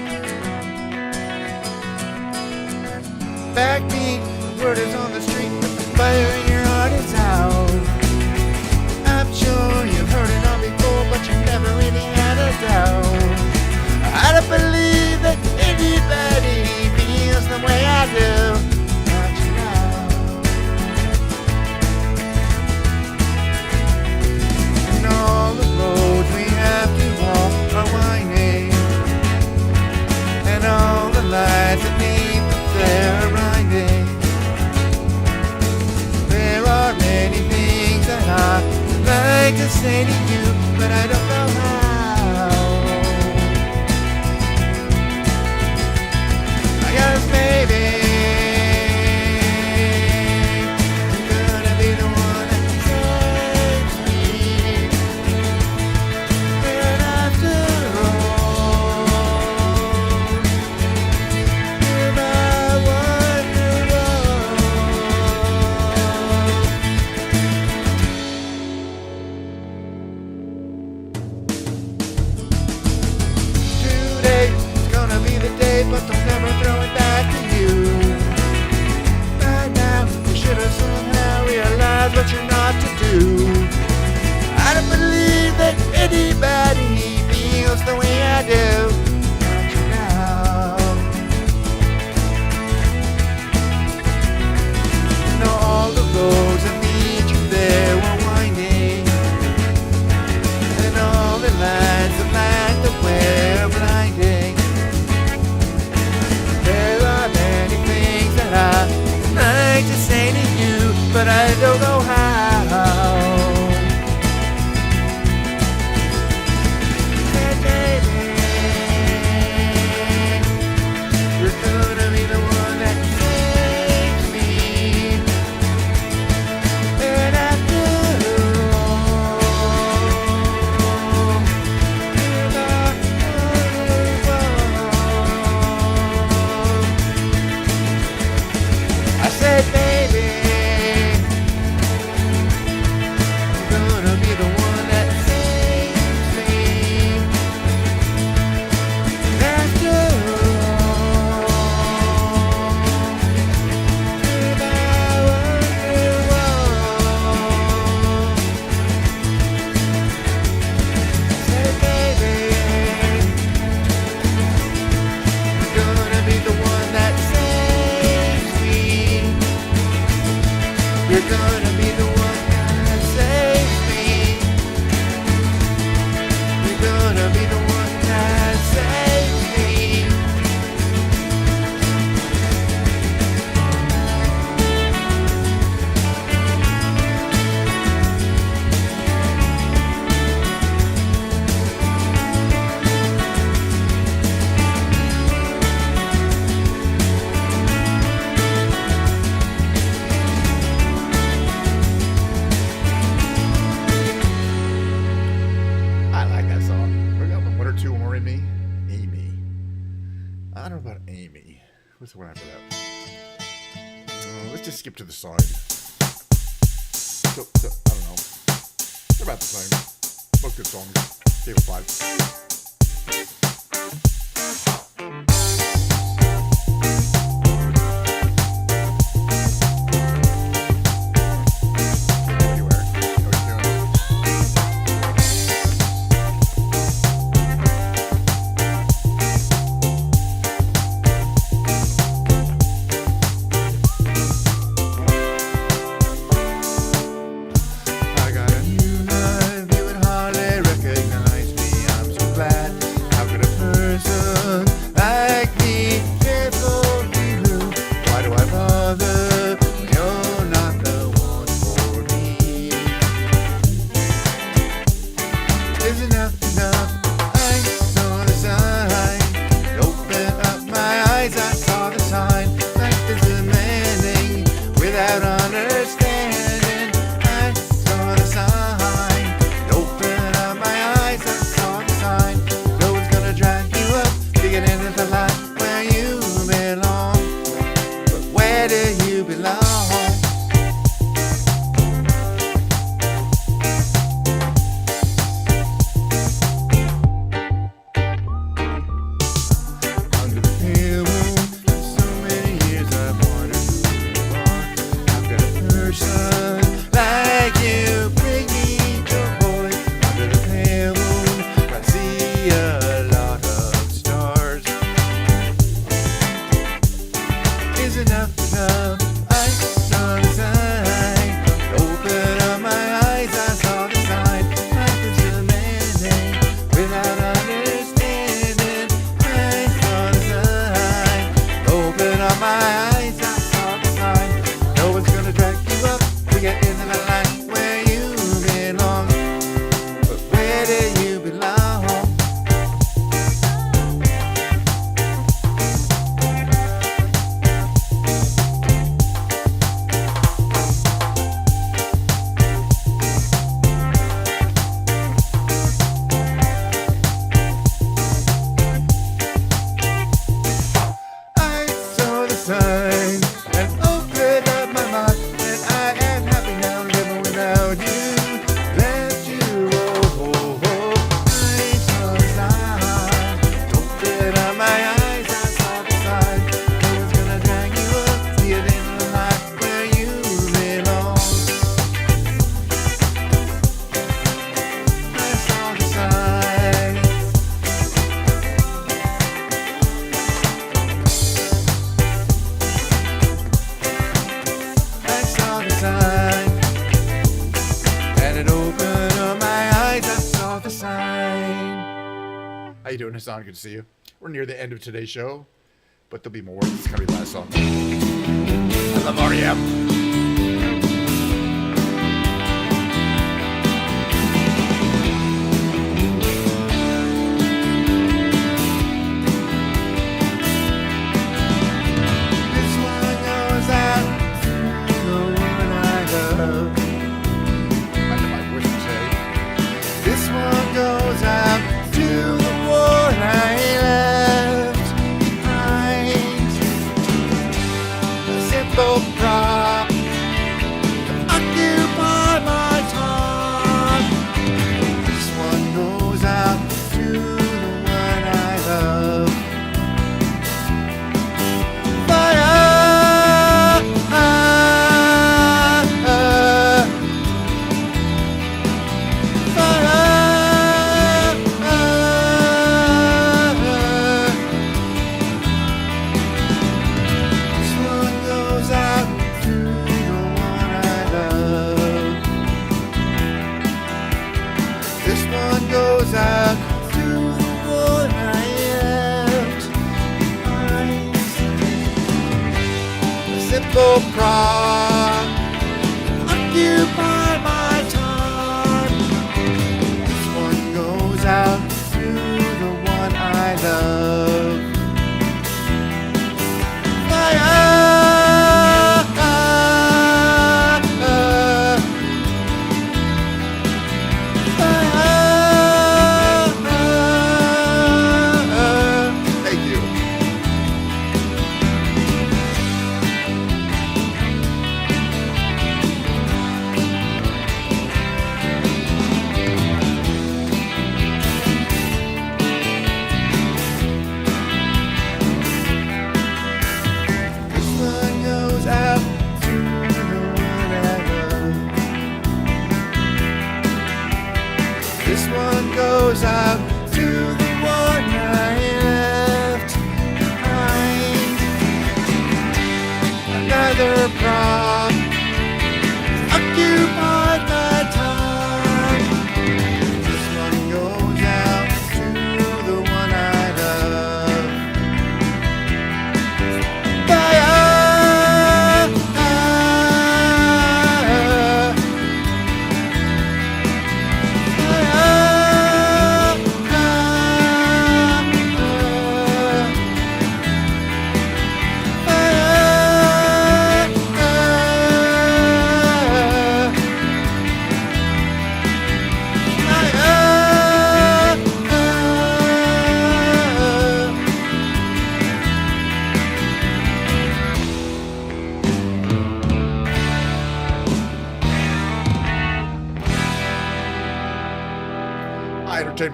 Back me, word is on the street, but the fire in your heart is out. I'm sure you've heard it all before, but you never really had a doubt. I don't believe that anybody feels the way I do about you now. And all the roads we have to walk are winding, and all the lights that need the flare are blinding. There are many things that I'd like to say to you, but I don't know how. Cause baby, you're gonna be the one that saves me. And after all, you're my wonderful. Today is gonna be the day, but don't ever throw it back to you. By now, you should have somehow realized what you're not to do. I don't believe that anybody feels the way I do about you now. And all the roads that lead you there were winding, and all the lights that light the way are blinding. I'd like to say to you, but I don't know how. Hey, baby, you're gonna be the one that saves me. And after all, you're not I said, baby, you're gonna be the one that saves me. After all, you're my wonderwall. I said, baby, you're gonna be the one that saves me. You're gonna be the one that saves me. You're gonna be the one that saves me. I like that song. We got one or two more in me. Amy. I don't know about Amy. What's the one after that? Let's just skip to the side. So, I don't know. They're about the same. Both good songs. Table 5. How you doing, Hassan? Good to see you. We're near the end of today's show, but there'll be more. This is going to be the last song. I love REM.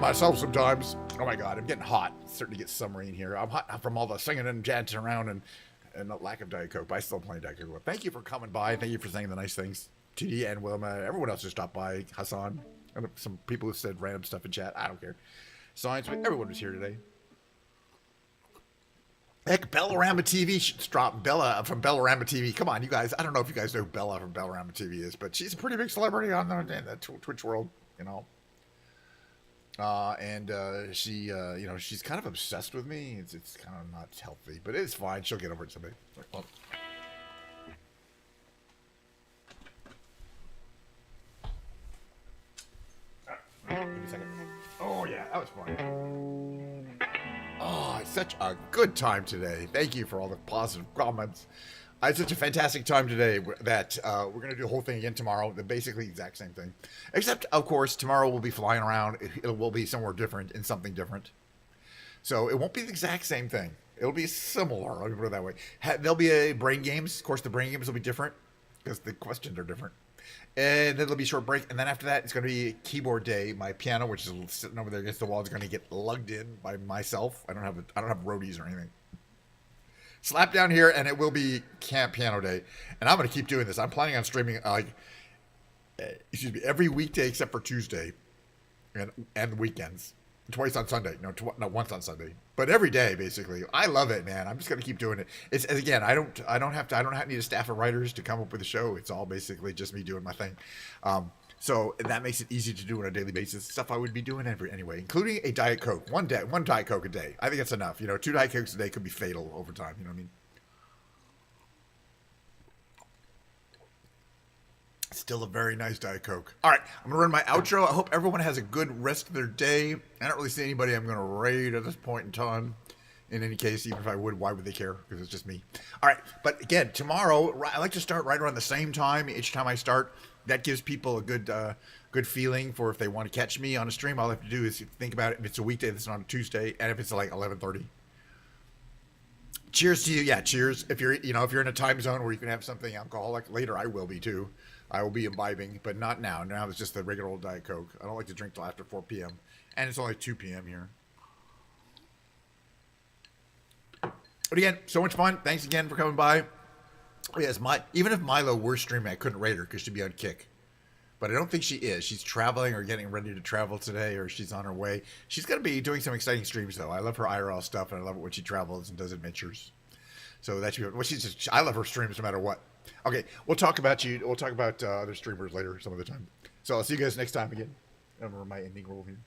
Myself sometimes. Oh my god, I'm getting hot. It's starting to get summery in here. I'm hot from all the singing and dancing around and the lack of Diet Coke, but I still play Diet Coke. Thank you for coming by. Thank you for saying the nice things. TD and Wilma, everyone else who stopped by, Hassan, and some people who said random stuff in chat. I don't care. Science, everyone was here today. Heck, Bellarama TV should drop. Bella from Bellarama TV. Come on, you guys. I don't know if you guys know who Bella from Bellarama TV is, but she's a pretty big celebrity on the Twitch world, you know. She, you know, she's kind of obsessed with me. It's kind of not healthy, but it's fine. She'll get over it someday. Well, give me a second. Oh yeah, that was fun. Oh, it's such a good time today. Thank you for all the positive comments. I had such a fantastic time today that we're going to do the whole thing again tomorrow. The basically exact same thing. Except, of course, tomorrow we'll be flying around. It will be somewhere different and something different. So it won't be the exact same thing. It'll be similar. Let me put it that way. There'll be a brain games. Of course, the brain games will be different because the questions are different. And then there'll be a short break. And then after that, it's going to be keyboard day. My piano, which is sitting over there against the wall, is going to get lugged in by myself. I don't have roadies or anything. Slap down here, and it will be Camp Piano Day. And I'm going to keep doing this. I'm planning on streaming, every weekday except for Tuesday and weekends. Twice on Sunday. No, once on Sunday. But every day, basically. I love it, man. I'm just going to keep doing it. It's, again, I don't need a staff of writers to come up with a show. It's all basically just me doing my thing. So that makes it easy to do on a daily basis. Stuff I would be doing anyway, including a Diet Coke. One Diet Coke a day. I think that's enough. 2 Diet Cokes a day could be fatal over time. You know what I mean? Still a very nice Diet Coke. All right, I'm going to run my outro. I hope everyone has a good rest of their day. I don't really see anybody I'm going to raid at this point in time. In any case, even if I would, why would they care? Because it's just me. All right, but again, tomorrow, I like to start right around the same time. Each time I start, that gives people a good feeling for if they want to catch me on a stream. All I have to do is think about it. If it's a weekday, that's on a Tuesday, and if it's like 11:30. Cheers to you. Yeah, cheers. If you're in a time zone where you can have something alcoholic later, I will be too. I will be imbibing, but not now. Now it's just the regular old Diet Coke. I don't like to drink till after 4 p.m. And it's only 2 p.m. here. But again, so much fun. Thanks again for coming by. Oh, yes, even if Milo were streaming, I couldn't rate her because she'd be on kick. But I don't think she is. She's traveling or getting ready to travel today, or she's on her way. She's going to be doing some exciting streams, though. I love her IRL stuff, and I love it when she travels and does adventures. So that's I love her streams no matter what. Okay, we'll talk about other streamers later some other time. So I'll see you guys next time again. I remember my ending rule here.